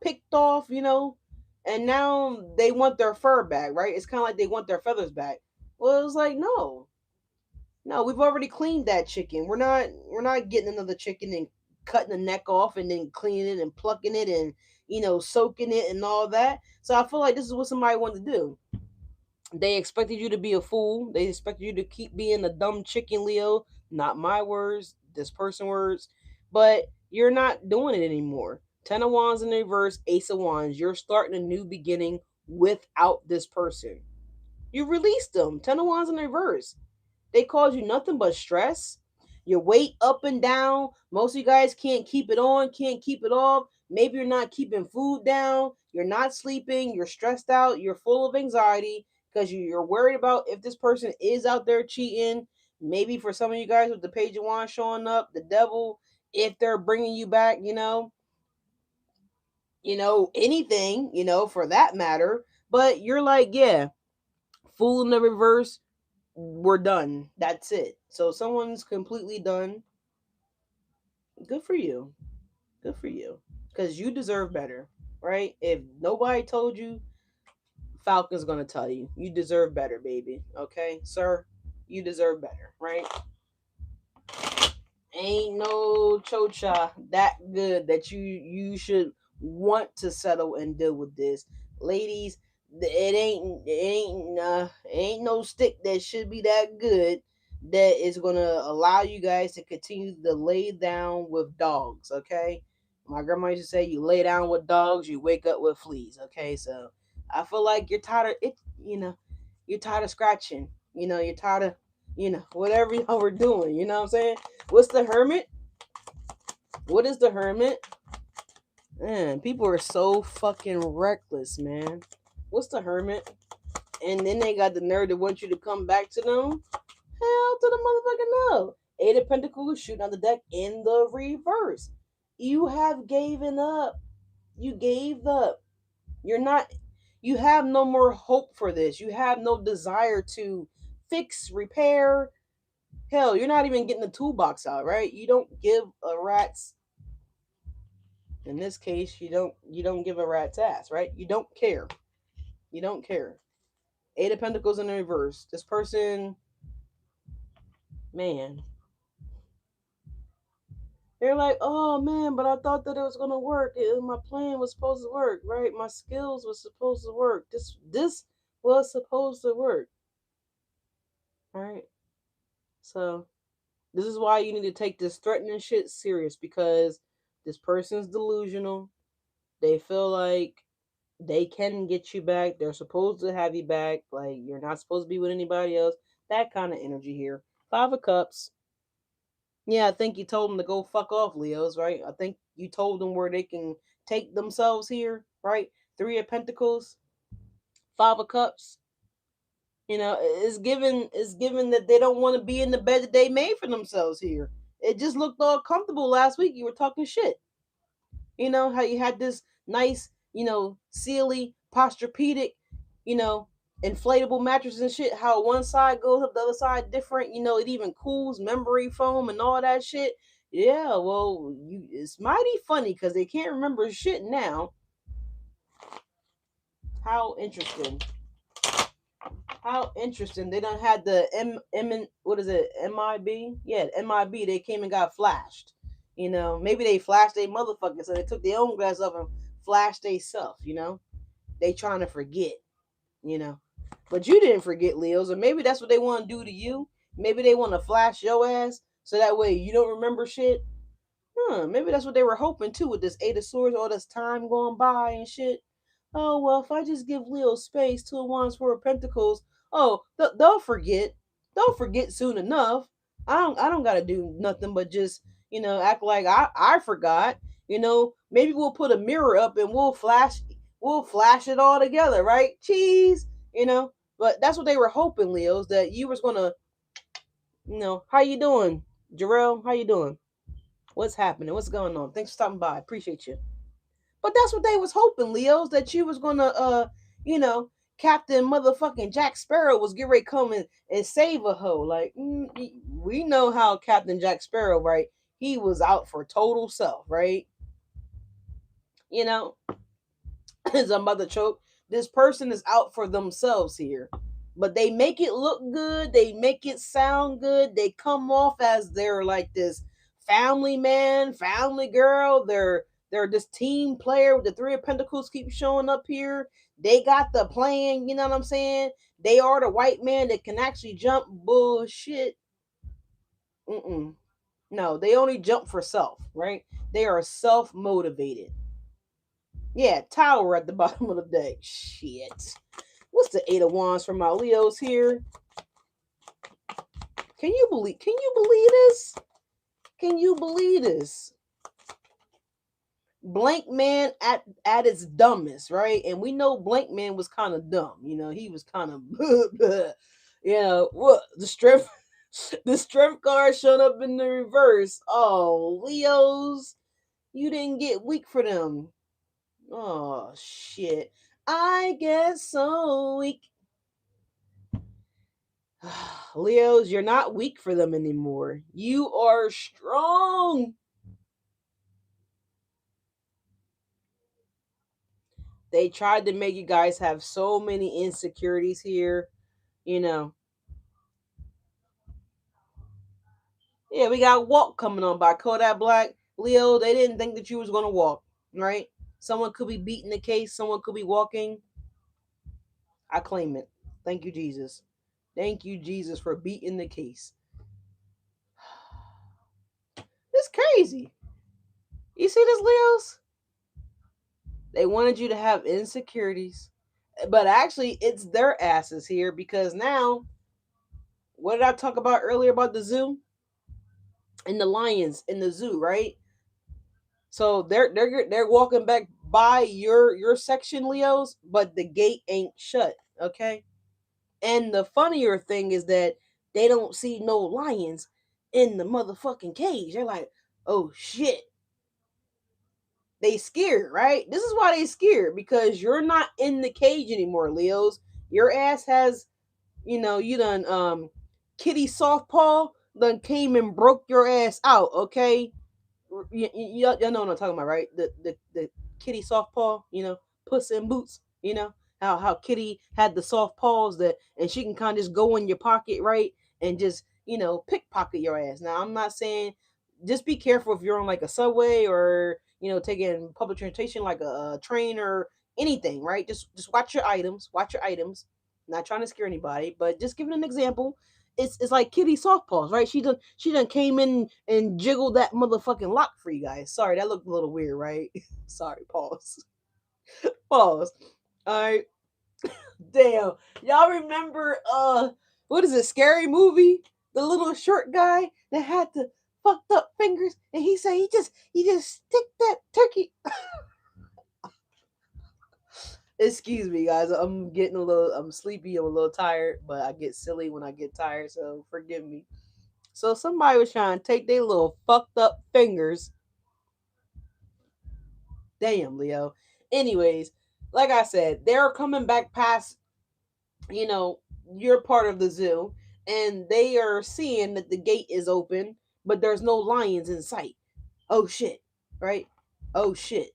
picked off, and now they want their fur back, right? It's kind of like they want their feathers back. Well, it was like, no, no, we've already cleaned that chicken. We're not getting another chicken and cutting the neck off and then cleaning it and plucking it and soaking it and all that. So I feel like this is what somebody wanted to do. They expected you to be a fool. They expected you to keep being a dumb chicken, Leo. Not my words, this person words. But you're not doing it anymore. Ten of Wands in reverse, Ace of Wands. You're starting a new beginning without this person. You released them. Ten of Wands in reverse. They cause you nothing but stress. Your weight up and down. Most of you guys can't keep it on, can't keep it off. Maybe you're not keeping food down. You're not sleeping. You're stressed out. You're full of anxiety because you're worried about if this person is out there cheating. Maybe for some of you guys with the Page of Wands showing up, the devil if they're bringing you back, anything, for that matter. But you're like, yeah, Fool in the reverse, we're done. That's it. So someone's completely done. Good for you. Good for you. Because you deserve better, right? If nobody told you, Falcon's gonna tell you. You deserve better, baby. Okay, sir? You deserve better, right? Ain't no chocha that good that you should want to settle and deal with this. Ladies, it ain't no stick that should be that good that is gonna allow you guys to continue to lay down with dogs, okay? My grandma used to say you lay down with dogs, you wake up with fleas, okay? So I feel like you're tired of it, you're tired of scratching, you're tired of, whatever y'all were doing, you know what I'm saying? What's the Hermit? What is the Hermit? Man, people are so fucking reckless, man. What's the Hermit? And then they got the nerve to want you to come back to them? Hell to the motherfucking no. Eight of Pentacles shooting on the deck in the reverse. You have given up. You gave up. You're not, you have no more hope for this. You have no desire to fix, repair. Hell, you're not even getting the toolbox out, right? You don't give a rat's, in this case, you don't give a rat's ass, right? You don't care. You don't care. Eight of Pentacles in the reverse. This person, man, they're like, oh man, but I thought that it was gonna work. My plan was supposed to work, right? My skills was supposed to work. This was supposed to work, all right? So this is why you need to take this threatening shit serious, because this person's delusional. They feel like they can get you back. They're supposed to have you back. Like, you're not supposed to be with anybody else. That kind of energy here. Five of Cups. Yeah, I think you told them to go fuck off, Leos, right? I think you told them where they can take themselves here, right? Three of Pentacles, Five of Cups. It's given that they don't want to be in the bed that they made for themselves here. It just looked all comfortable last week. You were talking shit. How you had this nice, Sealy Posturepedic, you know, inflatable mattress and shit. How one side goes up, the other side different. It even cools, memory foam and all that shit. Yeah, well, it's mighty funny because they can't remember shit now. How interesting. How interesting. They done had the what is it, MIB? Yeah, MIB. They came and got flashed. Maybe they flashed they motherfucker, so they took their own glass off and flashed they self. They trying to forget. You know, but you didn't forget, Leos, or maybe that's what they want to do to you. Maybe they want to flash your ass so that way you don't remember shit. Maybe that's what they were hoping too with this Eight of Swords, all this time going by and shit. Oh well, if I just give Leo space, Two of Wands, Four of Pentacles, oh they'll forget. They'll forget soon enough. I don't gotta do nothing but just act like I forgot. Maybe we'll put a mirror up and we'll flash it all together, right? Cheese, But that's what they were hoping, Leos, that you was gonna, how you doing, Jarrell? How you doing? What's happening? What's going on? Thanks for stopping by. Appreciate you. But that's what they was hoping, Leos, that you was gonna you know, Captain motherfucking Jack Sparrow was getting ready to come and save a hoe. Like, we know how Captain Jack Sparrow, right? He was out for total self, right? Is a mother choke. This person is out for themselves here. But they make it look good. They make it sound good. They come off as they're like this family man, family girl. They're this team player with the Three of Pentacles keep showing up here. They got the plan, you know what I'm saying? They are the white man that can actually jump. Bullshit. No, they only jump for self, right? They are self-motivated. Yeah, Tower at the bottom of the deck. Shit. What's the Eight of Wands for my Leos here? Can you believe this? Can you believe this? Blank Man at its dumbest, right? And we know Blank Man was kind of dumb. He was kind of what the The strength card showed up in the reverse. Oh, Leos, you didn't get weak for them. Oh shit. I get so weak. Leos, you're not weak for them anymore. You are strong. They tried to make you guys have so many insecurities here, you know. Yeah, we got Walk coming on by Kodak Black. Leo, they didn't think that you was gonna walk, right? Someone could be beating the case, someone could be walking. I claim it. Thank you, Jesus. Thank you, Jesus, for beating the case. It's crazy. You see this, Leos? They wanted you to have insecurities. But actually, it's their asses here because now, what did I talk about earlier about the zoo? And the lions in the zoo, right? So they're walking back by your section, Leos, but the gate ain't shut. Okay. And the funnier thing is that they don't see no lions in the motherfucking cage. They're like, oh shit. They scared, right? This is why they scared because you're not in the cage anymore, Leos. Your ass has, you done kitty softball done came and broke your ass out, okay? Y'all know what I'm talking about, right? The kitty soft paw, Puss in Boots, how Kitty had the soft paws that, and she can kind of just go in your pocket, right, and just pickpocket your ass. Now I'm not saying just be careful if you're on like a subway or taking public transportation like a train or anything, right? Just watch your items, watch your items. Not trying to scare anybody, but just giving an example. It's like Kitty softballs, right? She done came in and jiggled that motherfucking lock for you guys. Sorry, that looked a little weird, right? Sorry, pause. Pause. Alright. Damn. Y'all remember what is it, Scary Movie? The little short guy that had the fucked up fingers and he said he just stick that turkey. Excuse me, guys. I'm sleepy, I'm a little tired, but I get silly when I get tired, so forgive me. So somebody was trying to take their little fucked up fingers. Damn, Leo. Anyways, like I said, they're coming back past, you know, you're part of the zoo, and they are seeing that the gate is open, but there's no lions in sight. Oh shit, right? Oh shit.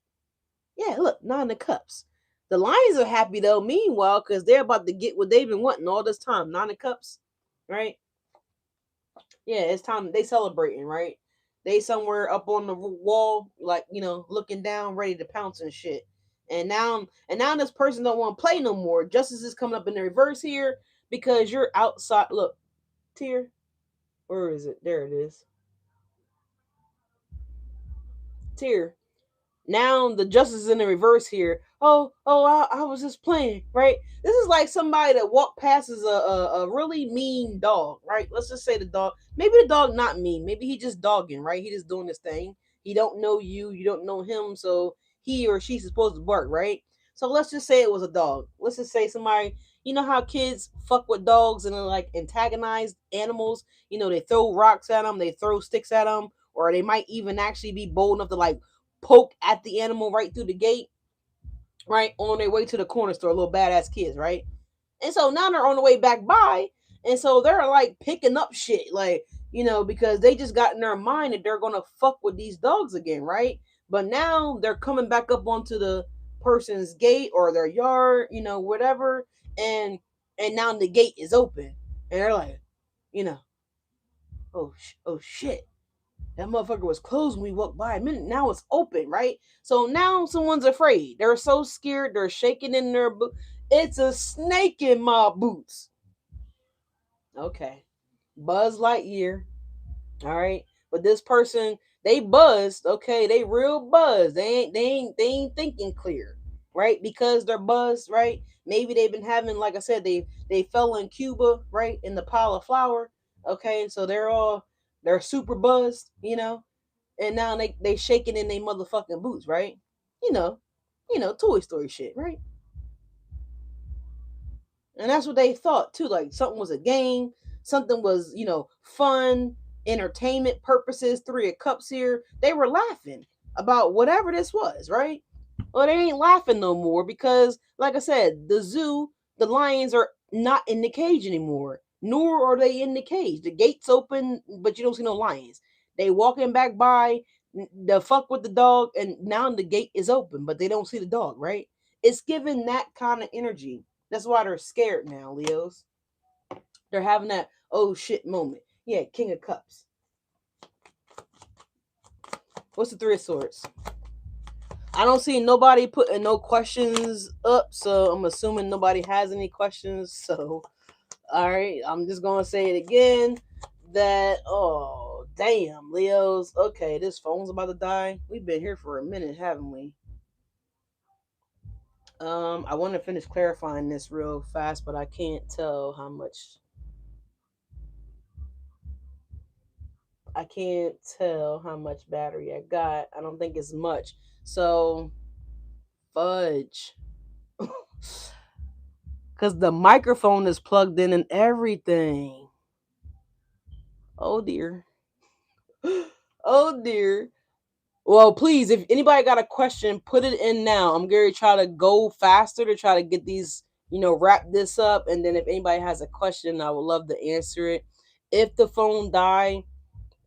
Yeah, look, 9 of Cups. The lions are happy though, meanwhile, because they're about to get what they've been wanting all this time. 9 of Cups, right? Yeah, it's time they celebrating, right? They somewhere up on the wall, like looking down, ready to pounce and shit. And now this person don't want to play no more. Justice is coming up in the reverse here because you're outside. Look, Tear, where is it? There it is. Tear. Now the justice is in the reverse here. Oh, I was just playing, right? This is like somebody that walked past as a really mean dog, right? Let's just say the dog. Maybe the dog not mean. Maybe he just dogging, right? He just doing this thing. He don't know you. You don't know him. So he or she's supposed to bark, right? So let's just say it was a dog. Let's just say somebody. You know how kids fuck with dogs and like antagonize animals. They throw rocks at them. They throw sticks at them. Or they might even actually be bold enough to like poke at the animal right through the gate, right? On their way to the corner store, little badass kids, right? And so now they're on the way back by, and so they're like picking up shit, like, because they just got in their mind that they're gonna fuck with these dogs again, right? But now they're coming back up onto the person's gate or their yard, whatever, and now the gate is open, and they're like, you know, oh shit, that motherfucker was closed when we walked by a minute. Now it's open, right? So now someone's afraid. They're so scared. They're shaking in their boots. It's a snake in my boots. Okay. Buzz Lightyear. All right. But this person, they buzzed. Okay. They real buzzed. They ain't thinking clear. Right? Because they're buzzed, right? Maybe they've been having, like I said, they fell in Cuba, right? In the pile of flour. Okay. So they're super buzzed, and now they shaking in their motherfucking boots, right? You know, Toy Story shit, right? And that's what they thought too. Like something was a game, something was, fun, entertainment purposes, Three of Cups here, they were laughing about whatever this was, right? Well, they ain't laughing no more because, like I said, the zoo, the lions are not in the cage anymore, nor are they in the cage. The gate's open, but you don't see no lions. They walking back by the fuck with the dog, and now the gate is open, but they don't see the dog, right? It's giving that kind of energy. That's why they're scared now, Leos. They're having that oh shit moment. Yeah, King of Cups. What's the Three of Swords? I don't see nobody putting no questions up, so I'm assuming nobody has any questions. So, all right, I'm just gonna say it again. That oh damn, Leos. Okay, this phone's about to die. We've been here for a minute, haven't we? I want to finish clarifying this real fast, but I can't tell how much. I can't tell how much battery I got. I don't think it's much. So fudge. Cause the microphone is plugged in and everything. Oh dear. Oh dear. Well, please, if anybody got a question, put it in now. I'm going to try to go faster to try to get these, wrap this up. And then if anybody has a question, I would love to answer it. If the phone die,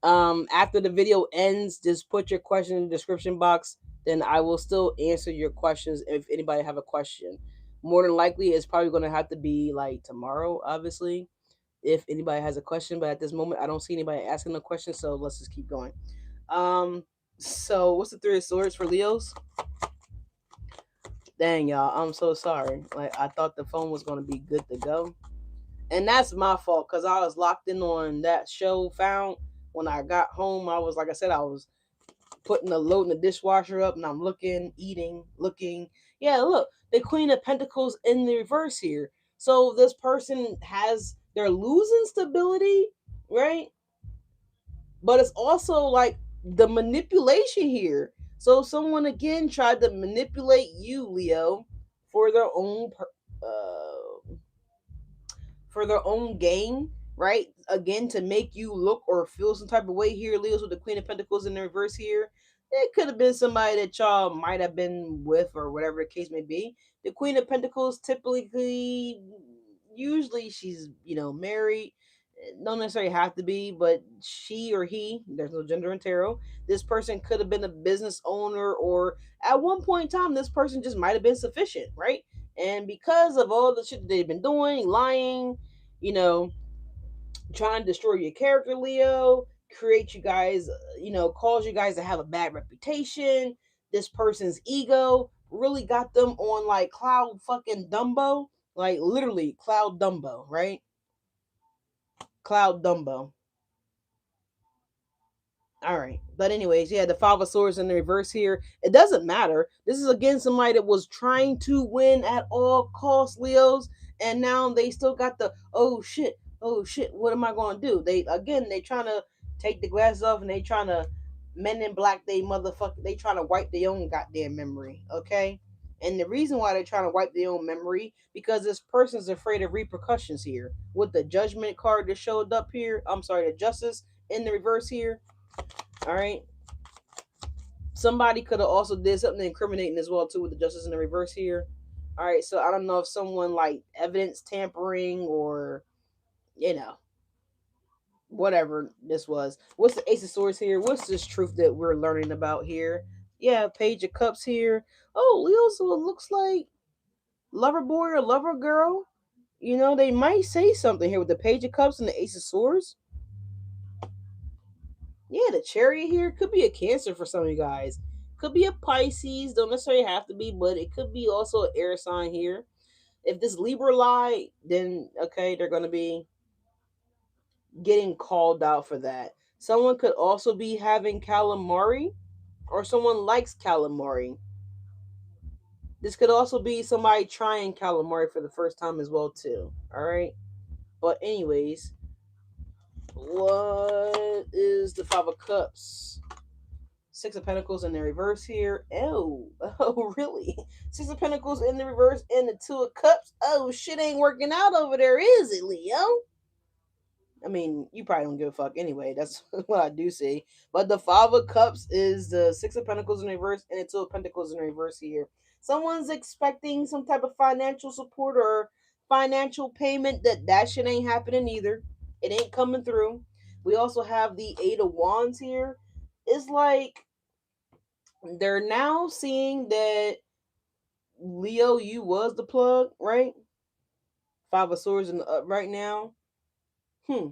after the video ends, just put your question in the description box. Then I will still answer your questions if anybody have a question. More than likely, it's probably going to have to be like tomorrow, obviously, if anybody has a question. But at this moment, I don't see anybody asking a question, so let's just keep going. So what's the Three of Swords for Leos? Dang, y'all, I'm so sorry. Like I thought the phone was gonna be good to go, and that's my fault because I was locked in on that show. Found when I got home, I was like I said, I was putting the loading the dishwasher up, and I'm looking, eating, looking. Yeah, look, the Queen of Pentacles in the reverse here. So this person they're losing stability, right? But it's also like the manipulation here. So someone again tried to manipulate you, Leo, for their own for their own gain, right? Again, to make you look or feel some type of way here, Leo's with the Queen of Pentacles in the reverse here. It could have been somebody that y'all might have been with or whatever the case may be. The Queen of Pentacles typically, usually she's, married. Don't necessarily have to be, but she or he, there's no gender in tarot. This person could have been a business owner, or at one point in time, this person just might have been sufficient, right? And because of all the shit that they've been doing, lying, you know, trying to destroy your character, Leo, create you guys, cause you guys to have a bad reputation. This person's ego really got them on like cloud fucking Dumbo, like literally cloud Dumbo, right? Cloud Dumbo. All right. But anyways, yeah, the Five of Swords in the reverse here. It doesn't matter. This is again somebody that was trying to win at all costs, Leos, and now they still got the oh shit, what am I going to do? They trying to take the glasses off and they trying to men in black they trying to wipe their own goddamn memory, okay? And the reason why they're trying to wipe their own memory because this person's afraid of repercussions here. With the Judgment card that showed up here, I'm sorry, the Justice in the reverse here. All right. Somebody could have also did something incriminating as well too with the Justice in the reverse here. All right. So I don't know if someone like evidence tampering or you know whatever this was. What's the Ace of Swords here? What's this truth that we're learning about here? Yeah, Page of Cups here. Oh, Leo. So it looks like lover boy or lover girl. They might say something here with the Page of Cups and the Ace of Swords. Yeah, the Chariot here could be a Cancer for some of you guys. Could be a Pisces, don't necessarily have to be, but it could be also an air sign here. If this Libra lie, then okay, they're gonna be getting called out for that. Someone could also be having calamari, or someone likes calamari. This could also be somebody trying calamari for the first time as well too. All right, but anyways, what is the Five of Cups? Six of Pentacles in the reverse here. Oh, oh, really? Six of Pentacles in the reverse and the Two of Cups. Oh, shit ain't working out over there, is it, Leo? I mean, you probably don't give a fuck anyway. That's what I do see. But the Five of Cups is the Six of Pentacles in reverse and the Two of Pentacles in reverse here. Someone's expecting some type of financial support or financial payment. That shit ain't happening either. It ain't coming through. We also have the Eight of Wands here. It's like they're now seeing that Leo, you was the plug, right? Five of Swords in the up right now. Hmm.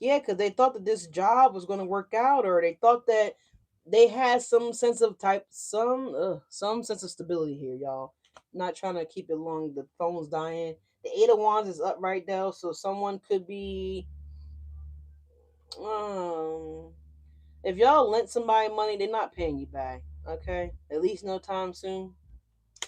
Yeah, because they thought that this job was going to work out, or they thought that they had some sense of some sense of stability here, y'all. Not trying to keep it long. The phone's dying. The Eight of Wands is up right now, so someone could be. Um, if y'all lent somebody money, they're not paying you back. Okay, at least no time soon.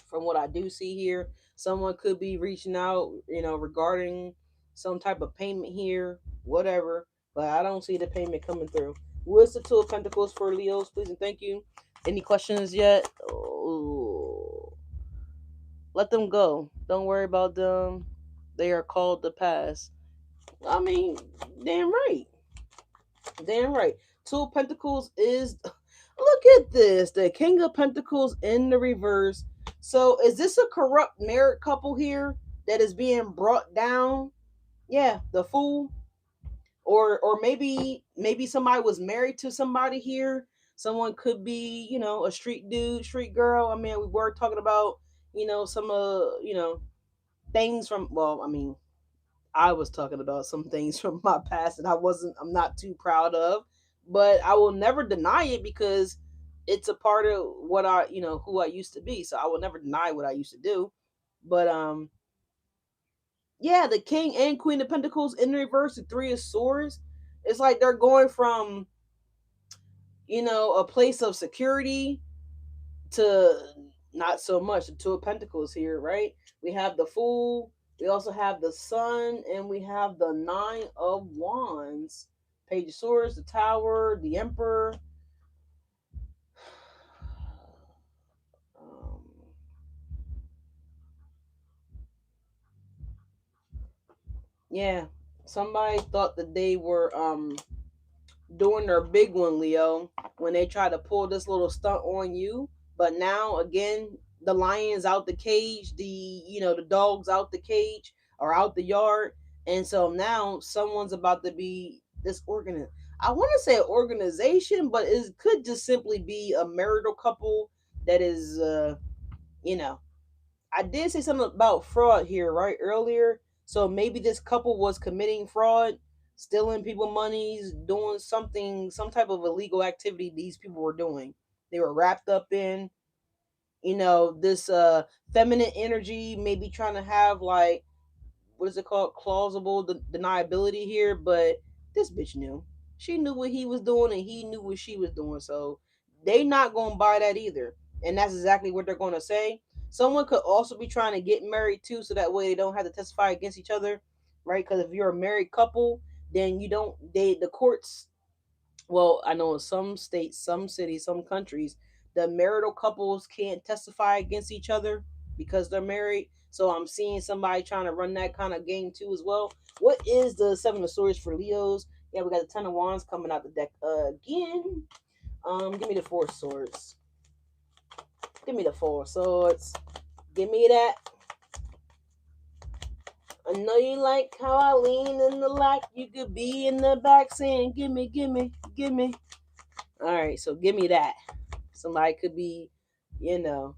From what I do see here, someone could be reaching out, regarding some type of payment here, whatever. But I don't see the payment coming through. What's the Two of Pentacles for Leos, please and thank you. Any questions yet? Oh, let them go. Don't worry about them. They are called to pass. I mean, damn right. Damn right. Two of Pentacles is. Look at this. The King of Pentacles in the reverse. So is this a corrupt married couple here that is being brought down? Yeah, the Fool. Or maybe somebody was married to somebody here. Someone could be, a street dude, street girl. I mean, we were talking about, some things from, well, I mean, I was talking about some things from my past that I'm not too proud of, but I will never deny it because it's a part of what who I used to be. So I will never deny what I used to do. But yeah, the King and Queen of Pentacles in reverse, the Three of Swords. It's like they're going from, a place of security to not so much. The Two of Pentacles here, right? We have the Fool, we also have the Sun, and we have the Nine of Wands. Page of Swords, the Tower, the Emperor. Um, yeah, somebody thought that they were doing their big one, Leo, when they try to pull this little stunt on you. But now again, the lion's out the cage, the dog's out the cage or out the yard, and so now someone's about to be this I want to say an organization, but it could just simply be a marital couple that is, you know, I did say something about fraud here, right, earlier. So maybe this couple was committing fraud, stealing people monies, doing some type of illegal activity these people were doing. They were wrapped up in, this feminine energy, maybe trying to have like, what is it called, plausible deniability here. But this bitch knew. She knew what he was doing and he knew what she was doing. So they not gonna buy that either. And that's exactly what they're gonna say. Someone could also be trying to get married too, so that way they don't have to testify against each other, right? Because if you're a married couple, then you don't they the courts, well, I know in some states, some cities, some countries, the marital couples can't testify against each other because they're married. So I'm seeing somebody trying to run that kind of game too as well. What is the Seven of Swords for Leos? Yeah, we got the Ten of Wands coming out the deck again. Give me the Four of Swords. Give me the Four of Swords. Give me that. I know you like how I lean in the light. You could be in the back saying, "Give me, give me, give me." All right, so give me that. Somebody could be, you know,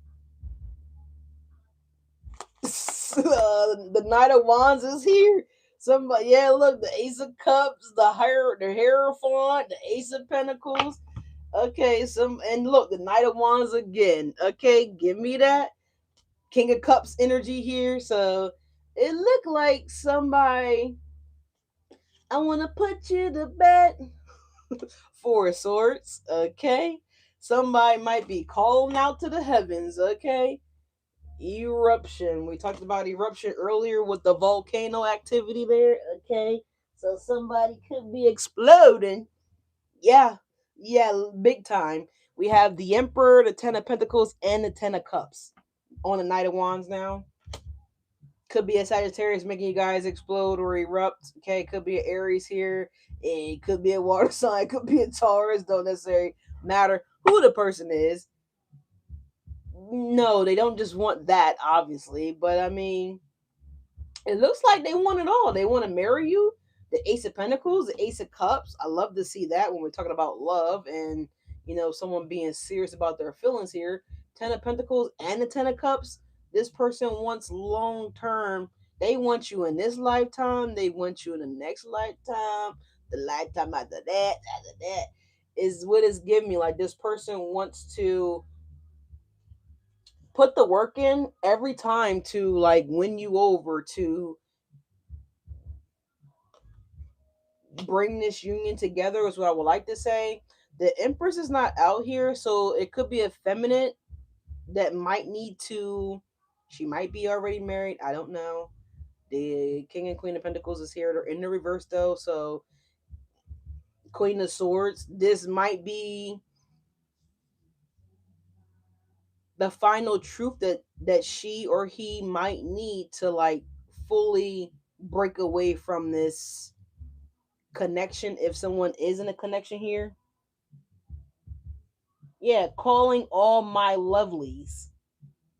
the Knight of Wands is here. Somebody, yeah, look, the Ace of Cups, the Hierophant, the Ace of Pentacles. Okay, and look, the Knight of Wands again. Okay, give me that. King of Cups energy here. So it looked like somebody. I want to put you to bed. Four of Swords. Okay, somebody might be calling out to the heavens. Okay, eruption. We talked about eruption earlier with the volcano activity there. Okay, so somebody could be exploding. Yeah, yeah, big time. We have the Emperor, the Ten of Pentacles, and the Ten of Cups on the Knight of Wands now. Could be a Sagittarius making you guys explode or erupt. Okay, could be an Aries here. It could be a water sign. Could be a Taurus. Don't necessarily matter who the person is. No, they don't just want that, obviously. But I mean, it looks like they want it all. They want to marry you. The Ace of Pentacles, the Ace of Cups. I love to see that when we're talking about love and someone being serious about their feelings here. Ten of Pentacles and the Ten of Cups. This person wants long term. They want you in this lifetime. They want you in the next lifetime. The lifetime after that is what it's giving me. Like this person wants to put the work in every time to like win you over, to bring this union together is what I would like to say. The Empress is not out here, so it could be a feminine that might need to. She might be already married. I don't know. The King and Queen of Pentacles is here. They're in the reverse though, so Queen of Swords. This might be the final truth that she or he might need to like fully break away from this connection if someone is in a connection here. Yeah, calling all my lovelies.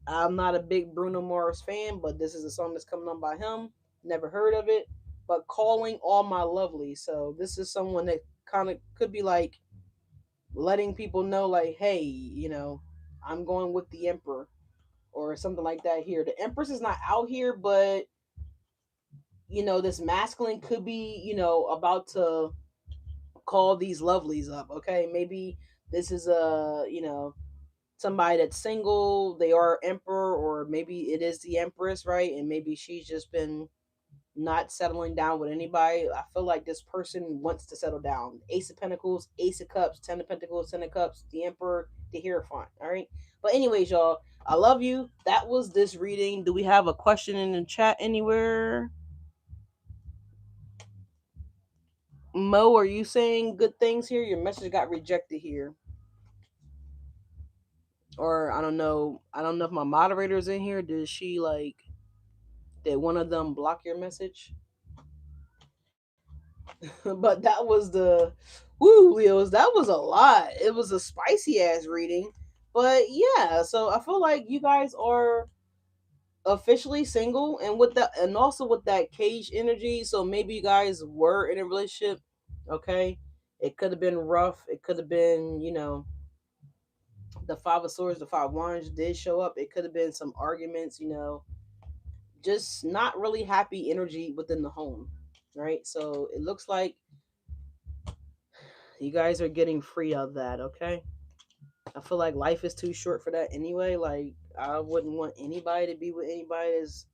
I'm not a big Bruno Mars fan, but this is a song that's coming on by him. Never heard of it, but calling all my lovelies. So this is someone that kind of could be like letting people know, like, hey, I'm going with the Emperor or something like that here. The Empress is not out here, but this masculine could be, about to call these lovelies up. Okay, maybe this is a, somebody that's single, they are emperor, or maybe it is the empress, right? And maybe she's just been not settling down with anybody. I feel like this person wants to settle down. Ace of Pentacles, Ace of Cups, Ten of Pentacles, Ten of Cups, the Emperor, the Hierophant. All right. But anyways, y'all, I love you. That was this reading. Do we have a question in the chat anywhere? Mo, are you saying good things here? Your message got rejected here. Or I don't know. I don't know if my moderator's in here. Did one of them block your message? But that was the woo, Leos. That was a lot. It was a spicy ass reading. But yeah, so I feel like you guys are officially single, and with that, and also with that cage energy. So maybe you guys were in a relationship. Okay, it could have been rough. It could have been, the Five of Swords, the Five of Wands did show up. It could have been some arguments. Just not really happy energy within the home, right? So it looks like you guys are getting free of that, okay? I feel like life is too short for that anyway. Like, I wouldn't want anybody to be with anybody that's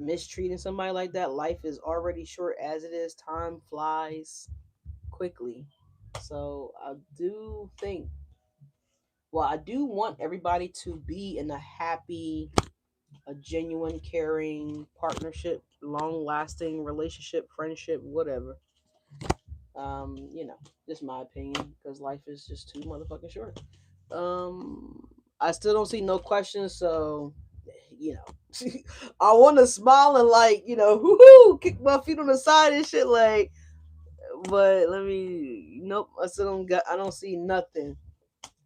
mistreating somebody like that. Life is already short as it is. Time flies quickly. So I do think, well, I do want everybody to be in a happy, a genuine, caring partnership, long lasting relationship, friendship, whatever. You know, just my opinion, because life is just too motherfucking short. I still don't see no questions, so I want to smile and like whoo, kick my feet on the side and shit, like. But let me. Nope, I still don't got. I don't see nothing.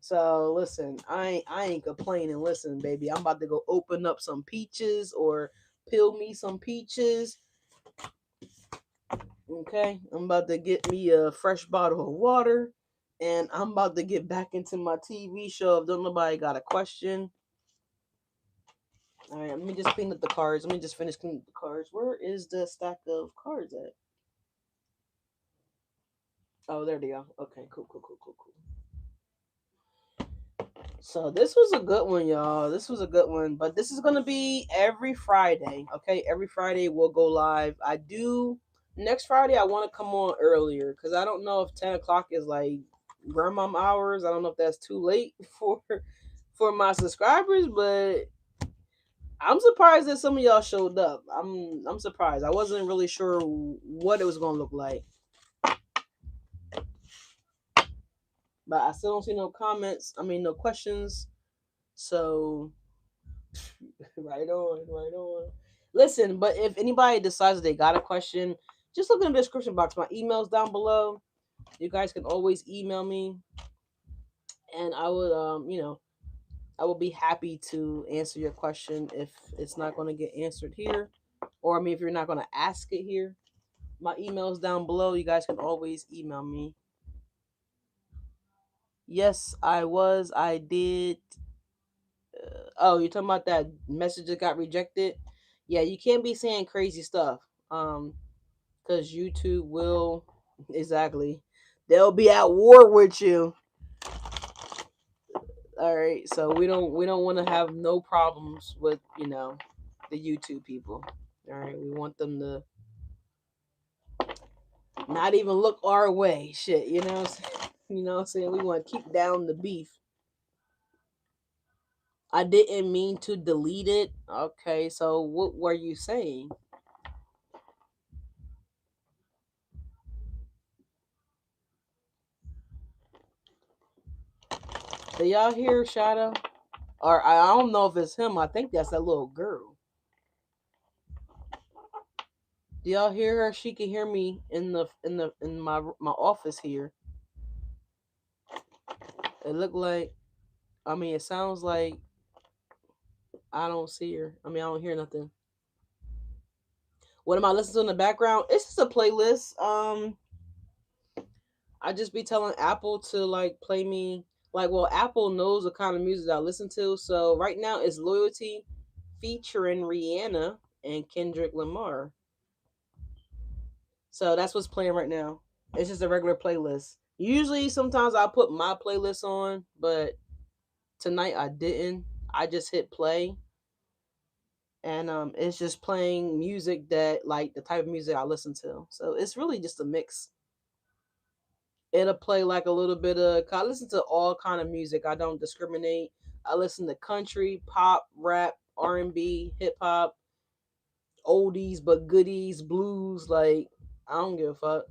So listen, I ain't complaining. Listen, baby, I'm about to go open up some peaches or peel me some peaches. Okay, I'm about to get me a fresh bottle of water, and I'm about to get back into my TV show. If don't nobody got a question, all right. Let me just clean up the cards. Let me just finish cleaning up the cards. Where is the stack of cards at? Oh, there they are. Okay, cool. So this was a good one, y'all. This was a good one, but this is gonna be every Friday. Okay, every Friday we'll go live. I do next Friday. I want to come on earlier because I don't know if 10 o'clock is like grandmom hours. I don't know if that's too late for my subscribers, but I'm surprised that some of y'all showed up. I'm surprised. I wasn't really sure what it was gonna look like, but I still don't see no comments. I mean, no questions. So right on. Listen, but if anybody decides they got a question, just look in the description box. My email's down below. You guys can always email me, and I would, I will be happy to answer your question if it's not going to get answered here, or I mean, if you're not going to ask it here. My email's down below. You guys can always email me. Yes, I was. I did. Oh, you're talking about that message that got rejected? Yeah, you can't be saying crazy stuff. Because YouTube will exactly. They'll be at war with you. All right, so we don't want to have no problems with the YouTube people. All right, we want them to not even look our way. Shit, you know, you know what I'm saying? We want to keep down the beef. I didn't mean to delete it. Okay, so what were you saying? Do y'all hear Shadow? Or I don't know if it's him. I think that's that little girl. Do y'all hear her? She can hear me in my office here. It looked like. I mean, it sounds like I don't see her. I mean, I don't hear nothing. What am I listening to in the background? It's just a playlist. I just be telling Apple to like play me like. Well, Apple knows the kind of music that I listen to. So right now it's Loyalty featuring Rihanna and Kendrick Lamar. So that's what's playing right now. It's just a regular playlist. Usually, sometimes I put my playlist on, but tonight I didn't. I just hit play, and it's just playing music that like the type of music I listen to. So it's really just a mix. It'll play like a little bit of. I listen to all kind of music. I don't discriminate. I listen to country, pop, rap, R&B, hip hop, oldies but goodies, blues. Like I don't give a fuck.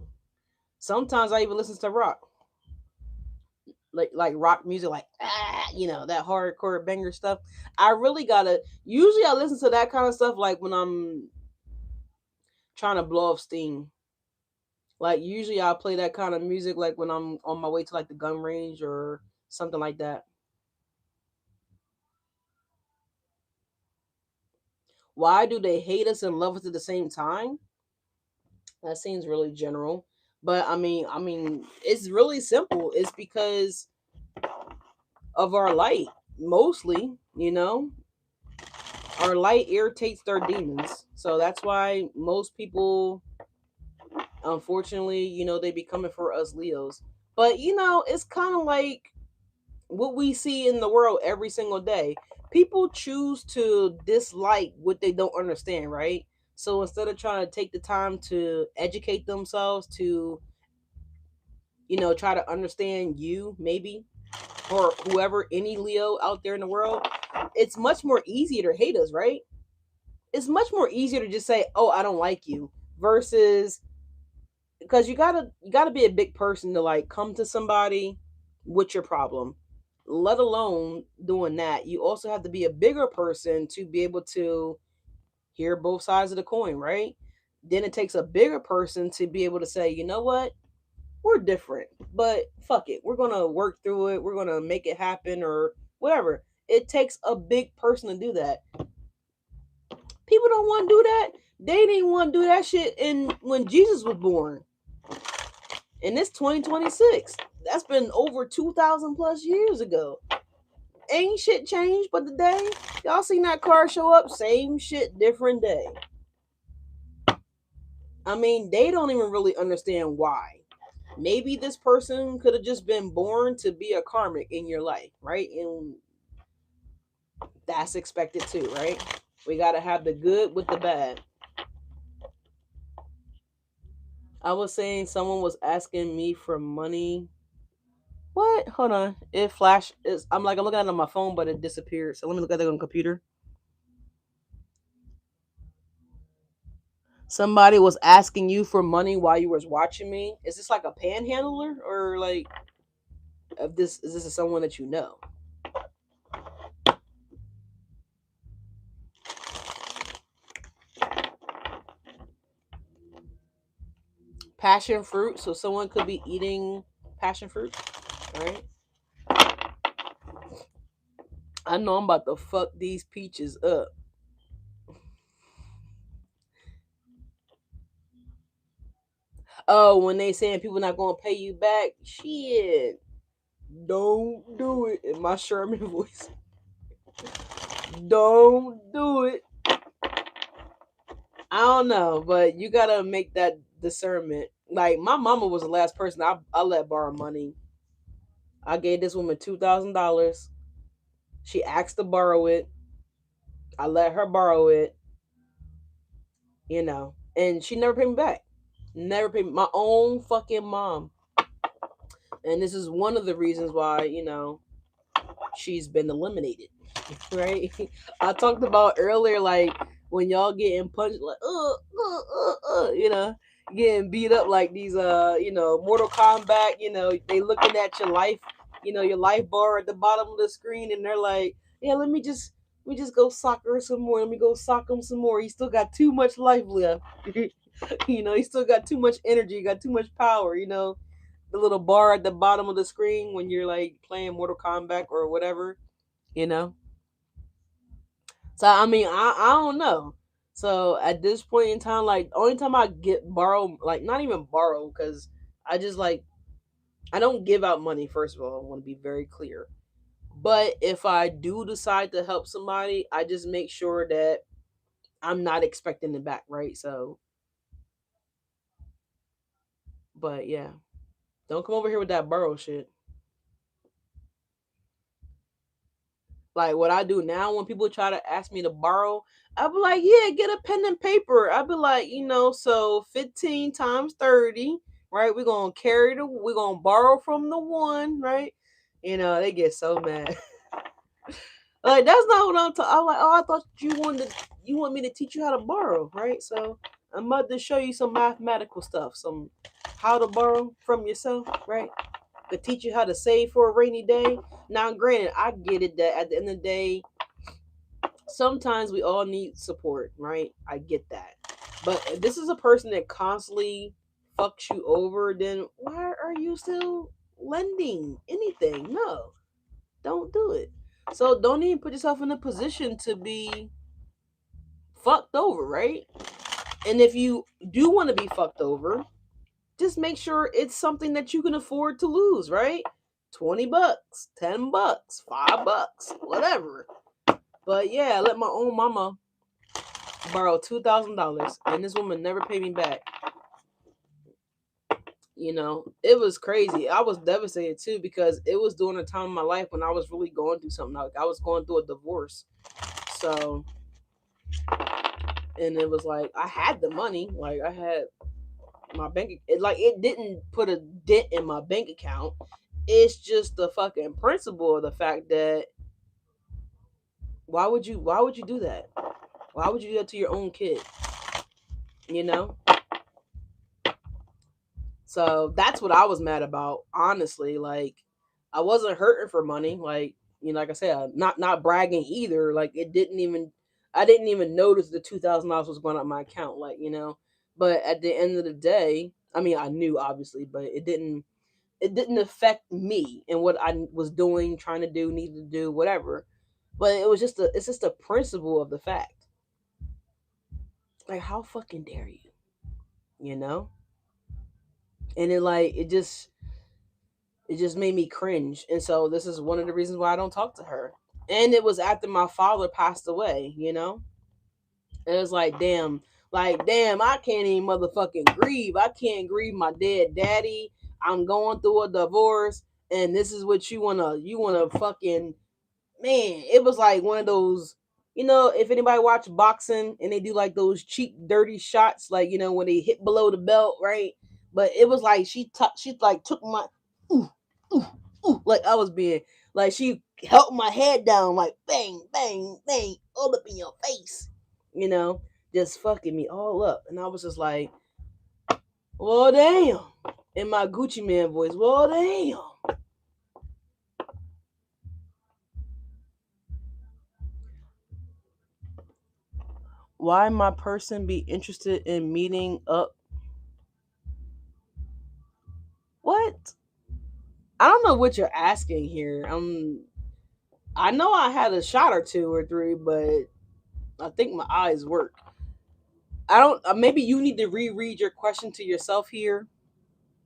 Sometimes I even listen to rock. Like rock music, like that hardcore banger stuff. I really gotta. Usually, I listen to that kind of stuff like when I'm trying to blow off steam. Like usually, I'll play that kind of music like when I'm on my way to like the gun range or something like that. Why do they hate us and love us at the same time? That seems really general, but I mean, it's really simple. It's because of our light, mostly. Our light irritates their demons. So that's why most people, unfortunately, they be coming for us Leos. But it's kind of like what we see in the world every single day. People choose to dislike what they don't understand, right? So instead of trying to take the time to educate themselves to, try to understand you, maybe, or whoever, any Leo out there in the world, it's much more easier to hate us, right? It's much more easier to just say, "Oh, I don't like you," versus because you gotta be a big person to like come to somebody with your problem. Let alone doing that, you also have to be a bigger person to be able to hear both sides of the coin, right? Then it takes a bigger person to be able to say, you know what, we're different, but fuck it, we're gonna work through it. We're gonna make it happen, or whatever. It takes a big person to do that. People don't want to do that. They didn't want to do that shit in when Jesus was born. And it's 2026. That's been over 2,000 plus years ago. Ain't shit changed but the day. Y'all seen that car show up? Same shit, different day. I mean, they don't even really understand why. Maybe this person could have just been born to be a karmic in your life, right? And that's expected too, right? We gotta have the good with the bad. I was saying someone was asking me for money. What? Hold on. It flashed. I'm like, I'm looking at it on my phone, but it disappeared. So let me look at it on the computer. Somebody was asking you for money while you was watching me. Is this like a panhandler, or like, of this? Is this someone that you know? passion fruit, so someone could be eating passion fruit, right? I know I'm about to fuck these peaches up. Oh, when they saying people not gonna pay you back, shit, don't do it. In my Sherman voice, don't do it. I don't know, but you gotta make that discernment. Like my mama was the last person I let borrow money. I gave this woman $2,000. She asked to borrow it. I let her borrow it, and she never paid me back. Never paid me. My own fucking mom. And this is one of the reasons why, she's been eliminated. Right? I talked about earlier, like when y'all getting punched, like getting beat up like these Mortal Kombat, they looking at your life, your life bar at the bottom of the screen, and they're like, yeah, let me just go sock her some more. Let me go sock him some more. He still got too much life left. He still got too much energy, got too much power, the little bar at the bottom of the screen when you're like playing Mortal Kombat or whatever, you know. So I mean, I don't know. So at this point in time, like only time I get borrow, like not even borrow, because I just like I don't give out money. First of all, I want to be very clear. But if I do decide to help somebody, I just make sure that I'm not expecting it back, right? So, but yeah, don't come over here with that borrow shit. Like what I do now when people try to ask me to borrow, I'll be like, yeah, get a pen and paper. I'll be like, so 15 times 30, right? We're gonna borrow from the one, right? They get so mad. Like that's not what I'm talking. I'm like, oh, I thought you want me to teach you how to borrow, right? So I'm about to show you some mathematical stuff, some how to borrow from yourself, right? To teach you how to save for a rainy day. Now, granted, I get it that at the end of the day, sometimes we all need support, right? I get that. But if this is a person that constantly fucks you over, then why are you still lending anything? No, don't do it. So don't even put yourself in a position to be fucked over, right? And if you do want to be fucked over, just make sure it's something that you can afford to lose, right? $20, $10, $5, whatever. But yeah, I let my own mama borrow $2,000, and this woman never paid me back. It was crazy. I was devastated too because it was during a time in my life when I was really going through something. Like I was going through a divorce, so and it was like I had the money, like I had my bank. It didn't put a dent in my bank account. It's just the fucking principle of the fact that why would you do that? Why would you do that to your own kid? You know? So that's what I was mad about, honestly. Like I wasn't hurting for money. Like, like I said, not bragging either. Like I didn't even notice the $2,000 was going out my account, But at the end of the day, I mean I knew obviously, but it didn't affect me and what I was doing, trying to do, needed to do, whatever. But it's just a principle of the fact. Like how fucking dare you? You know? And it just made me cringe. And so this is one of the reasons why I don't talk to her. And it was after my father passed away. It was like damn, I can't even motherfucking grieve. I can't grieve my dead daddy. I'm going through a divorce, and this is what you wanna fucking man. It was like one of those. If anybody watch boxing and they do like those cheap, dirty shots, like when they hit below the belt, right? But it was like she like took my ooh, ooh, ooh, like I was being like she held my head down, like bang, bang, bang, all up in your face, you know, just fucking me all up, and I was just like, well, damn, in my Gucci Man voice, well, damn. Why my person be interested in meeting up What? I don't know what you're asking here. I know I had a shot or two or three, but I think my eyes work. I don't. Maybe you need to reread your question to yourself here.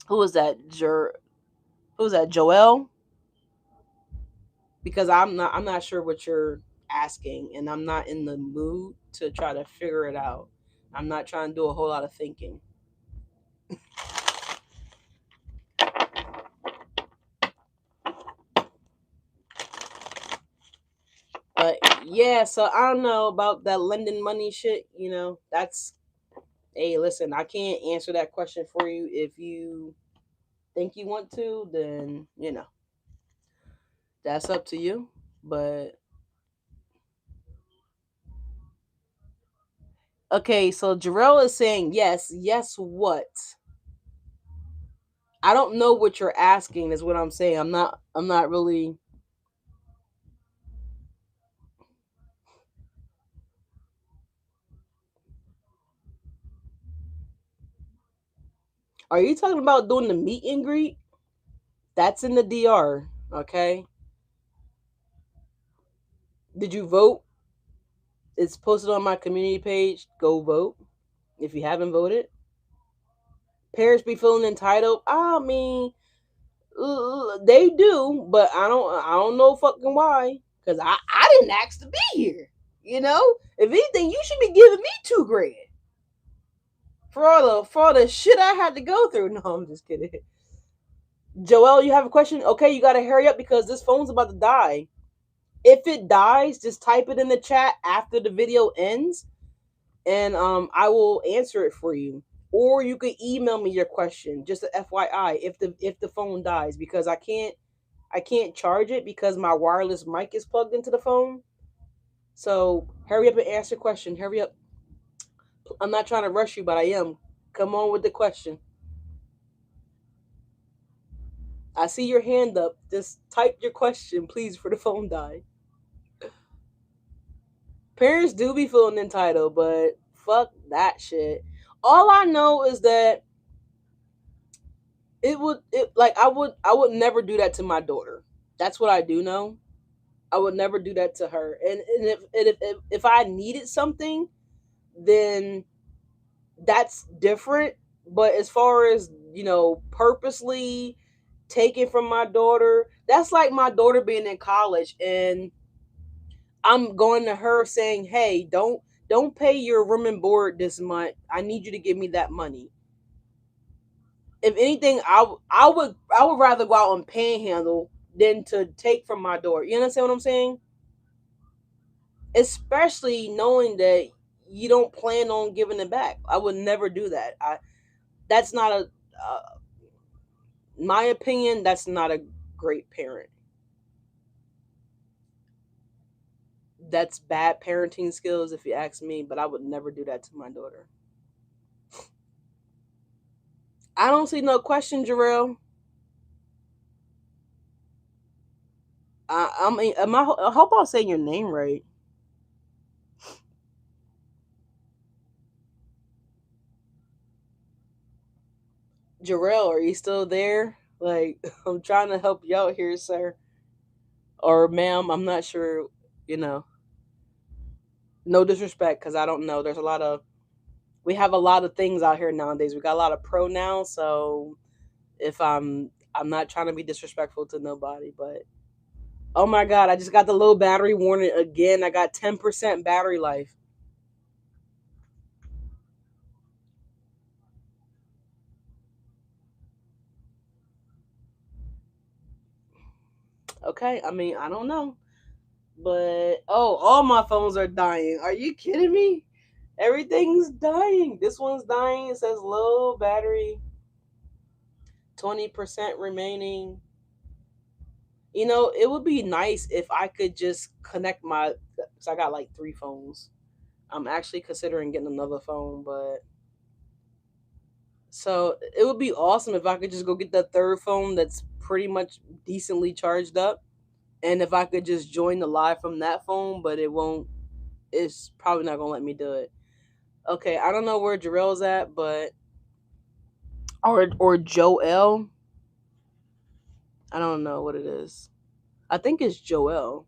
Who was that? Who was that? Joel? Because I'm not. I'm not sure what you're asking, and I'm not in the mood to try to figure it out. I'm not trying to do a whole lot of thinking. But yeah, so I don't know about that lending money shit. That's, hey, listen, I can't answer that question for you. If you think you want to, then that's up to you. But okay, so Jarrell is saying yes. Yes, what? I don't know what you're asking. Is what I'm saying. I'm not. I'm not really. Are you talking about doing the meet and greet? That's in the DR. Okay. Did you vote? It's posted on my community page. Go vote if you haven't voted. Parents be feeling entitled. I mean, they do, but I don't. I don't know fucking why. Cause I didn't ask to be here. If anything, you should be giving me 2 grand for all the shit I had to go through. No, I'm just kidding. Joel, you have a question? Okay, you gotta hurry up because this phone's about to die. If it dies, just type it in the chat after the video ends, and I will answer it for you. Or you could email me your question. Just a FYI, if the phone dies, because I can't charge it because my wireless mic is plugged into the phone. So hurry up and answer your question. Hurry up. I'm not trying to rush you, but I am. Come on with the question. I see your hand up. Just type your question, please, for the phone die. Parents do be feeling entitled, but fuck that shit. All I know is that I would never do that to my daughter. That's what I do know. I would never do that to her. And if I needed something, then that's different. But as far as purposely taking from my daughter, that's like my daughter being in college and I'm going to her saying, "Hey, don't pay your room and board this month. I need you to give me that money." If anything, I would rather go out and panhandle than to take from my daughter. You understand what I'm saying? Especially knowing that you don't plan on giving it back. I would never do that. That's not a my opinion. That's not a great parent. That's bad parenting skills, if you ask me. But I would never do that to my daughter. I don't see no question, Jarrell. I mean, I hope I'm saying your name right. Jarrell, are you still there? Like, I'm trying to help you out here, sir. Or ma'am, I'm not sure, you know. No disrespect, because I don't know. We have a lot of things out here nowadays. We got a lot of pronouns, so if I'm not trying to be disrespectful to nobody, but oh my god, I just got the low battery warning again. I got 10% battery life. Okay, I mean, I don't know. But oh, all my phones are dying. Are you kidding me? Everything's dying. This one's dying. It says low battery, 20% remaining. It would be nice if I could just connect my. So I got like 3 phones. I'm actually considering getting another phone, but so it would be awesome if I could just go get that third phone that's pretty much decently charged up, and if I could just join the live from that phone, but it won't. It's probably not gonna let me do it. Okay, I don't know where Jarrell's at, but or Joel. I don't know what it is. I think it's Joel.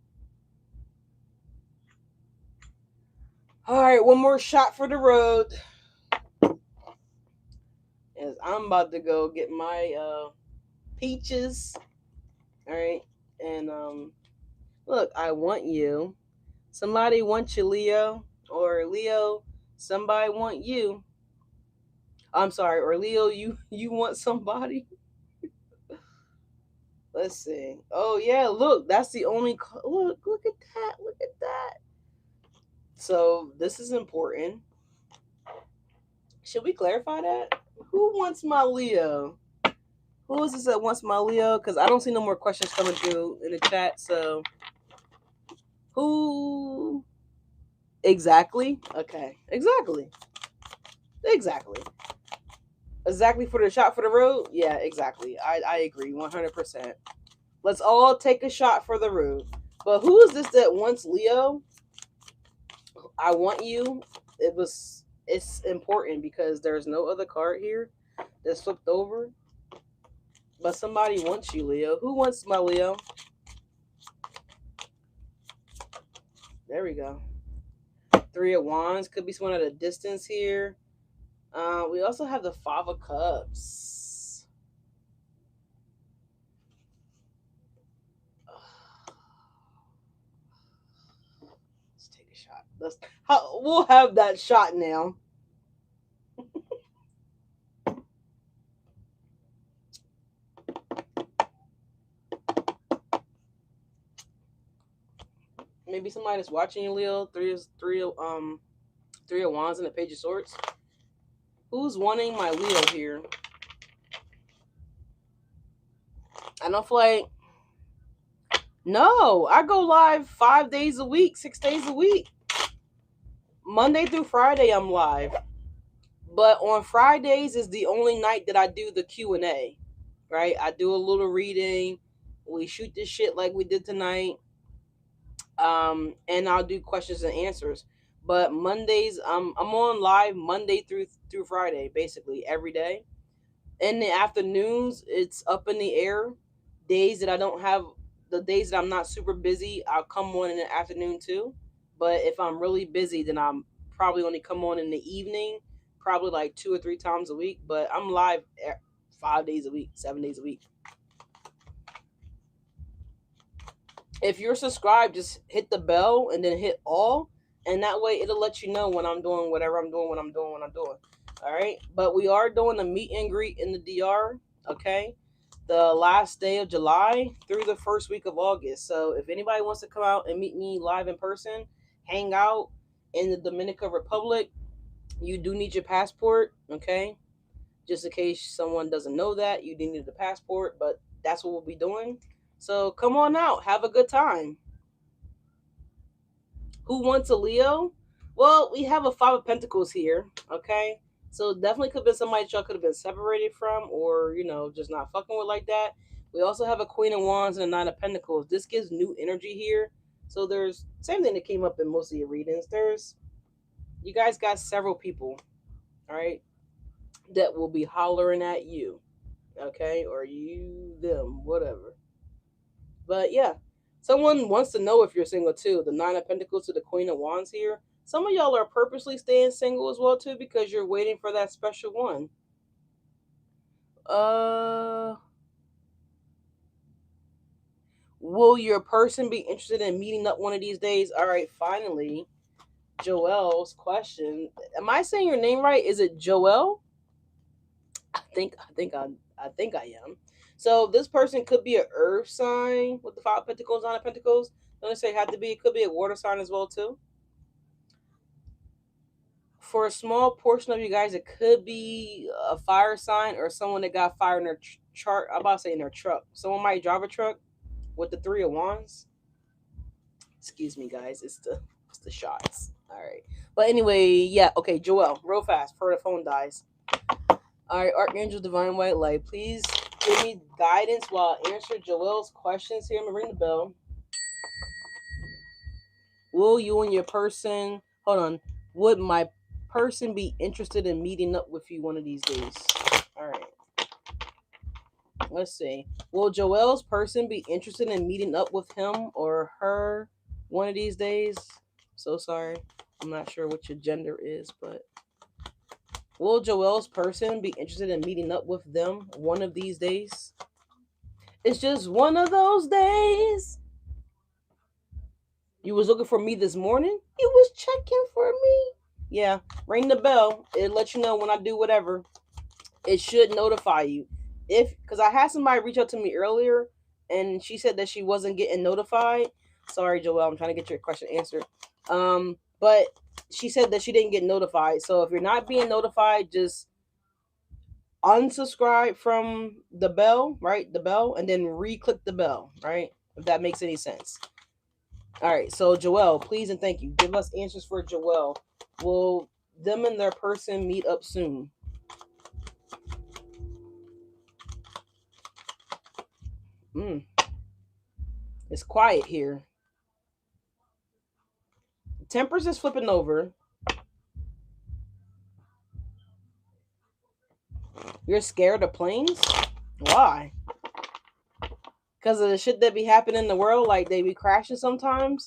All right, one more shot for the road. As I'm about to go get my peaches. All right, and look, I want you. Somebody wants you, Leo, or Leo, somebody want you. I'm sorry, or Leo, you want somebody. Let's see. Oh yeah, look, that's the only look at that. Look at that. So this is important. Should we clarify that? Who wants my Leo? Who is this that wants my Leo? Because I don't see no more questions coming through in the chat. So who exactly? Okay, exactly. Exactly for the shot for the road? Yeah, exactly. I agree 100%. Let's all take a shot for the road. But who is this that wants Leo? I want you. It's important because there's no other card here that's flipped over. But somebody wants you, Leo. Who wants my Leo? There we go. Three of Wands. Could be someone at a distance here. We also have the Five of Cups. Let's take a shot. We'll have that shot now. Maybe somebody that's watching you, Leo. Three of Wands and a Page of Swords. Who's wanting my Leo here? I don't feel like. No, I go live 5 days a week, 6 days a week. Monday through Friday, I'm live. But on Fridays is the only night that I do the Q&A, right? I do a little reading. We shoot this shit like we did tonight. And I'll do questions and answers. But Mondays, I'm on live Monday through Friday, basically every day. In the afternoons, it's up in the air. Days that I don't have, the days that I'm not super busy, I'll come on in the afternoon too. But if I'm really busy, then I'm probably only come on in the evening, probably like 2 or 3 times a week. But I'm live 5 days a week, 7 days a week. If you're subscribed, just hit the bell and then hit all, and that way it'll let you know when I'm doing whatever I'm doing, when I'm doing. All right. But we are doing a meet and greet in the DR. Okay. The last day of July through the first week of August. So if anybody wants to come out and meet me live in person, hang out in the Dominican Republic, you do need your passport. Okay. Just in case someone doesn't know that, you do need a passport, but that's what we'll be doing. So come on out, have a good time. Who wants a Leo? Well, we have a Five of Pentacles here, okay? So definitely could have been somebody y'all could have been separated from, or just not fucking with like that. We also have a Queen of Wands and a Nine of Pentacles. This gives new energy here. So there's same thing that came up in most of your readings. You guys got several people, all right, that will be hollering at you, okay, or you, them, whatever. But yeah, someone wants to know if you're single too. The Nine of Pentacles to the Queen of Wands here. Some of y'all are purposely staying single as well too because you're waiting for that special one. Will your person be interested in meeting up one of these days? All right, finally, Joel's question. Am I saying your name right? Is it Joel? I think I am. So this person could be an earth sign with the Five of Pentacles, Nine of Pentacles. Don't necessarily have to be. It could be a water sign as well too. For a small portion of you guys, it could be a fire sign or someone that got fire in their chart. I'm about to say in their truck. Someone might drive a truck with the Three of Wands. Excuse me, guys. It's the shots. All right. But anyway, yeah. Okay, Joel, real fast before the phone dies. All right, Archangel Divine White Light, please give me guidance while I answer Joel's questions here. I'm gonna ring the bell. Will you and your person, hold on, would my person be interested in meeting up with you one of these days? All right. Let's see. Will Joel's person be interested in meeting up with him or her one of these days? So sorry. I'm not sure what your gender is, but will Joel's person be interested in meeting up with them one of these days? It's just one of those days. You was looking for me this morning? You was checking for me? Yeah, ring the bell. It'll let you know when I do whatever. It should notify you. If because I had somebody reach out to me earlier and she said that she wasn't getting notified. Sorry, Joelle, I'm trying to get your question answered. But she said that she didn't get notified. So if you're not being notified, just unsubscribe from the bell, right? The bell, and then re-click the bell, right? If that makes any sense. All right, so Joelle, please and thank you. Give us answers for Joelle. Will them and their person meet up soon? Mm, it's quiet here. Tempers is flipping over. You're scared of planes? Why? Because of the shit that be happening in the world, like they be crashing sometimes.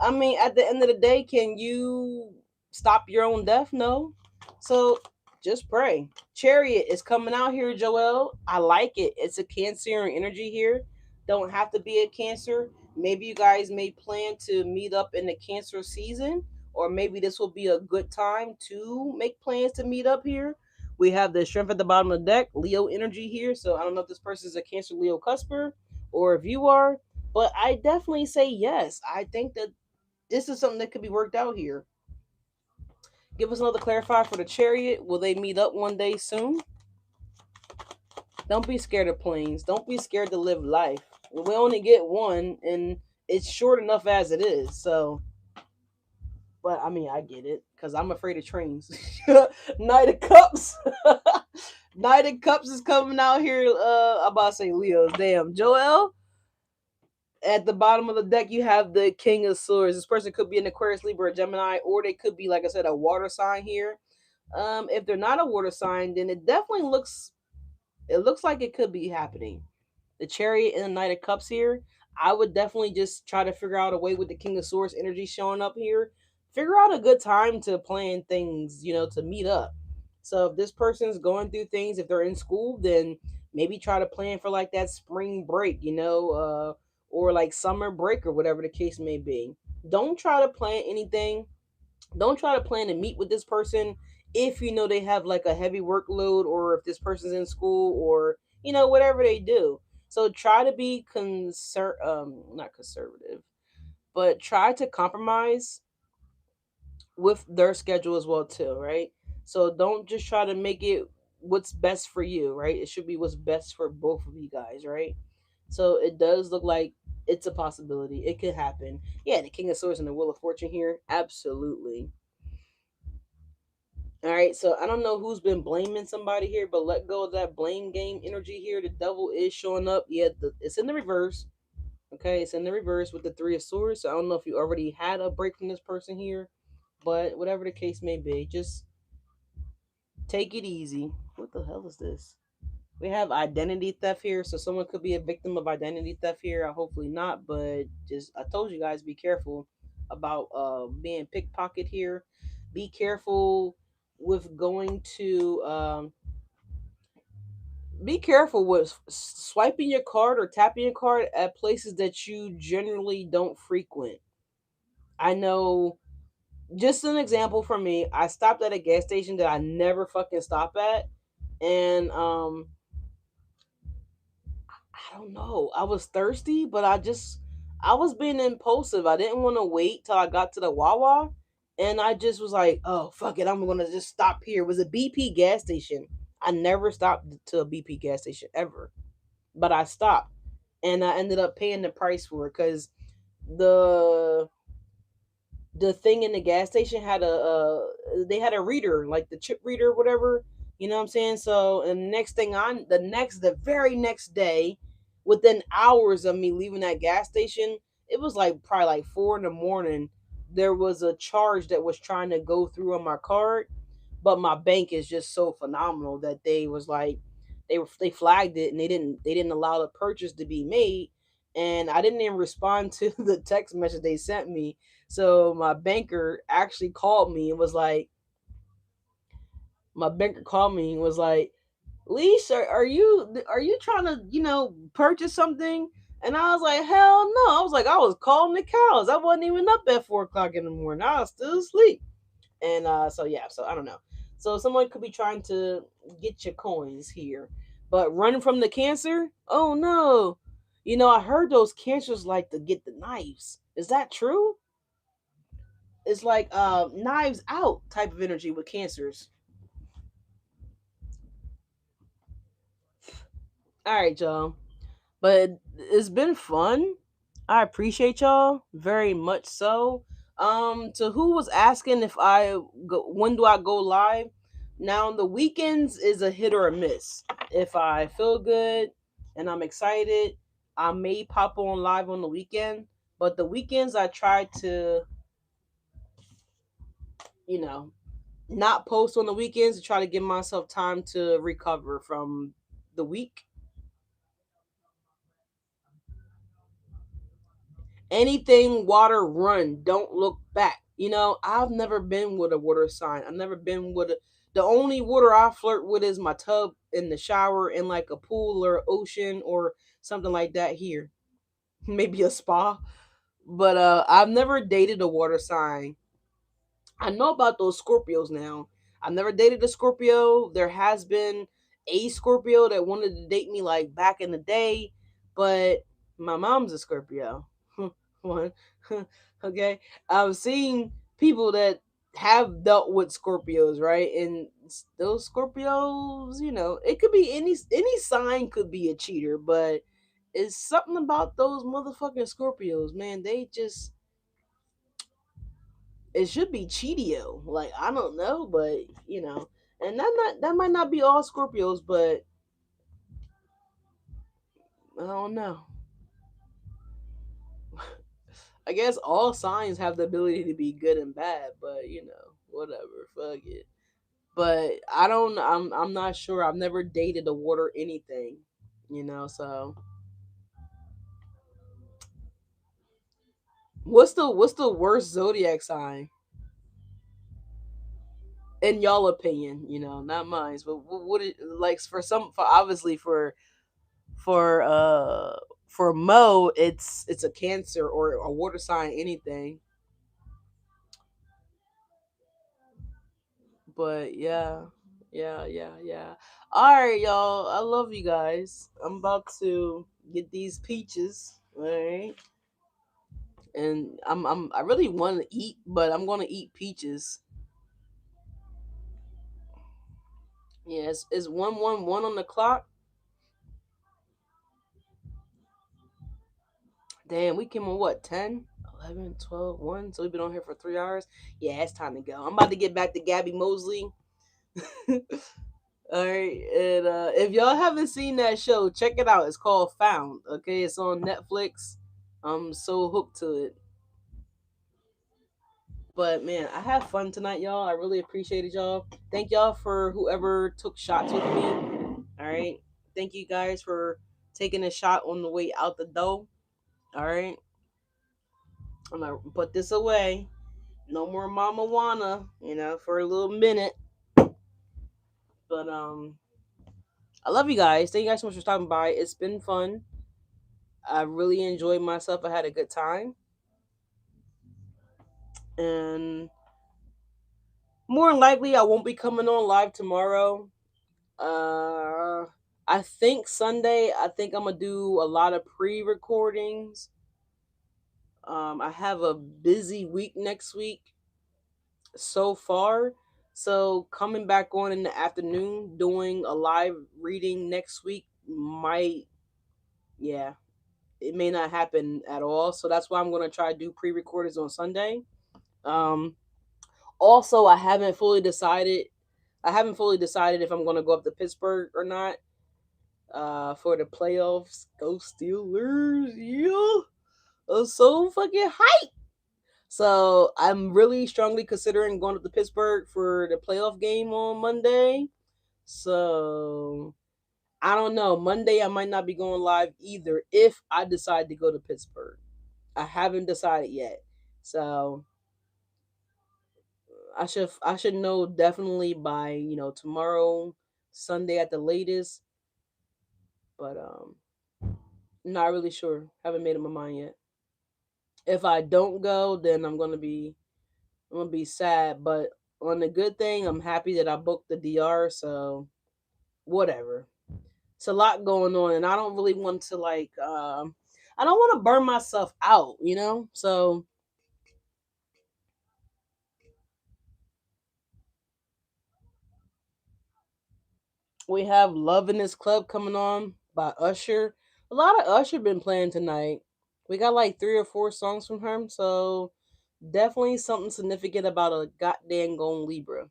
I mean, at the end of the day, can you stop your own death? No. So just pray. Chariot is coming out here, Joel. I like it. It's a Cancer energy here. Don't have to be a Cancer. Maybe you guys may plan to meet up in the Cancer season, or maybe this will be a good time to make plans to meet up here. We have the Strength at the bottom of the deck, Leo energy here. So I don't know if this person is a Cancer Leo cusper or if you are, but I definitely say yes. I think that this is something that could be worked out here. Give us another clarifier for the Chariot. Will they meet up one day soon? Don't be scared of planes. Don't be scared to live life. We only get one, and it's short enough as it is. So, but I mean, I get it because I'm afraid of trains. Knight of Cups. Knight of Cups is coming out here. I'm about to say Leo's. Damn, Joel. At the bottom of the deck, you have the King of Swords. This person could be an Aquarius, Libra, Gemini, or they could be, like I said, a water sign here. If they're not a water sign, then it definitely looks like it could be happening. The Chariot and the Knight of Cups here. I would definitely just try to figure out a way with the King of Swords energy showing up here. Figure out a good time to plan things, to meet up. So if this person's going through things, if they're in school, then maybe try to plan for like that spring break, or like summer break or whatever the case may be. Don't try to plan anything. Don't try to plan to meet with this person if you know they have like a heavy workload, or if this person's in school, or whatever they do. So try to be not conservative, but try to compromise with their schedule as well too, right? So don't just try to make it what's best for you, right? It should be what's best for both of you guys, right? So it does look like it's a possibility. It could happen. Yeah, the King of Swords and the Wheel of Fortune here. Absolutely. All right, so I don't know who's been blaming somebody here, but let go of that blame game energy here. The devil is showing up. Yeah, it's in the reverse. Okay, it's in the reverse with the Three of Swords. So I don't know if you already had a break from this person here, but whatever the case may be, just take it easy. What the hell is this? We have identity theft here, so someone could be a victim of identity theft here. Hopefully not, but just I told you guys be careful about being pickpocket here. Be careful with going to be careful with swiping your card or tapping your card at places that you generally don't frequent. I know, just an example for me, I stopped at a gas station that I never fucking stop at, and I don't know. I was thirsty, but I was being impulsive. I didn't want to wait till I got to the Wawa, and I just was like, "Oh fuck it, I'm gonna just stop here." It was a BP gas station. I never stopped to a BP gas station ever, but I stopped, and I ended up paying the price for it because the the thing in the gas station had they had a reader, like the chip reader, whatever. You know what I'm saying? So, and next thing on the very next day, within hours of me leaving that gas station, it was like probably like 4 in the morning. There was a charge that was trying to go through on my card, but my bank is just so phenomenal that they flagged it and they didn't allow the purchase to be made, and I didn't even respond to the text message they sent me. So my banker called me and was like, Leash, are you trying to purchase something? And I was like, hell no. I was like, I was calling the cows. I wasn't even up at 4 o'clock in the morning. I was still asleep. And so yeah, so I don't know. So someone could be trying to get your coins here, but running from the cancer. Oh no. I heard those cancers like to get the knives. Is that true? It's like knives out type of energy with cancers. All right, y'all. But it's been fun. I appreciate y'all very much so. To who was asking if when do I go live? Now the weekends is a hit or a miss. If I feel good and I'm excited, I may pop on live on the weekend. But the weekends I try to, you know, not post on the weekends to try to give myself time to recover from the week. Anything water, run, don't look back. I've never been with a water sign. I've never been with the only water I flirt with is my tub in the shower in like a pool or ocean or something like that here. Maybe a spa. But I've never dated a water sign. I know about those Scorpios now. I've never dated a Scorpio. There has been a Scorpio that wanted to date me like back in the day, but my mom's a Scorpio. One. Okay. I've seen people that have dealt with Scorpios, right? And those Scorpios, it could be any sign could be a cheater, but it's something about those motherfucking Scorpios, man. They just it should be Cheedio. Like I don't know, but and that might not be all Scorpios, but I don't know. I guess all signs have the ability to be good and bad, but whatever, fuck it. But I don't. I'm not sure. I've never dated a water anything, So what's the worst zodiac sign in y'all opinion? Not mine, but what it like for obviously for uh for Mo, it's a Cancer or a water sign, anything. But yeah, yeah. All right, y'all. I love you guys. I'm about to get these peaches. All right, and I really want to eat, but I'm gonna eat peaches. Yes, it's 111 on the clock. Damn, we came on what 10, 11, 12, 1. So we've been on here for 3 hours. Yeah, it's time to go. I'm about to get back to Gabby Mosley. All right, and if y'all haven't seen that show, check it out. It's called Found. Okay, it's on Netflix. I'm so hooked to it. But man, I had fun tonight, y'all. I really appreciated y'all. Thank y'all for whoever took shots with me. All right, thank you guys for taking a shot on the way out the door. All right, I'm gonna put this away. No more Mama Wanna, for a little minute. But I love you guys. Thank you guys so much for stopping by. It's been fun. I really enjoyed myself. I had a good time. And more than likely, I won't be coming on live tomorrow. Uh, I think Sunday, I think I'm going to do a lot of pre recordings. I have a busy week next week so far. So coming back on in the afternoon, doing a live reading next week might, yeah, it may not happen at all. So that's why I'm going to try to do pre recordings on Sunday. Um, Also, I haven't fully decided if I'm going to go up to Pittsburgh or not. For the playoffs, go Steelers! Yeah, I'm so fucking hyped. So I'm really strongly considering going up to Pittsburgh for the playoff game on Monday. So I don't know. Monday I might not be going live either if I decide to go to Pittsburgh. I haven't decided yet. So I should know definitely by, tomorrow, Sunday at the latest. But not really sure. Haven't made up my mind yet. If I don't go, then I'm gonna be sad. But on the good thing, I'm happy that I booked the DR. So whatever. It's a lot going on, and I don't really want to I don't want to burn myself out. So we have Love in This Club coming on by Usher. A lot of Usher been playing tonight. We got like 3 or 4 songs from him, so definitely something significant about a goddamn gone Libra.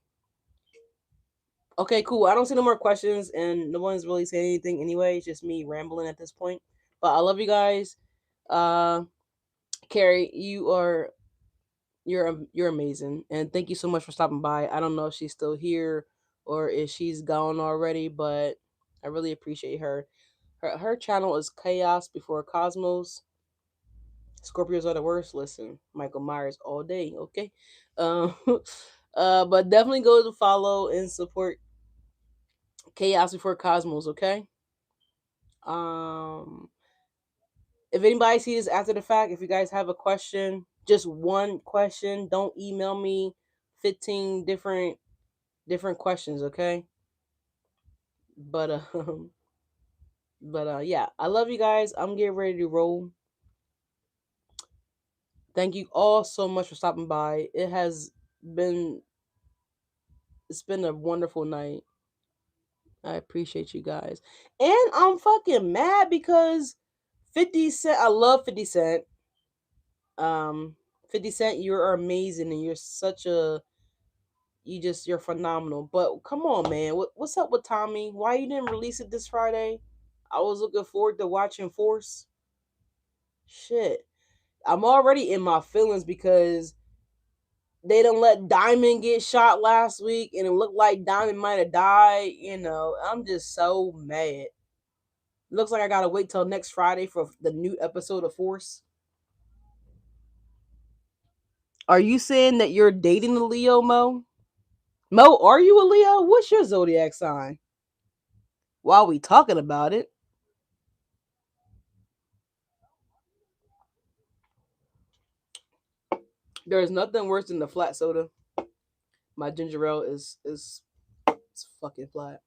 Okay, cool. I don't see no more questions, and no one's really saying anything anyway. It's just me rambling at this point. But I love you guys. Uh, Carrie, you're amazing, and thank you so much for stopping by. I don't know if she's still here or if she's gone already, but I really appreciate her. Her channel is Chaos Before Cosmos. Scorpios are the worst. Listen, Michael Myers all day. Okay, um, but definitely go to follow and support Chaos Before Cosmos. Okay. Um, if anybody sees this after the fact, if you guys have a question, just one question, don't email me 15 different questions, okay? But yeah, I love you guys. I'm getting ready to roll. Thank you all so much for stopping by. Been it's been a wonderful night. I appreciate you guys. And I'm fucking mad because 50 Cent, I love 50 Cent. Um 50 Cent, you're amazing and you're phenomenal. But come on, man. What's up with Tommy? Why you didn't release it this Friday? I was looking forward to watching Force. Shit. I'm already in my feelings because they don't let Diamond get shot last week and it looked like Diamond might have died. I'm just so mad. Looks like I gotta wait till next Friday for the new episode of Force. Are you saying that you're dating a Leo, Mo? Mo, are you a Leo? What's your zodiac sign? While we talking about it, there is nothing worse than the flat soda. My ginger ale is it's fucking flat.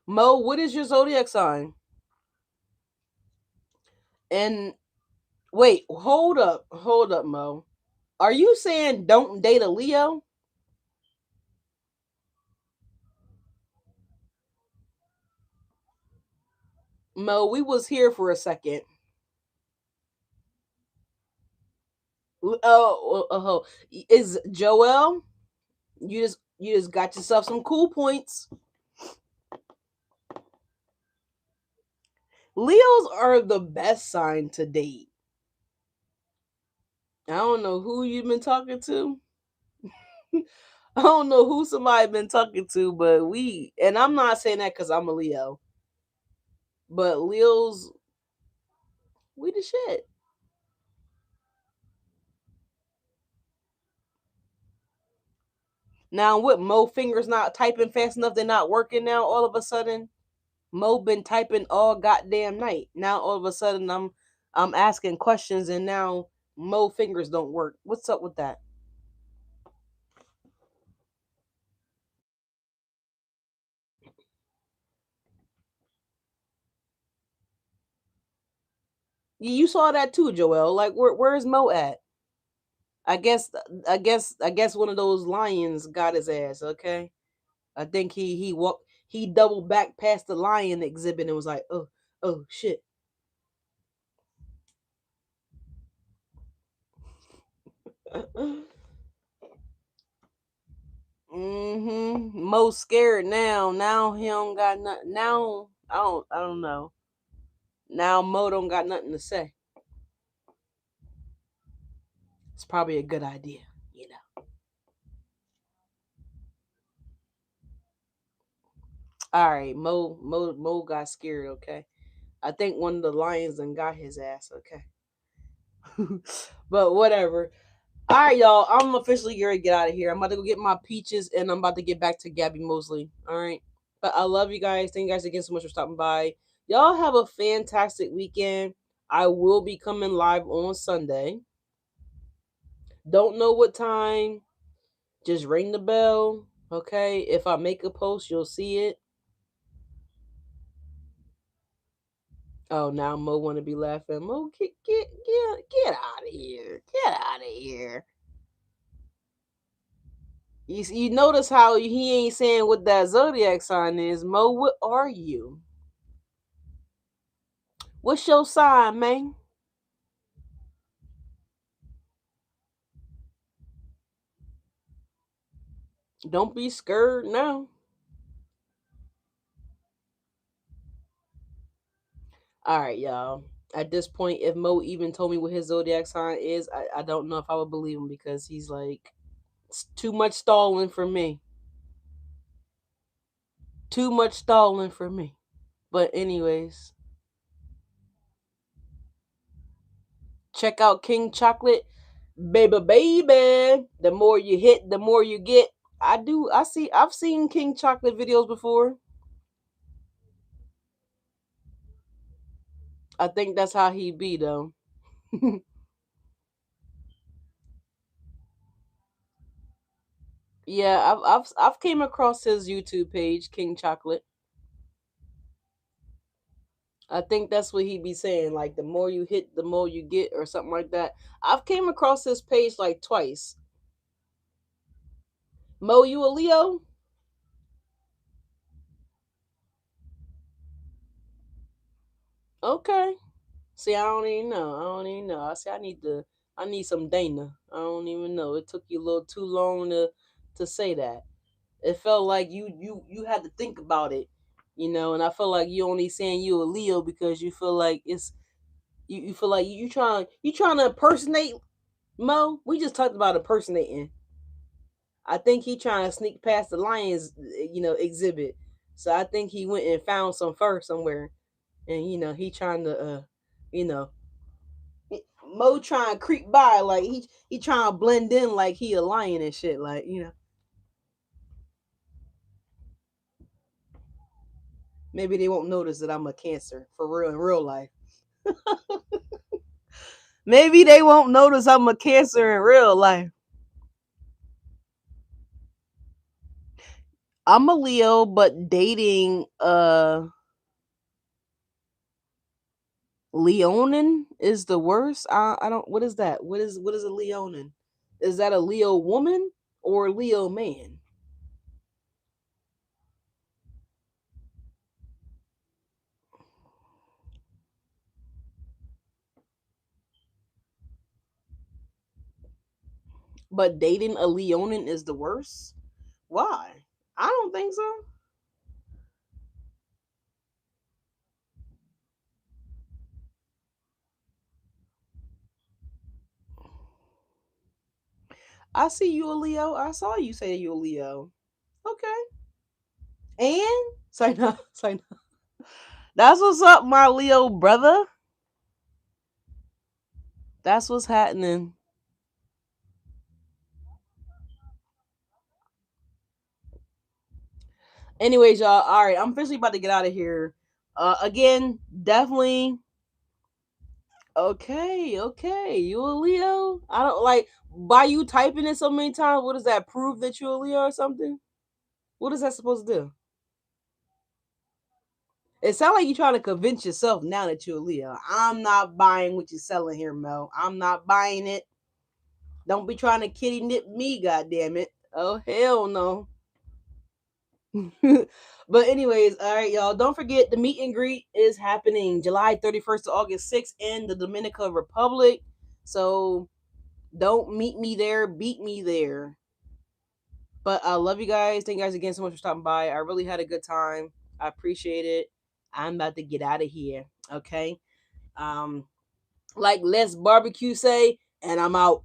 Mo, what is your zodiac sign? And wait, hold up, Mo. Are you saying don't date a Leo? Mo, we was here for a second. Oh, is Joel? You just got yourself some cool points. Leos are the best sign to date. I don't know who you've been talking to. I don't know who somebody been talking to, but and I'm not saying that because I'm a Leo, but Leos, we the shit. Now, what Mo fingers not typing fast enough, they're not working now. All of a sudden, Mo been typing all goddamn night. Now, all of a sudden, I'm asking questions, and now Mo fingers don't work. What's up with that? You saw that too, Joel. Like, where's Mo at? I guess I guess one of those lions got his ass. Okay, I think he doubled back past the lion exhibit and was like, oh shit. Mo scared now. Now he don't got nothing. Now I don't know. Now Mo don't got nothing to say. It's probably a good idea, you know. All right, Mo got scared. Okay, I think one of the lions done got his ass. Okay, but whatever. All right, y'all. I'm officially ready to get out of here. I'm about to go get my peaches, and I'm about to get back to Gabby Mosley. All right, but I love you guys. Thank you guys again so much for stopping by. Y'all have a fantastic weekend. I will be coming live on Sunday. Don't know what time. Just ring the bell. Okay, if I make a post, you'll see it. Oh, now Mo want to be laughing. Mo, get out of here. Get out of here. You notice how he ain't saying what that zodiac sign is. Mo, what are you? What's your sign, man? Don't be scared now. All right, y'all. At this point, if Mo even told me what his zodiac sign is, I don't know if I would believe him because he's like, it's too much stalling for me. Too much stalling for me. But, anyways, check out King Chocolate. Baby. The more you hit, the more you get. I've seen King Chocolate videos before. I think that's how he be though. Yeah, I've came across his YouTube page, King Chocolate. I think that's what he be saying, like the more you hit, the more you get, or something like that. I've came across his page like twice. Mo, you a Leo? Okay. See, I don't even know. I don't even know. I need some Dana. I don't even know. It took you a little too long to say that. It felt like you had to think about it, and I feel like you only saying you a Leo because you feel like you feel like you trying to impersonate Mo. We just talked about impersonating. I think he trying to sneak past the Lions, exhibit. So I think he went and found some fur somewhere, and he trying to you know Mo trying to creep by like he trying to blend in like he a lion and shit, like maybe they won't notice that I'm a Cancer for real in real life. Maybe they won't notice I'm a Cancer in real life. I'm a Leo, but dating Leonin is the worst. I don't. What is that? What is a Leonin? Is that a Leo woman or a Leo man? But dating a Leonin is the worst. Why? I don't think so. I see you a Leo. I saw you say you a Leo. Okay. And say no, say no. That's what's up, my Leo brother. That's what's happening. Anyways, y'all. All right, I'm officially about to get out of here. Again, definitely. Okay. You a Leo? I don't like by you typing it so many times. What does that prove that you a Leo or something? What is that supposed to do? It sounds like you trying to convince yourself now that you're a Leo. I'm not buying what you're selling here, Mel. I'm not buying it. Don't be trying to kitty nip me, goddamn it. Oh hell no. But anyways, all right, y'all. Don't forget the meet and greet is happening July 31st to August 6th in the Dominican Republic. So don't meet me there, beat me there. But I love you guys. Thank you guys again so much for stopping by. I really had a good time. I appreciate it. I'm about to get out of here. Okay. Um, like let's barbecue say, and I'm out.